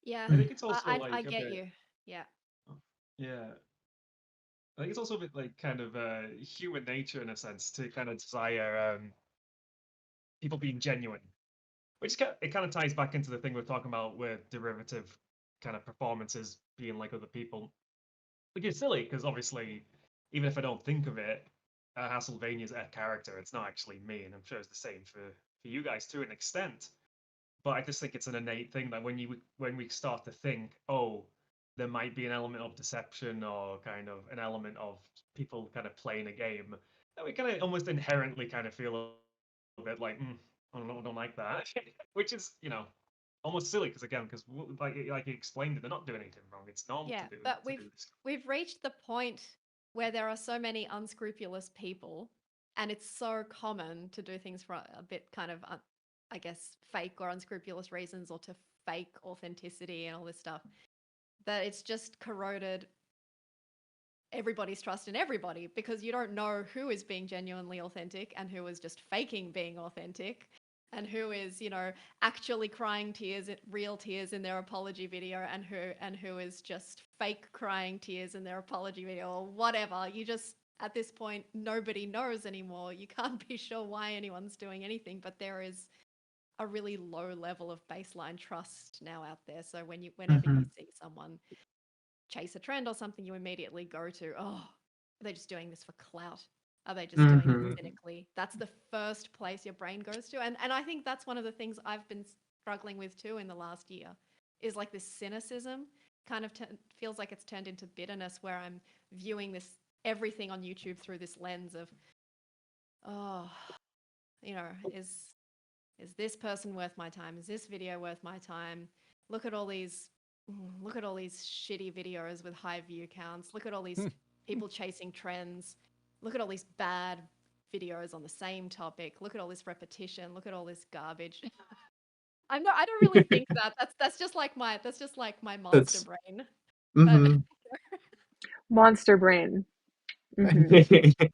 Yeah, I think it's also I like a get bit. you. Yeah. Yeah, I think it's also a bit like kind of human nature in a sense to kind of desire people being genuine, which it kind of ties back into the thing we're talking about with derivative kind of performances being like other people. Which is silly because obviously, even if I don't think of it, HassledVania's a character. It's not actually me, and I'm sure it's the same for you guys to an extent. But I just think it's an innate thing that when we start to think, oh, there might be an element of deception or kind of an element of people kind of playing a game, that we kind of almost inherently kind of feel a bit like, I don't like that, which is almost silly because again, because like you explained it, they're not doing anything wrong. It's normal Yeah, to but do this. we've reached the point where there are so many unscrupulous people, and it's so common to do things for a bit kind of, I guess, fake or unscrupulous reasons, or to fake authenticity and all this stuff, that it's just corroded everybody's trust in everybody, because you don't know who is being genuinely authentic and who is just faking being authentic, and who is actually crying tears, real tears in their apology video, and who is just fake crying tears in their apology video, or whatever. You just, at this point, nobody knows anymore. You can't be sure why anyone's doing anything, but there is a really low level of baseline trust now out there. So whenever you see someone chase a trend or something, you immediately go to, oh, are they just doing this for clout? Are they just doing this cynically? That's the first place your brain goes to. And I think that's one of the things I've been struggling with too in the last year, is like this cynicism kind of feels like it's turned into bitterness, where I'm viewing this everything on YouTube through this lens of, oh, is this person worth my time? Is this video worth my time? Look at all these shitty videos with high view counts. Look at all these people chasing trends. Look at all these bad videos on the same topic. Look at all this repetition. Look at all this garbage. I don't really think that. That's just like my monster That's brain. But mm-hmm. Monster brain.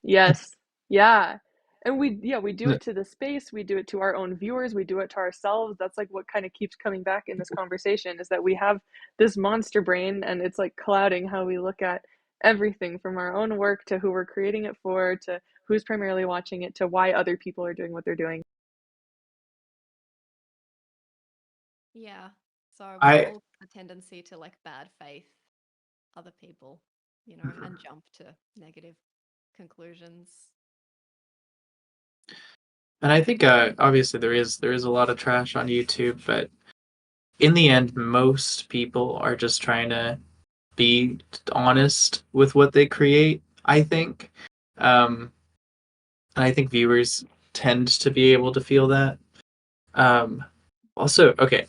Yes. Yeah. And we do it to the space, we do it to our own viewers, we do it to ourselves. That's like what kind of keeps coming back in this conversation, is that we have this monster brain, and it's like clouding how we look at everything, from our own work to who we're creating it for, to who's primarily watching it, to why other people are doing what they're doing. yeah, so we I all have a tendency to like bad faith other people, and jump to negative conclusions. and I think obviously there is a lot of trash on YouTube, but in the end, most people are just trying to be honest with what they create, I think. And I think viewers tend to be able to feel that. Um, Also, okay,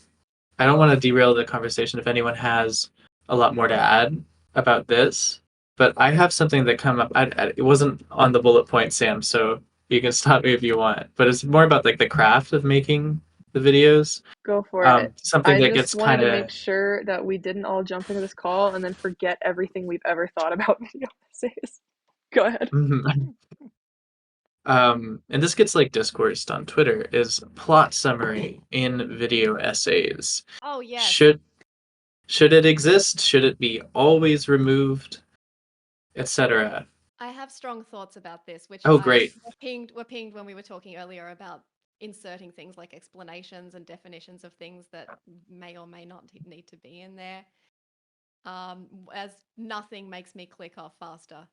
I don't want to derail the conversation if anyone has a lot more to add about this, but I have something that come up. It wasn't on the bullet point, Sam, so you can stop me if you want. But it's more about like the craft of making the videos. Go for it. Something I that just gets wanted kind to of make sure that we didn't all jump into this call and then forget everything we've ever thought about video essays. Go ahead. and this gets like discoursed on Twitter, is plot summary in video essays. Oh yes. Should it exist? Should it be always removed? Etc. I have strong thoughts about this, which Oh, I great. were pinged when we were talking earlier about inserting things like explanations and definitions of things that may or may not need to be in there. As nothing makes me click off faster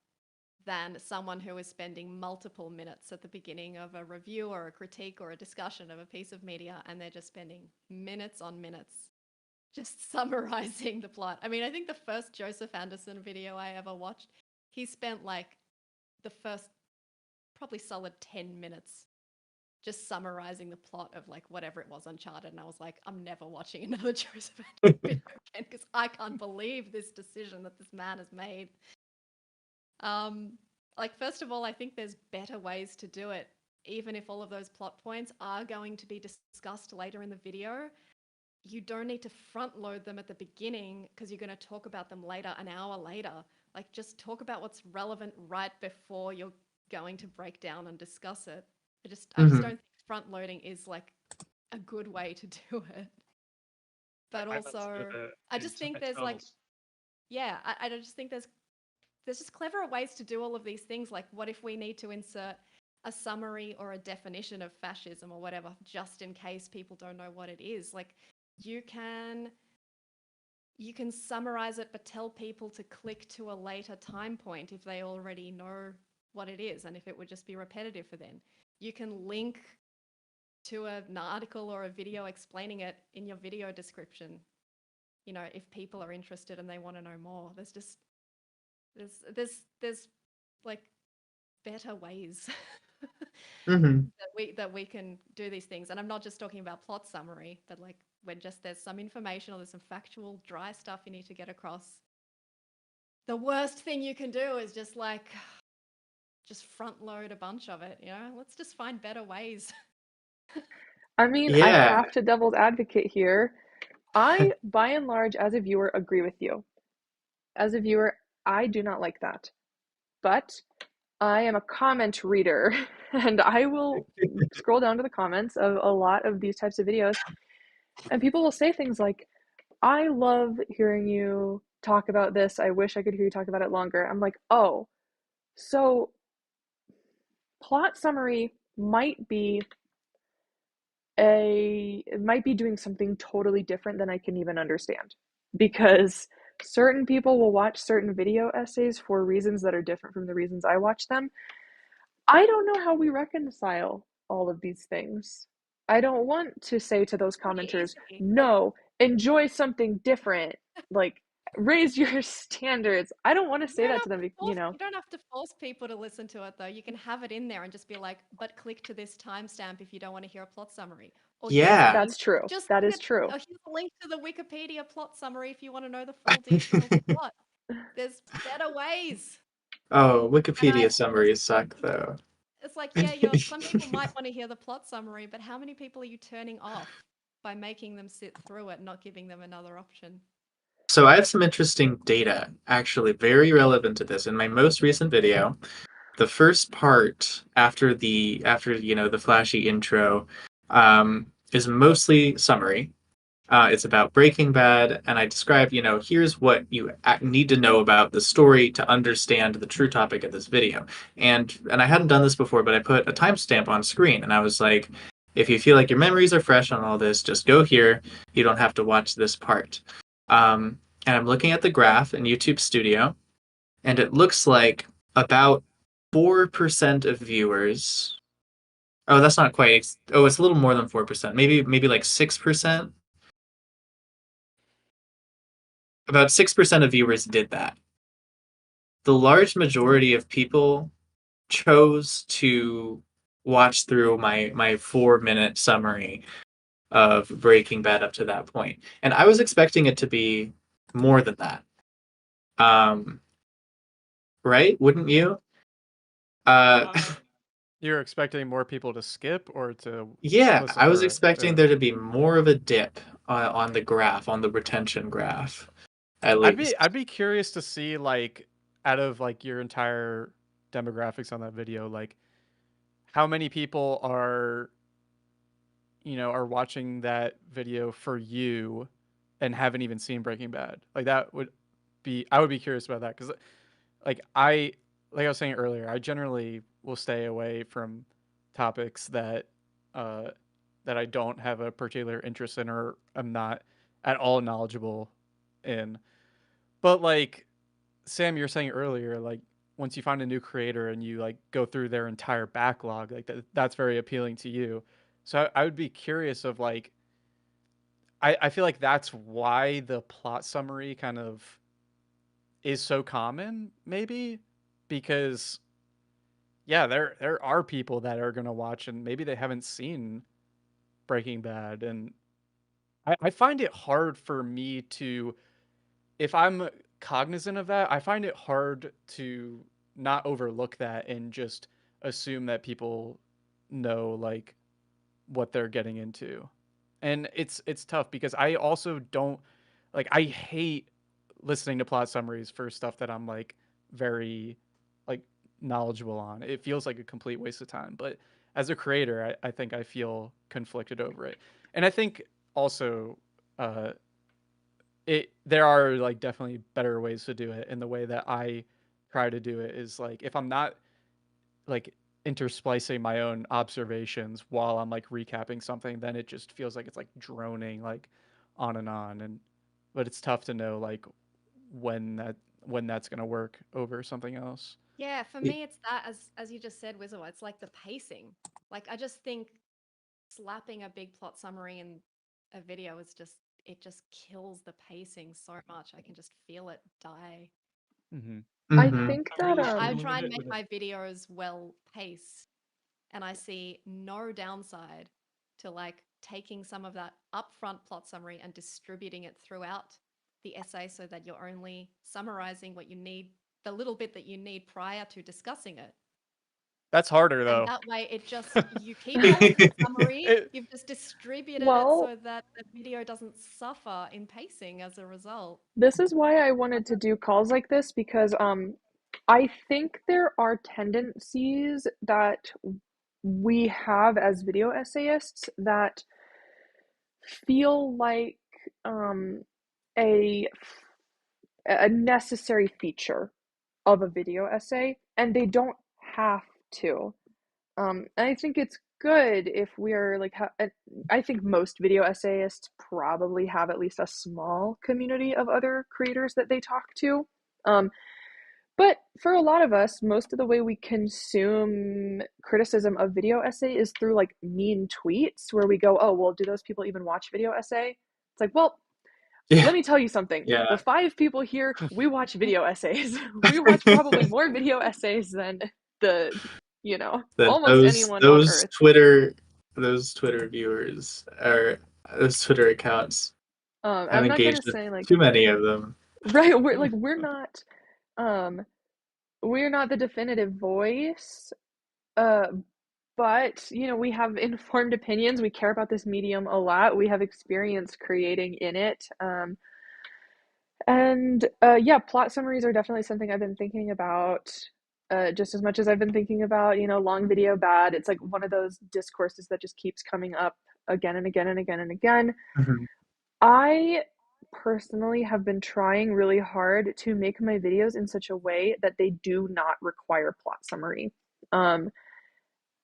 than someone who is spending multiple minutes at the beginning of a review or a critique or a discussion of a piece of media, and they're just spending minutes on minutes just summarizing the plot. I mean, I think the first Joseph Anderson video I ever watched, he spent like the first probably solid 10 minutes just summarizing the plot of like whatever it was, Uncharted, and I was like, I'm never watching another Joseph Anderson video again, because I can't believe this decision that this man has made. Like, first of all, I think there's better ways to do it even if all of those plot points are going to be discussed later in the video, you don't need to front load them at the beginning because you're going to talk about them later, an hour later. Like, just talk about what's relevant right before you're going to break down and discuss it. I just don't think front loading is like a good way to do it. But I meant also, I just think there's like, externals. yeah, I just think there's just cleverer ways to do all of these things. Like, what if we need to insert a summary or a definition of fascism or whatever, just in case people don't know what it is? Like, you can summarize it, but tell people to click to a later time point if they already know what it is, and if it would just be repetitive for them. You can link to an article or a video explaining it in your video description, if people are interested and they want to know more. There's like better ways that we can do these things. And I'm not just talking about plot summary, but like when just there's some information or there's some factual dry stuff you need to get across. The worst thing you can do is just front load a bunch of it, Let's just find better ways. I mean, I Yeah. have to devil's advocate here. I, by and large, as a viewer, agree with you. As a viewer, I do not like that. But I am a comment reader, and I will scroll down to the comments of a lot of these types of videos, and people will say things like, I love hearing you talk about this. I wish I could hear you talk about it longer. I'm like, oh, so plot summary might be it might be doing something totally different than I can even understand, because certain people will watch certain video essays for reasons that are different from the reasons I watch them. I don't know how we reconcile all of these things. I don't want to say to those commenters, no, enjoy something different, like raise your standards. I don't want to say that to them, You don't have to force people to listen to it, though. You can have it in there and just be like, but click to this timestamp if you don't want to hear a plot summary. Or That's true. That is true. Here's a link to the Wikipedia plot summary if you want to know the full details of the plot. There's better ways. Oh, Wikipedia summaries suck, though. It's like, some people might want to hear the plot summary, but how many people are you turning off by making them sit through it, not giving them another option? So I have some interesting data, actually very relevant to this. In my most recent video, the first part after the flashy intro is mostly summary. It's about Breaking Bad, and I describe, here's what you need to know about the story to understand the true topic of this video. And I hadn't done this before, but I put a timestamp on screen, and I was like, if you feel like your memories are fresh on all this, just go here. You don't have to watch this part. And I'm looking at the graph in YouTube Studio, and it looks like about 4% of viewers. Oh, that's not quite. Oh, it's a little more than 4%. Maybe like 6%. About 6% of viewers did that. The large majority of people chose to watch through my 4-minute summary of Breaking Bad up to that point. And I was expecting it to be more than that. Right? Wouldn't you? You're expecting more people to skip or to Yeah, listen I was through it? expecting Yeah. there to be more of a dip on the graph, on the retention graph, at least. I'd be curious to see, like, out of like your entire demographics on that video, like how many people are watching that video for you and haven't even seen Breaking Bad. Like I would be curious about that, because like like I was saying earlier, I generally will stay away from topics that that I don't have a particular interest in or I'm not at all knowledgeable in. But like Sam, you were saying earlier, like once you find a new creator and you like go through their entire backlog, like that's very appealing to you. So I would be curious of like, I feel like that's why the plot summary kind of is so common, maybe, because yeah, there are people that are gonna watch and maybe they haven't seen Breaking Bad, and I find it hard for me to, if I'm cognizant of that, I find it hard to not overlook that and just assume that people know like what they're getting into. And it's tough because I also don't like I hate listening to plot summaries for stuff that I'm like very like knowledgeable on. It feels like a complete waste of time. But as a creator, I think I feel conflicted over it. And I think also uh there are like definitely better ways to do it. And the way that I try to do it is like if I'm not like intersplicing my own observations while I'm like recapping something, then it just feels like it's like droning like on and on. And but it's tough to know like when that's gonna work over something else. Yeah, for me, it's that as you just said, Wizawat. It's like the pacing. Like I just think slapping a big plot summary in a video is just it just kills the pacing so much. I can just feel it die. Mm-hmm. I Mm-hmm. think I that really I struggle try with and it make with my videos well paced, and I see no downside to like taking some of that upfront plot summary and distributing it throughout the essay so that you're only summarizing what you need, the little bit that you need prior to discussing it. That's harder And though. that way it just, you keep all of the summary, It- you've just distributed it well, so that the video doesn't suffer in pacing as a result. this is why I wanted to do calls like this because I think there are tendencies that we have as video essayists that feel like um a a necessary feature of a video essay, and they don't have to. And I think it's good if we're like, I think most video essayists probably have at least a small community of other creators that they talk to. But for a lot of us, most of the way we consume criticism of video essay is through like mean tweets where we go, oh, well, do those people even watch video essay? It's like, well, Yeah. let me tell you something. Yeah. The 5 people here, we watch video essays. We watch probably more video essays than the, That almost anyone on Earth. those Twitter viewers or those Twitter accounts. I've I'm not gonna engaged with say like, too many of them. right, um, we're not the definitive voice, uh, but we have informed opinions. We care about this medium a lot. We have experience creating in it. And yeah, plot summaries are definitely something I've been thinking about just as much as I've been thinking about, long video bad. It's like one of those discourses that just keeps coming up again and again and again and again. Mhm. I personally have been trying really hard to make my videos in such a way that they do not require plot summary. Um,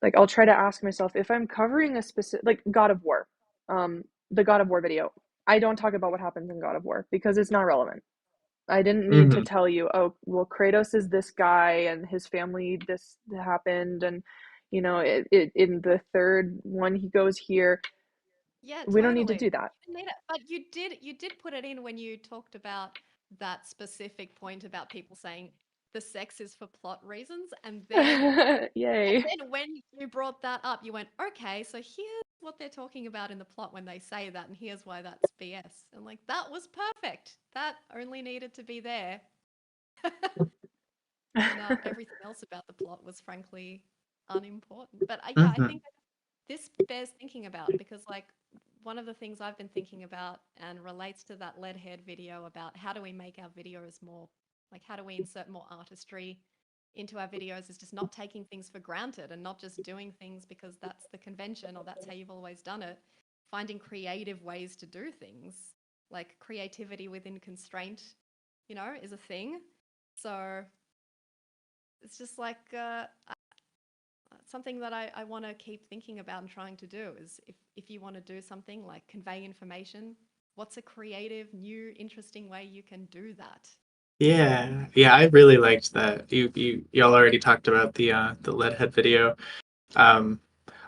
like I'll try to ask myself if I'm covering a specific, like God of War, the God of War video. I don't talk about what happens in God of War because it's not relevant. I didn't need to Mhm. tell you, oh, well, Kratos is this guy and his family, this happened. And, in the third one, he goes here. Yeah, We don't need to totally. do that. You didn't need it. But you did put it in when you talked about that specific point about people saying the sex is for plot reasons, and then Yay. when you brought that up, you went, okay, so here's what they're talking about in the plot when they say that, and here's why that's BS. And like that was perfect. That only needed to be there. And everything else about the plot was frankly unimportant. But yeah, I Mhm. think this bears thinking about because like one of the things I've been thinking about and relates to that lead head video about how do we make our videos more like how do we insert more artistry into our videos is just not taking things for granted and not just doing things because that's the convention or that's how you've always done it. Finding creative ways to do things, like creativity within constraint, is a thing. So it's just like something that I want to keep thinking about and trying to do is if you want to do something like convey information, what's a creative, new, interesting way you can do that? Yeah. Yeah, I really liked that. Y'all already talked about the Leadhead video. Um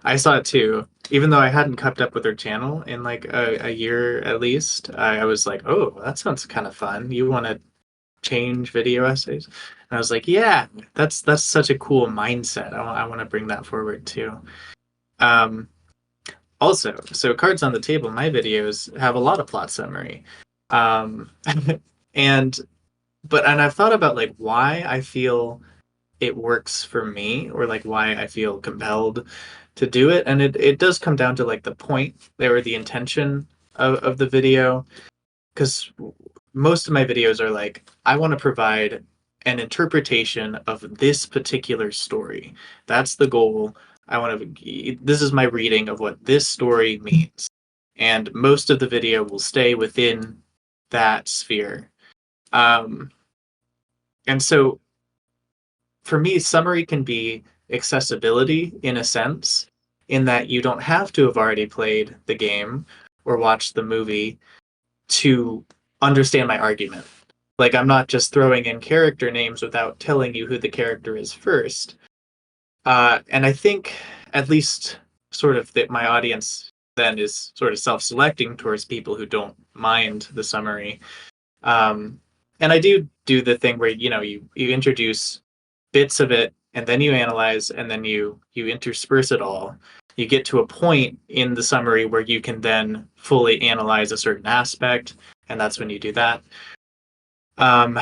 I saw it too. Even though I hadn't kept up with her channel in like a year at least, I was like, oh, that sounds kind of fun. You want to change video essays? And I was like, yeah, that's such a cool mindset. I want to bring that forward too. Um, Also, so cards on the table, my videos have a lot of plot summary. Um, and I've thought about like why I feel it works for me, or like why I feel compelled to do it. And it does come down to like the point or the intention of the video. Because most of my videos are like, I want to provide an interpretation of this particular story. That's the goal. This is my reading of what this story means. And most of the video will stay within that sphere. And so for me, summary can be accessibility in a sense, in that you don't have to have already played the game or watched the movie to understand my argument. Like, I'm not just throwing in character names without telling you who the character is first. And I think, at least, sort of, that my audience then is sort of self-selecting towards people who don't mind the summary. And I do the thing where, you know, you introduce bits of it, and then you analyze, and then you intersperse it all. You get to a point in the summary where you can then fully analyze a certain aspect, and that's when you do that. And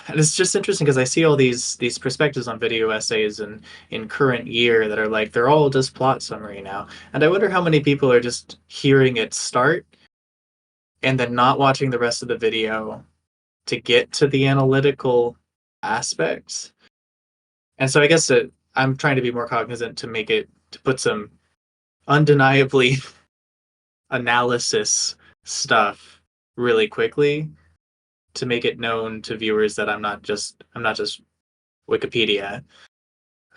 it's just interesting because I see all these perspectives on video essays and in current year that are like, they're all just plot summary now. And I wonder how many people are just hearing it start and then not watching the rest of the video to get to the analytical aspects. And so I guess I'm trying to be more cognizant to put some undeniably analysis stuff really quickly to make it known to viewers that I'm not just Wikipedia.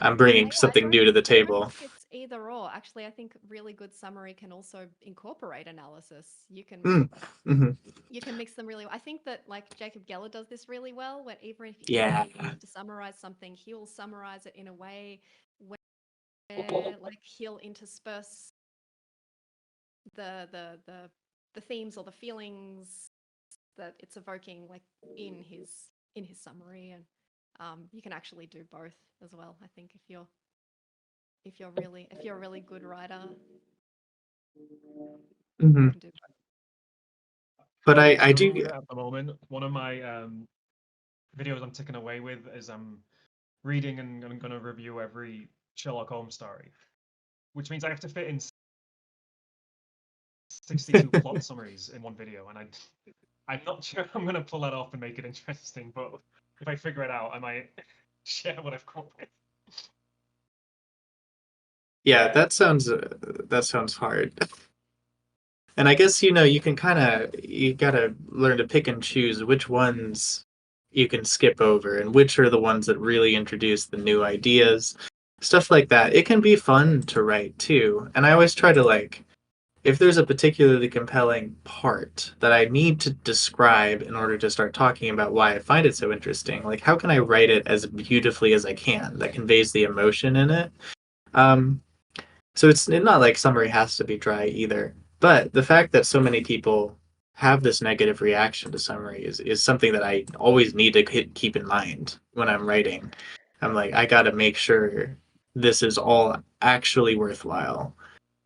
I'm bringing Yeah, something new to the I don't table. think it's either or. Actually, I think really good summary can also incorporate analysis. You can Mm-hmm. you can mix them really well. I think that like Jacob Geller does this really well, where even if Yeah. he needs to summarize something, he'll summarize it in a way where like he'll intersperse the themes or the feelings that it's evoking like in his summary, and you can actually do both as well. I think if you're a really good writer, Mm-hmm. you can do both. But I So do. at the moment, one of my videos I'm taking away with is I'm reading and I'm going to review every Sherlock Holmes story, which means I have to fit in 62 plot summaries in one video, and I'm not sure I'm going to pull that off and make it interesting, but if I figure it out, I might share what I've come up with. Yeah, that sounds hard. And I guess, you know, you gotta learn to pick and choose which ones you can skip over and which are the ones that really introduce the new ideas, stuff like that. It can be fun to write too. And I always try to, like, if there's a particularly compelling part that I need to describe in order to start talking about why I find it so interesting, like, how can I write it as beautifully as I can that conveys the emotion in it? Um, so it's not like summary has to be dry either. But the fact that so many people have this negative reaction to summary is something that I always need to keep in mind when I'm writing. I'm like, I got to make sure this is all actually worthwhile.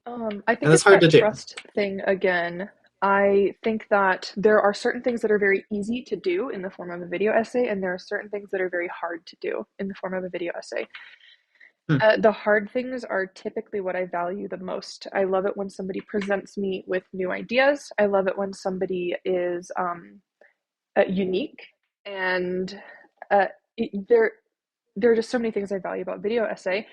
I And think that's it's hard to that do. trust thing again. I think that there are certain things that are very easy to do in the form of a video essay, and there are certain things that are very hard to do in the form of a video essay. Hmm. The hard things are typically what I value the most. I love it when somebody presents me with new ideas. I love it when somebody is unique, and uh, there are just so many things I value about video essay.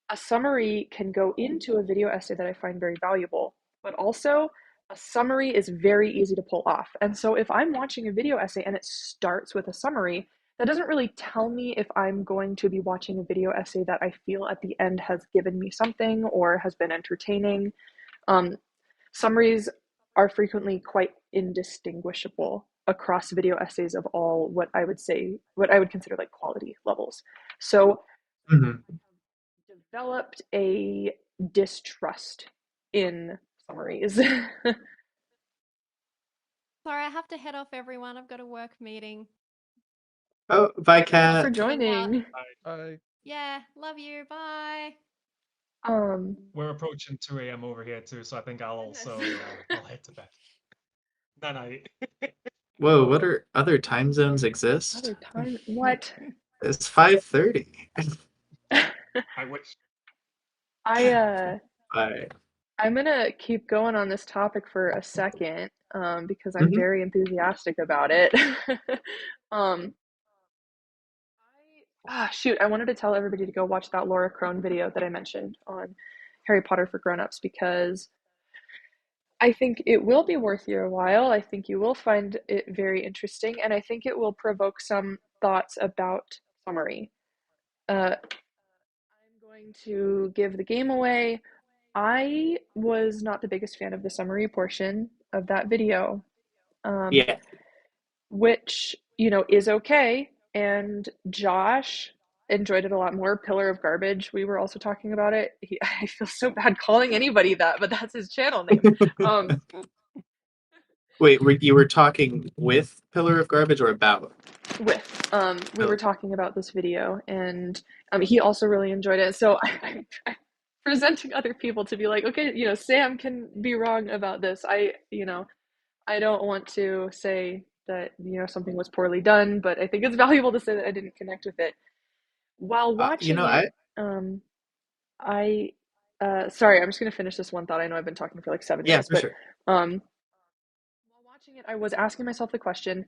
A summary can go into a video essay that I find very valuable, but also a summary is very easy to pull off. And so if I'm watching a video essay and it starts with a summary, that doesn't really tell me if I'm going to be watching a video essay that I feel at the end has given me something or has been entertaining. Um, Summaries are frequently quite indistinguishable across video essays of all what I would consider like quality levels. So Mm-hmm. developed a distrust in summaries. Sorry, I have to head off, everyone. I've got a work meeting. Oh, bye, Thanks for Kat. joining. Yeah, love you. Bye. We're approaching 2 a.m. over here too, so I think I'll also I'll head to bed. Night night. Whoa, what are other time zones exist? Other time? What? It's 5:30. I wish. I I'm gonna keep going on this topic for a second, because I'm Mhm. very enthusiastic about it. um, shoot, I wanted to tell everybody to go watch that Laura Crone video that I mentioned on Harry Potter for Grown-ups, because I think it will be worth your while. I think you will find it very interesting, and I think it will provoke some thoughts about summary. I'm going to give the game away. I was not the biggest fan of the summary portion of that video, um, Yeah. which, is okay. And Josh enjoyed it a lot more. Pillar of Garbage, we were also talking about it. I feel so bad calling anybody that, but that's his channel name. Um, Wait, you were talking with Pillar of Garbage or about we were Pillar? talking about this video, and he also really enjoyed it. So I'm presenting other people to be like, okay, Sam can be wrong about this. I don't want to say that, something was poorly done, but I think it's valuable to say that I didn't connect with it. While watching it, I I, sorry, I'm just going to finish this one thought. I know I've been talking for like 7 minutes, for but sure. while watching it, I was asking myself the question,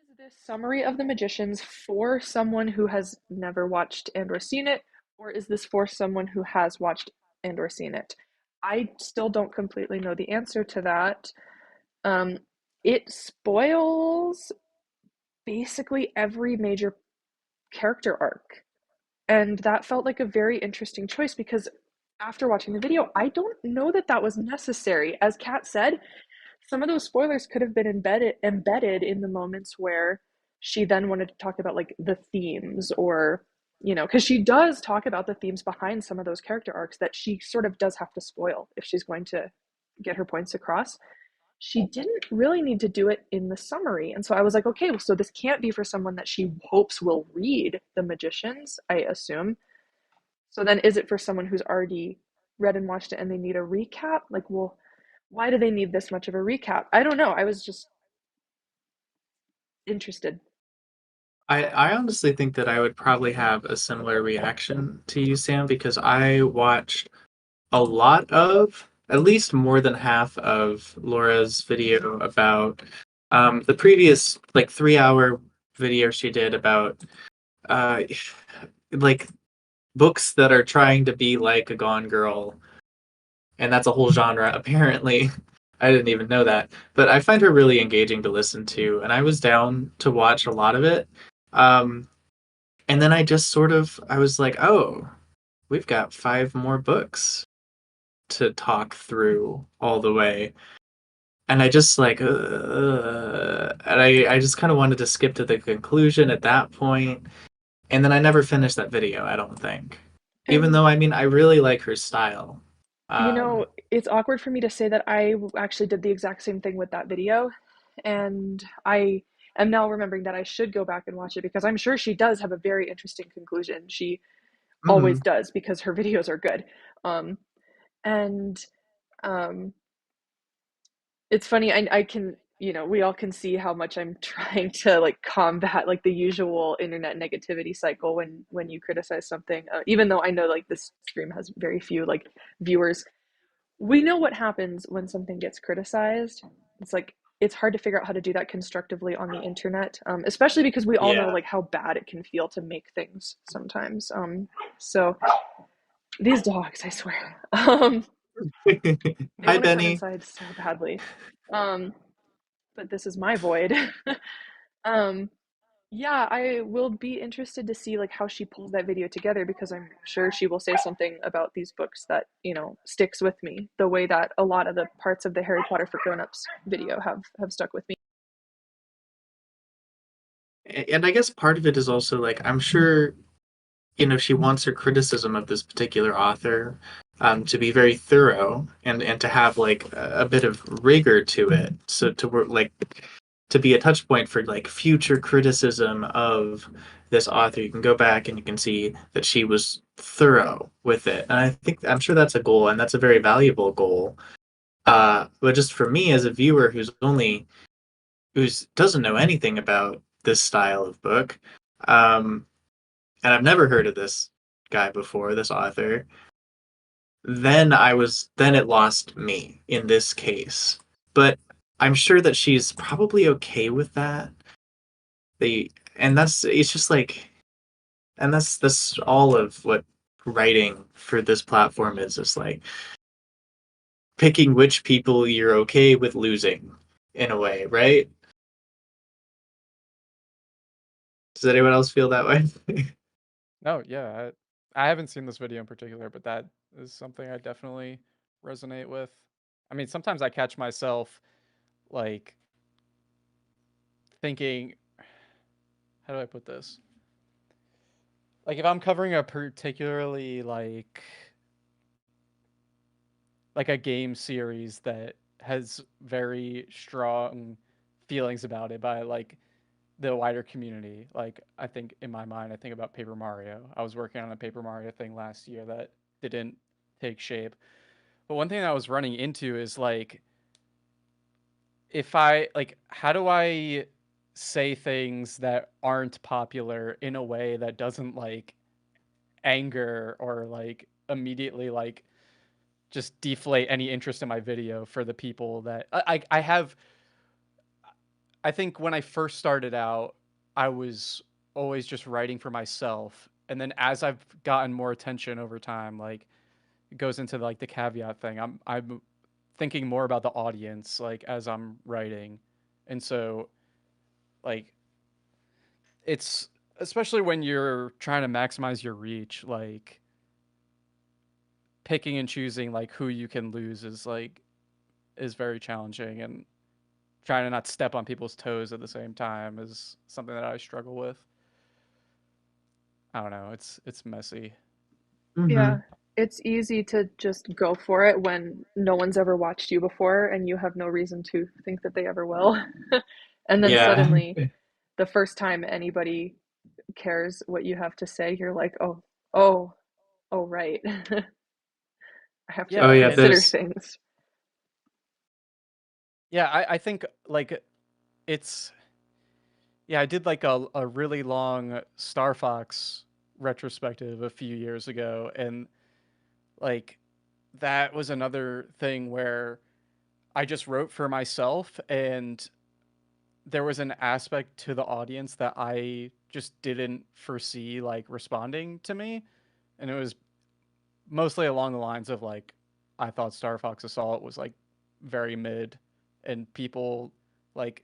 is this summary of the Magicians for someone who has never watched and or seen it, or is this for someone who has watched and or seen it? I still don't completely know the answer to that. Um, it spoils basically every major character arc. And that felt like a very interesting choice, because after watching the video, I don't know that that was necessary. As Kat said, some of those spoilers could have been embedded in the moments where she then wanted to talk about like the themes, or because she does talk about the themes behind some of those character arcs that she sort of does have to spoil if she's going to get her points across. She didn't really need to do it in the summary. And so I was like, okay, well, so this can't be for someone that she hopes will read The Magicians, I assume. So then is it for someone who's already read and watched it and they need a recap? Like, well, why do they need this much of a recap? I don't know. I was just interested. I honestly think that I would probably have a similar reaction to you, Sam, because I watched a lot of, at least more than half of Laura's video about the previous like 3 hour video she did about uh like books that are trying to be like a Gone Girl, and that's a whole genre apparently. I didn't even know that, but I find her really engaging to listen to, and I was down to watch a lot of it. Um, and then I was like, oh, we've got 5 more books to talk through all the way. And I just like, and I just kind of wanted to skip to the conclusion at that point. And then I never finished that video, I don't think. Even And, though, I mean, I really like her style. it's awkward for me to say that I actually did the exact same thing with that video. And I am now remembering that I should go back and watch it, because I'm sure she does have a very interesting conclusion. She always Mhm. does, because her videos are good. And um, it's funny. I can, we all can see how much I'm trying to like combat like the usual internet negativity cycle when you criticize something. Even though I know like this stream has very few like viewers, we know what happens when something gets criticized. It's like it's hard to figure out how to do that constructively on the internet, especially because we all know Yeah. like how bad it can feel to make things sometimes. So these dogs, I swear. They Hi, want to come Benny. inside so badly. Um, but this is my void. um, yeah, I will be interested to see like how she pulls that video together, because I'm sure she will say something about these books that, sticks with me the way that a lot of the parts of the Harry Potter for Grown-ups video have stuck with me. And I guess part of it is also like, I'm sure, she wants her criticism of this particular author to be very thorough and to have like a bit of rigor to it. So to work like to be a touch point for like future criticism of this author, you can go back and you can see that she was thorough with it. And I'm sure that's a goal, and that's a very valuable goal. But just for me as a viewer who doesn't know anything about this style of book, um, and I've never heard of this guy before, this author, then it lost me in this case. But I'm sure that she's probably okay with that. And that's it's just like, and that's all of what writing for this platform is, just like picking which people you're okay with losing in a way, right? Does anyone else feel that way? No, yeah, I haven't seen this video in particular, but that is something I definitely resonate with. I mean, sometimes I catch myself like thinking, how do I put this? Like if I'm covering a particularly like a game series that has very strong feelings about it by like the wider community. Like I think in my mind, I think about Paper Mario. I was working on a Paper Mario thing last year that didn't take shape. But one thing that I was running into is like if I like how do I say things that aren't popular in a way that doesn't like anger or like immediately like just deflate any interest in my video for the people that I have. I think when I first started out, I was always just writing for myself. And then as I've gotten more attention over time, like it goes into like the caveat thing. I'm thinking more about the audience like as I'm writing. And so like it's especially when you're trying to maximize your reach, like picking and choosing like who you can lose is very challenging, and trying to not step on people's toes at the same time is something that I struggle with. I don't know. It's messy. Hmm. Yeah, it's easy to just go for it when no one's ever watched you before and you have no reason to think that they ever will. And then Yeah. suddenly, the first time anybody cares what you have to say, you're like, oh, oh, oh, right. I have to Oh Yeah, yeah, and consider there's things. yeah, I think like it's yeah, I did like a really long Star Fox retrospective a few years ago, and like that was another thing where I just wrote for myself, and there was an aspect to the audience that I just didn't foresee like responding to me, and it was mostly along the lines of like I thought Star Fox Assault was like very mid, and people like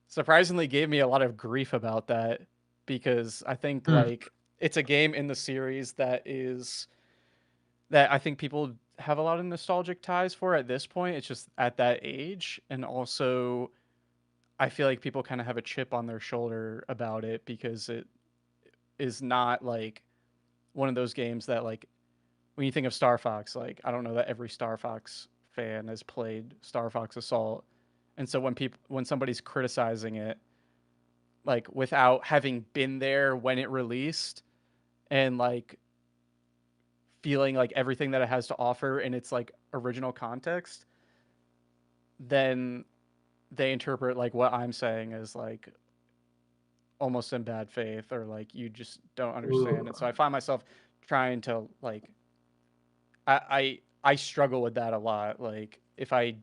surprisingly gave me a lot of grief about that because I think hmm. like it's a game in the series that I think people have a lot of nostalgic ties for at this point. It's just at that age, and also I feel like people kind of have a chip on their shoulder about it because it is not like one of those games that like when you think of Star Fox, like I don't know that every Star Fox fan has played Star Fox Assault. And so when somebody's criticizing it like without having been there when it released and like feeling like everything that it has to offer in its like original context, then they interpret like what I'm saying as like almost in bad faith or like you just don't understand. Ooh. And so I find myself trying to like I struggle with that a lot. Like if I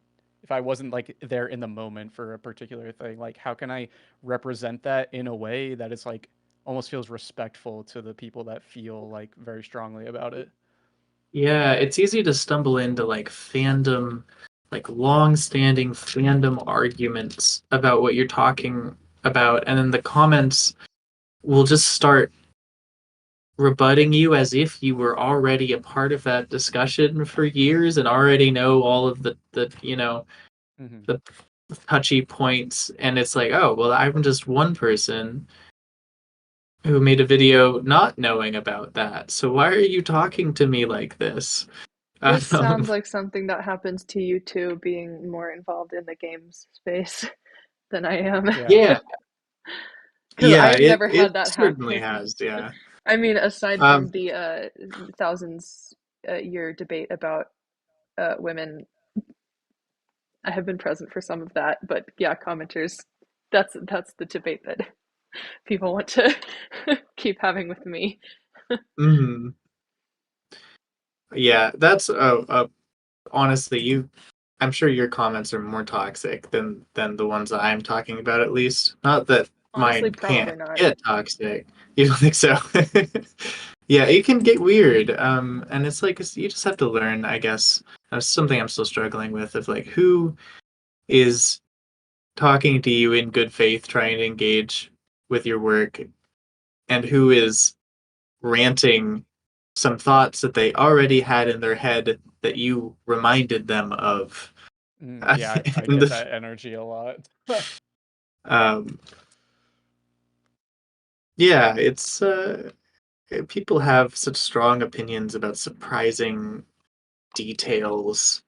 wasn't like there in the moment for a particular thing, like how can I represent that in a way that it's like almost feels respectful to the people that feel like very strongly about it. Yeah, it's easy to stumble into like fandom, like long-standing fandom arguments about what you're talking about, and then the comments will just start rebutting you as if you were already a part of that discussion for years and already know all of the Mm-hmm. the touchy points. And it's like, oh, well, I'm just one person who made a video not knowing about that. So why are you talking to me like this? This Um, sounds like something that happens to you too, being more involved in the games space than I am. Yeah. yeah, Because yeah, I've never it had that certainly happen. has. Yeah. I mean, aside from Um, the thousands year debate about women, I have been present for some of that. But yeah, commenters, that's the debate that. people want to keep having with me. Hmm. Yeah, that's honestly, I'm sure your comments are more toxic than the ones that I'm talking about, at least. Not that Honestly, mine probably can't not. get toxic. You don't think so? Yeah, it can get weird. And it's like you just have to learn, I guess. That's something I'm still struggling with, of like who is talking to you in good faith, trying to engage with your work, and who is ranting some thoughts that they already had in their head that you reminded them of. Yeah, I And get that energy a lot. um, yeah, it's people have such strong opinions about surprising details.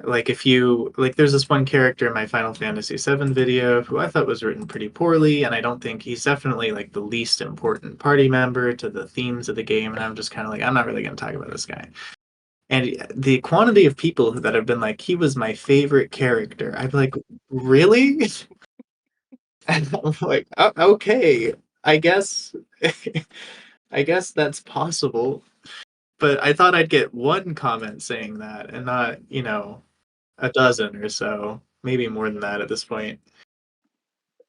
Like if you like, there's this one character in my Final Fantasy VII video who I thought was written pretty poorly, and I don't think he's definitely like the least important party member to the themes of the game. And I'm just kind of like, I'm not really going to talk about this guy. And the quantity of people that have been like, he was my favorite character, I'm like, really? And I'm like, okay, I guess, I guess that's possible. But I thought I'd get one comment saying that, and not, a dozen or so, maybe more than that at this point.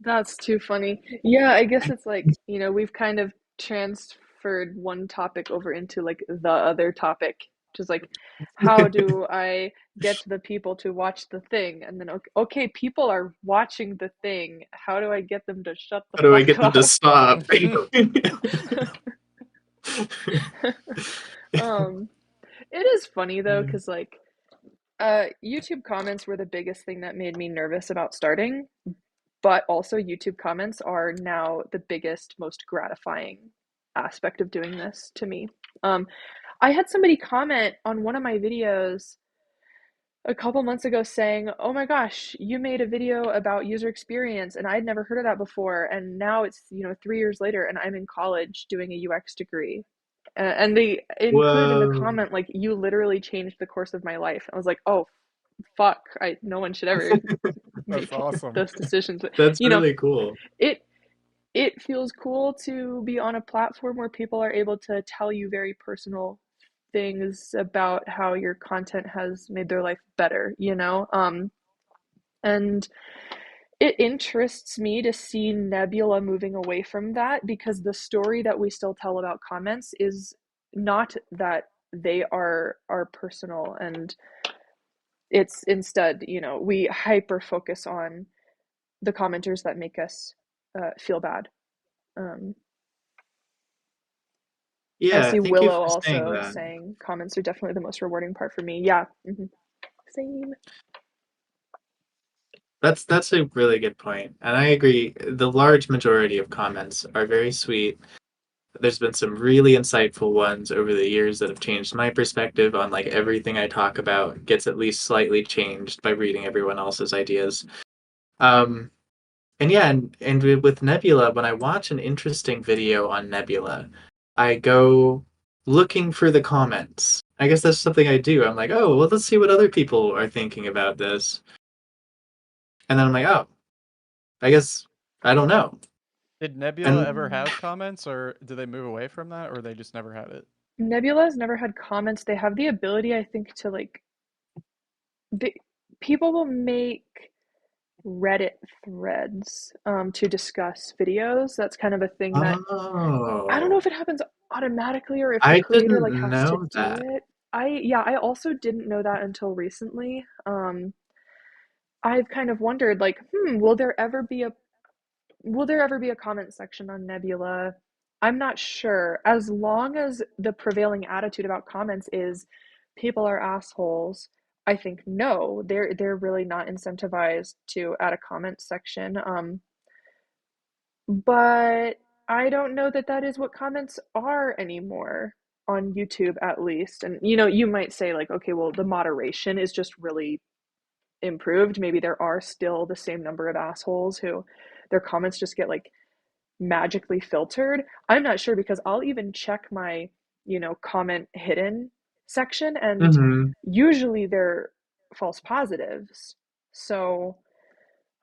That's too funny. Yeah, I guess it's like, we've kind of transferred one topic over into like the other topic, which is like, how do I get the people to watch the thing? And then, okay, people are watching the thing. How do I get them to shut the How do I fuck get them to up? stop? Um, it is funny though, because like, YouTube comments were the biggest thing that made me nervous about starting, but also YouTube comments are now the biggest, most gratifying aspect of doing this to me. I had somebody comment on one of my videos a couple months ago saying, "Oh my gosh, you made a video about user experience and I'd never heard of that before, and now it's, 3 years later and I'm in college doing a UX degree." And they included in the Whoa. comment like, "You literally changed the course of my life." I was like, "Oh, fuck, no one should ever That's make awesome. those decisions." But That's really cool. it it feels cool to be on a platform where people are able to tell you very personal things about how your content has made their life better, and it interests me to see Nebula moving away from that, because the story that we still tell about comments is not that they are personal, and it's instead, we hyper focus on the commenters that make us feel bad. Um, I Yeah, see thank you Willow for saying also that. saying comments are definitely the most rewarding part for me. Yeah. Same. That's a really good point, and I agree. The large majority of comments are very sweet. There's been some really insightful ones over the years that have changed my perspective on like everything I talk about gets at least slightly changed by reading everyone else's ideas. Um, and yeah, and with Nebula, when I watch an interesting video on Nebula, I go looking for the comments. I guess that's something I do. I'm like, oh, well, let's see what other people are thinking about this. And then I'm like, oh, I guess I don't know. Did Nebula ever And have comments, or did they move away from that, or they just never had it? Nebula's never had comments. They have the ability, I think, to like, they, people will make Reddit threads to discuss videos. That's kind of a thing that I don't know oh, if it happens automatically or if the I creator didn't like has to know do that. it. I also didn't know that until recently. I've kind of wondered like, will there ever be a comment section on Nebula? I'm not sure. As long as the prevailing attitude about comments is people are assholes, I think no, they're really not incentivized to add a comment section. But I don't know that that is what comments are anymore on YouTube, at least. And you might say like, okay, well, the moderation is just really improved. Maybe there are still the same number of assholes who their comments just get like magically filtered. I'm not sure, because I'll even check my, comment hidden section, and Hmm. usually they're false positives. So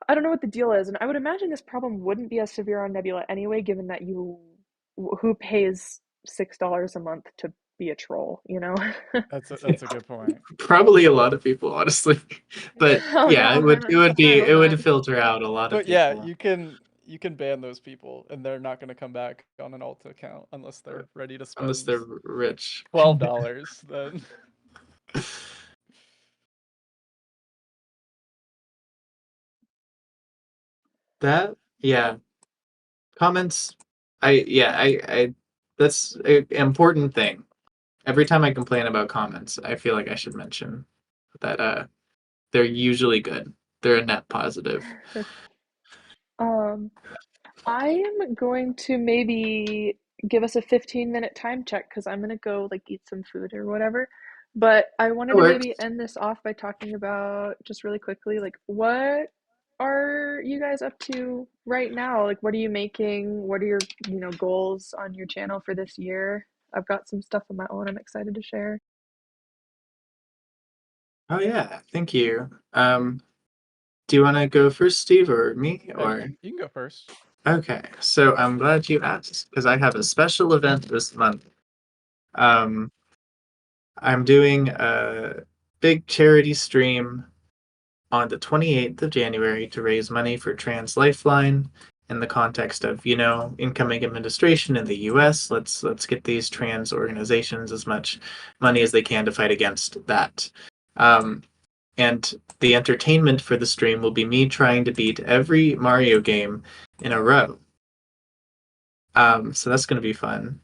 I don't know what the deal is, and I would imagine this problem wouldn't be as severe on Nebula anyway, given that who pays $6 a month to be a troll, you know? That's a good point. Probably a lot of people, honestly. But Oh yeah, no, I it hope would not. filter out a lot of But yeah, people. you can ban those people, and they're not going to come back on an Alta account unless they're ready to Unless spend they're rich. $12. Then That, yeah. Comments, I that's an important thing. Every time I complain about comments, I feel like I should mention that they're usually good. They're a net positive. Um, I am going to maybe give us a 15-minute time check because I'm gonna go like eat some food or whatever. But I wanted That to works. maybe end this off by talking about just really quickly, like what are you guys up to right now? Like what are you making? What are your, goals on your channel for this year? I've got some stuff of my own I'm excited to share. Oh yeah, thank you. Do you want to go first, Steve, or me, or? you can go first. Okay, so I'm glad you asked because I have a special event this month. Um, I'm doing a big charity stream on the 28th of January to raise money for Trans Lifeline in the context of, incoming administration in the US. Let's get these trans organizations as much money as they can to fight against that. And the entertainment for the stream will be me trying to beat every Mario game in a row. So that's going to be fun.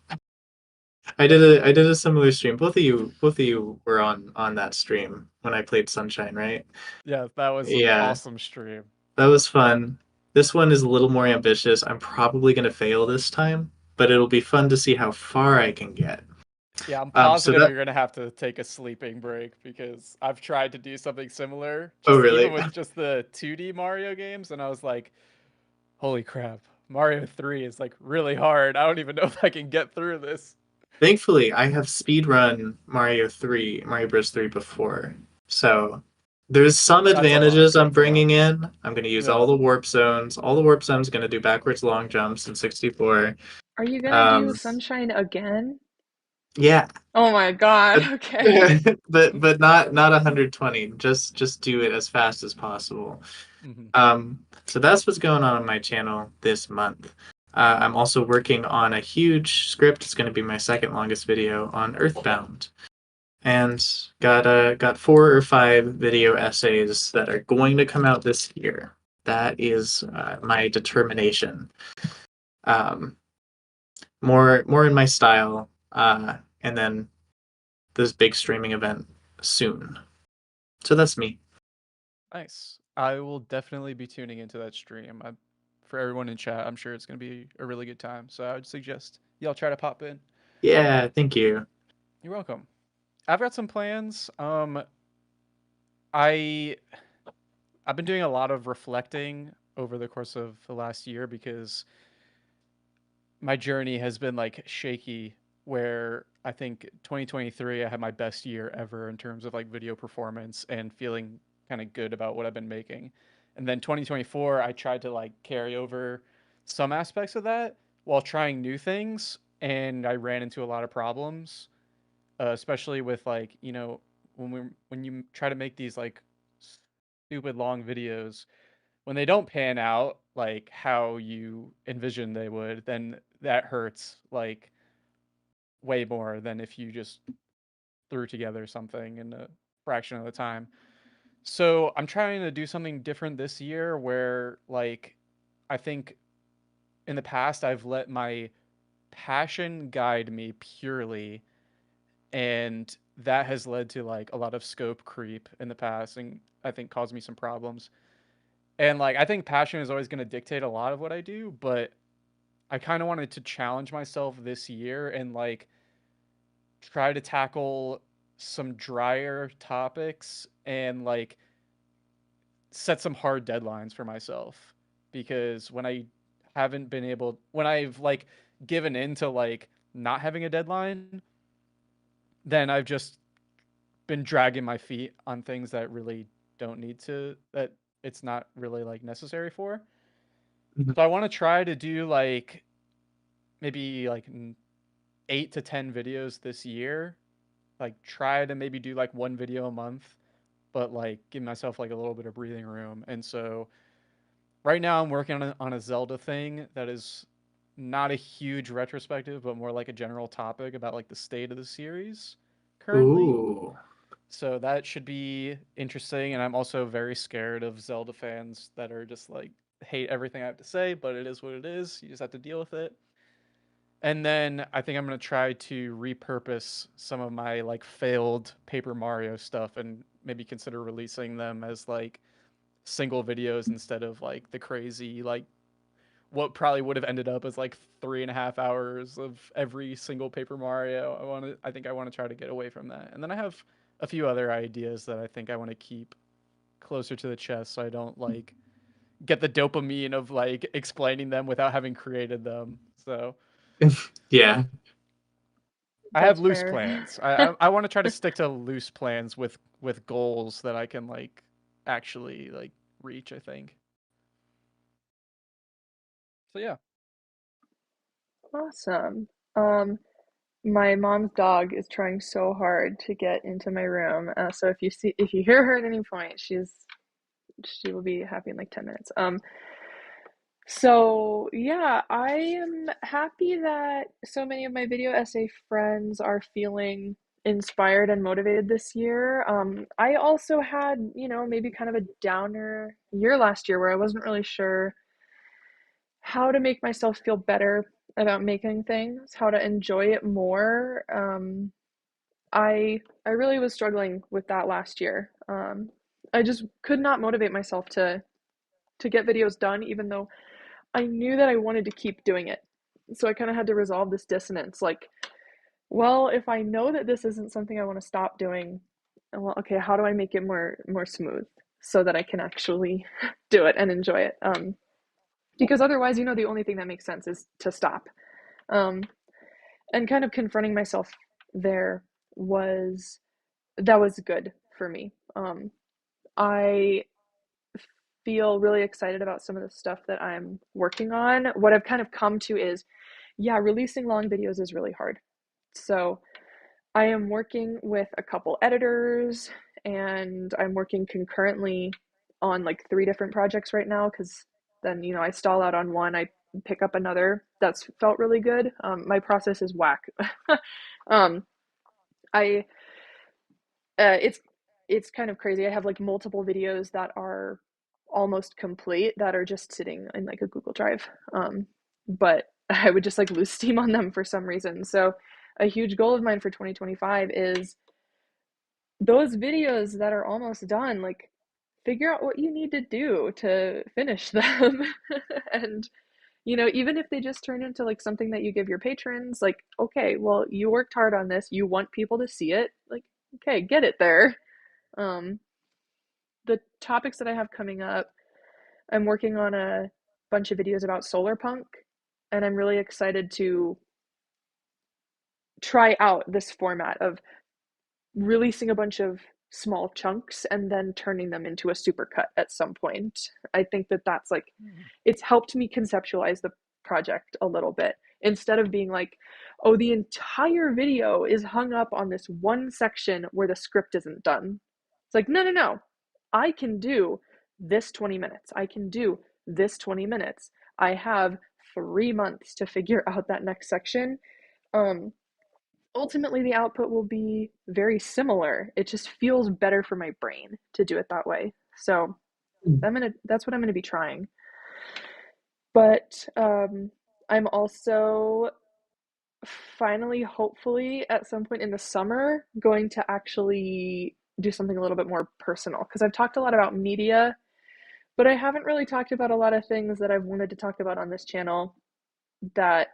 I did a similar stream. Both of you were on that stream when I played Sunshine, right? Yeah, that was an Yeah, awesome stream. that was fun. This one is a little more ambitious. I'm probably going to fail this time, but it'll be fun to see how far I can get. Yeah, I'm So positive that you're gonna have to take a sleeping break because I've tried to do something similar, Oh just even really? with just the 2D Mario games, and I was like, holy crap, Mario 3 is like really hard. I don't even know if I can get through this. Thankfully, I have speedrun Mario Bros 3 before. So there's some That's a lot. advantages I'm That's a lot. bringing in. I'm going to use all Yeah. the warp zones. All the warp zones going to do backwards long jumps in 64. Are you gonna do Um, Sunshine again? yeah, Oh my God, but okay. but not 120. Just do it as fast as possible. Hmm. So that's what's going on my channel this month. I'm also working on a huge script. It's going to be my second longest video on Earthbound, and got 4 or 5 video essays that are going to come out this year. That is my determination. Um, more in my style, and then this big streaming event soon. So that's me. Nice. I will definitely be tuning into that stream. For everyone in chat, I'm sure it's gonna be a really good time. So I would suggest y'all try to pop in. Yeah, thank you. You're welcome. I've got some plans. I I've been doing a lot of reflecting over the course of the last year because my journey has been like shaky where I think 2023 I had my best year ever in terms of like video performance and feeling kind of good about what I've been making. And then 2024 I tried to like carry over some aspects of that while trying new things and I ran into a lot of problems, especially with like, when you try to make these like stupid long videos when they don't pan out like how you envision they would, then that hurts like way more than if you just threw together something in a fraction of the time. So I'm trying to do something different this year where like I think in the past I've let my passion guide me purely and that has led to like a lot of scope creep in the past and I think caused me some problems. And like I think passion is always going to dictate a lot of what I do, but I kind of wanted to challenge myself this year and like try to tackle some drier topics and like set some hard deadlines for myself because when I've like given in to like not having a deadline, then I've just been dragging my feet on things that really don't need to that it's not really like necessary for. Mhm. So I want to try to do like maybe like 8 to 10 videos this year. Like try to maybe do like one video a month, but like give myself like a little bit of breathing room. And so right now I'm working on a Zelda thing that is not a huge retrospective, but more like a general topic about like the state of the series currently. Ooh. So that should be interesting. And I'm also very scared of Zelda fans that are just like hate everything I have to say, but it is what it is. You just have to deal with it. And then I think I'm gonna try to repurpose some of my like failed Paper Mario stuff and maybe consider releasing them as like single videos instead of like the crazy like what probably would have ended up as like 3.5 hours of every single Paper Mario. I think I want to try to get away from that. And then I have a few other ideas that I think I want to keep closer to the chest so I don't like get the dopamine of like explaining them without having created them. So Yeah. I have That's loose fair. plans. I want to try to stick to loose plans with goals that I can like actually like reach, I think. So yeah. Awesome. My mom's dog is trying so hard to get into my room. So if you hear her at any point, she will be happy in like 10 minutes. So yeah, I am happy that so many of my video essay friends are feeling inspired and motivated this year. I also had, maybe kind of a downer year last year where I wasn't really sure how to make myself feel better about making things, how to enjoy it more. I really was struggling with that last year. I just could not motivate myself to get videos done, even though I knew that I wanted to keep doing it. So I kind of had to resolve this dissonance. Like, well, if I know that this isn't something I want to stop doing, well, okay, how do I make it more smooth so that I can actually do it and enjoy it? Because otherwise, the only thing that makes sense is to stop. Um, and kind of confronting myself there was that was good for me. I feel really excited about some of the stuff that I'm working on. What I've kind of come to is, yeah, releasing long videos is really hard. So I am working with a couple editors and I'm working concurrently on like 3 different projects right now because then, I stall out on one, I pick up another. That's felt really good. My process is whack. um, I it's kind of crazy. I have like multiple videos that are almost complete that are just sitting in like a Google Drive. But I would just like lose steam on them for some reason. So a huge goal of mine for 2025 is those videos that are almost done, like figure out what you need to do to finish them. And even if they just turn into like something that you give your patrons, like, okay, well, you worked hard on this, you want people to see it, like, okay, get it there. Um, the topics that I have coming up, I'm working on a bunch of videos about solar punk, and I'm really excited to try out this format of releasing a bunch of small chunks and then turning them into a supercut at some point. I think that that's like, it's helped me conceptualize the project a little bit instead of being like, oh, the entire video is hung up on this one section where the script isn't done. It's like, no, no, no. I can do this 20 minutes. I can do this 20 minutes. I have 3 months to figure out that next section. Ultimately the output will be very similar. It just feels better for my brain to do it that way. So that's what I'm gonna be trying. But I'm also finally, hopefully, at some point in the summer, going to actually do something a little bit more personal because I've talked a lot about media, but I haven't really talked about a lot of things that I've wanted to talk about on this channel that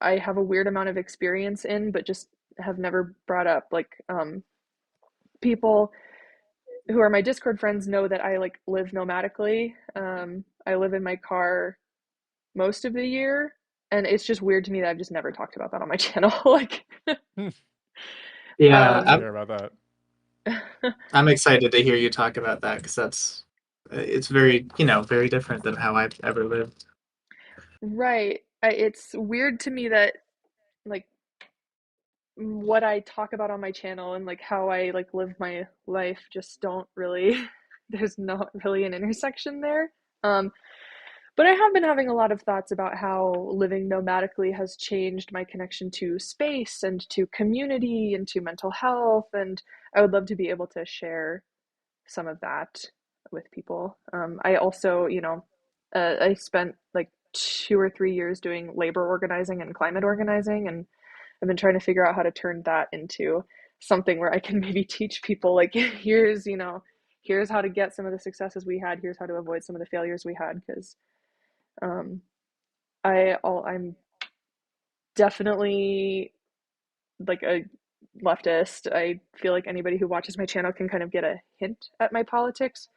I have a weird amount of experience in, but just have never brought up. Like, people who are my Discord friends know that I like live nomadically. I live in my car most of the year, and it's just weird to me that I've just never talked about that on my channel. Like, Yeah, To hear about that. I'm excited to hear you talk about that because it's very, very different than how I've ever lived. Right. It's weird to me that like what I talk about on my channel and like how I like live my life just don't really there's not really an intersection there. Um, but I have been having a lot of thoughts about how living nomadically has changed my connection to space and to community and to mental health, and I would love to be able to share some of that with people. I also, I spent like 2 or 3 years doing labor organizing and climate organizing, and I've been trying to figure out how to turn that into something where I can maybe teach people like here's how to get some of the successes we had, here's how to avoid some of the failures we had, because um, I'm definitely like a leftist. I feel like anybody who watches my channel can kind of get a hint at my politics.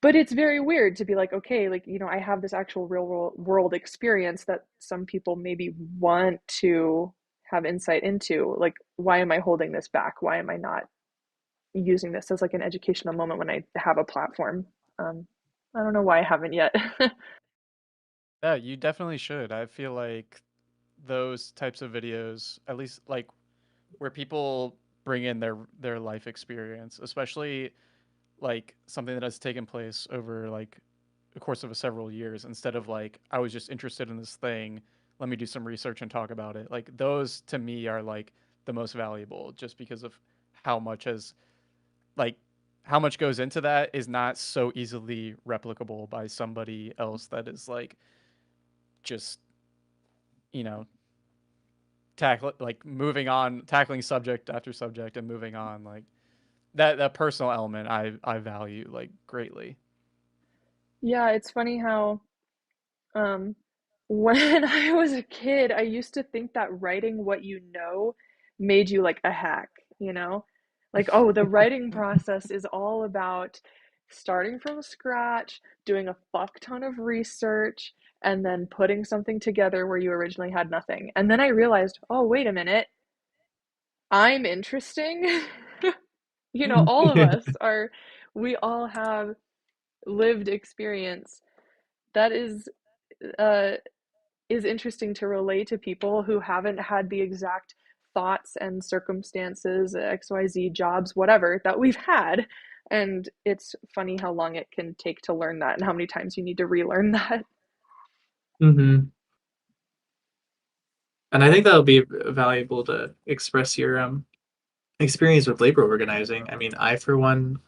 But it's very weird to be like, okay, like, I have this actual real world experience that some people maybe want to have insight into. Like, why am I holding this back? Why am I not using this as like an educational moment when I have a platform? I don't know why I haven't yet. Yeah, you definitely should. I feel like those types of videos, at least like where people bring in their life experience, especially like something that has taken place over like the course of several years, instead of like I was just interested in this thing, let me do some research and talk about it. Like those to me are like the most valuable, just because of how much has like how much goes into that is not so easily replicable by somebody else that is like just you know moving on, tackling subject after subject and moving on. Like that personal element I value like greatly. Yeah, it's funny how Um, when I was a kid, I used to think that writing what you know made you like a hack, you know? Like, oh, the writing process is all about starting from scratch, doing a fuck ton of research, and then putting something together where you originally had nothing. And then I realized, oh, wait a minute, I'm interesting. All of us are, we all have lived experience that uh, is interesting to relate to people who haven't had the exact thoughts and circumstances, XYZ jobs, whatever, that we've had. And it's funny how long it can take to learn that and how many times you need to relearn that. Hmm. And I think that'll be valuable to express your experience with labor organizing. I mean, I for one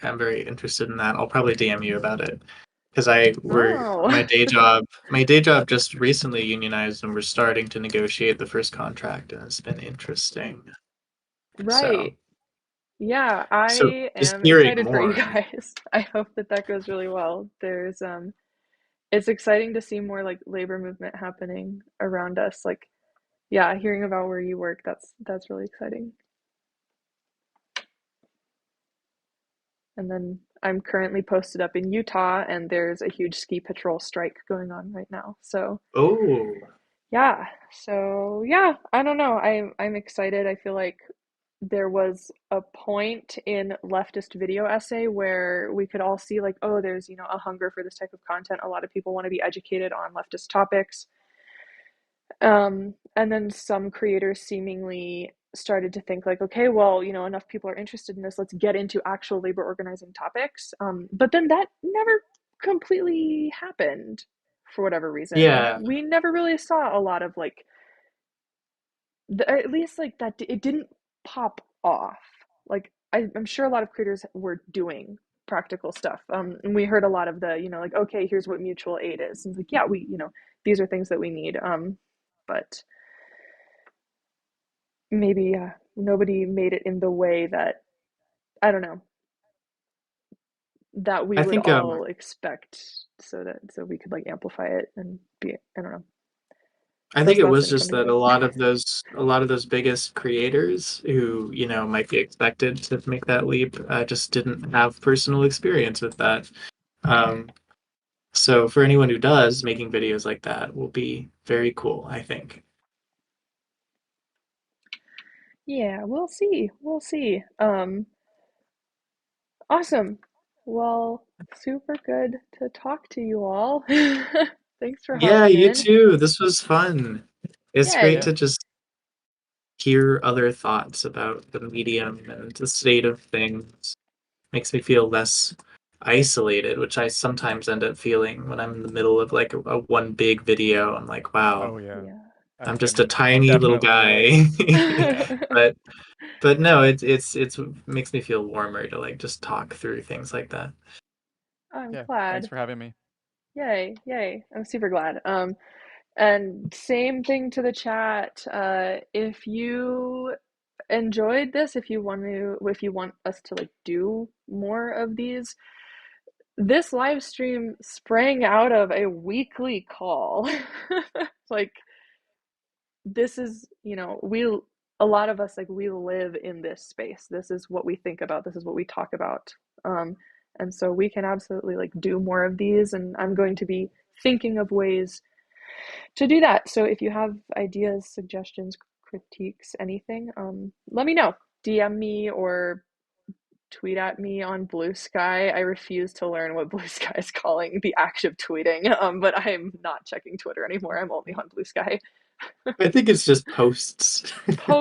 am very interested in that. I'll probably DM you about it because Oh, my day job just recently unionized and we're starting to negotiate the first contract, and it's been interesting. So right. Yeah, so I just am hearing excited for you more. guys. I hope that that goes really well. It's exciting to see more like labor movement happening around us. Like, yeah, hearing about where you work, that's really exciting. And then I'm currently posted up in Utah, and there's a huge ski patrol strike going on right now. So Oh, yeah, I don't know. I'm excited. I feel like there was a point in leftist video essay where we could all see like, oh, there's, a hunger for this type of content. A lot of people want to be educated on leftist topics. And then some creators seemingly started to think like, okay, well, enough people are interested in this. Let's get into actual labor organizing topics. But then that never completely happened for whatever reason. And yeah. we never really saw a lot of like, at least like that, it didn't pop off. Like, I'm sure a lot of creators were doing practical stuff. And we heard a lot of the, like, okay, here's what mutual aid is. And it's like, yeah, these are things that we need. But maybe nobody made it in the way that I don't know that we I would think all expect, so we could like amplify it and be I don't know. I think Those it thoughts was didn't come just that together. a lot of those biggest creators who, might be expected to make that leap, just didn't have personal experience with that. Um, so for anyone who does, making videos like that will be very cool, I think. Yeah, we'll see. We'll see. Awesome. Well, super good to talk to you all. Thanks for Yeah, hopping you in. too. This was fun. It's great Yay. to just hear other thoughts about the medium and the state of things. Makes me feel less isolated, which I sometimes end up feeling when I'm in the middle of like a one big video. I'm like, wow, Oh yeah, Yeah. I I'm just a can tiny little definitely relate. guy. Yeah. but but no, it's makes me feel warmer to like just talk through things like that. I'm Yeah. Thanks glad. for having me. Yay, yay. I'm super glad. And same thing to the chat. If you enjoyed this, if you want us to like do more of these, this live stream sprang out of a weekly call. Like this is, a lot of us, like, we live in this space. This is what we think about. This is what we talk about. Um, and so we can absolutely like do more of these, and I'm going to be thinking of ways to do that. So if you have ideas, suggestions, critiques, anything, let me know. DM me or tweet at me on Blue Sky. I refuse to learn what Blue Sky is calling the act of tweeting, but I'm not checking Twitter anymore. I'm only on Blue Sky. I think it's just posts,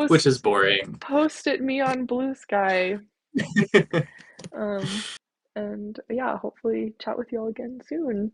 which is Post boring. post at me on Blue Sky. Um, and yeah, hopefully chat with you all again soon.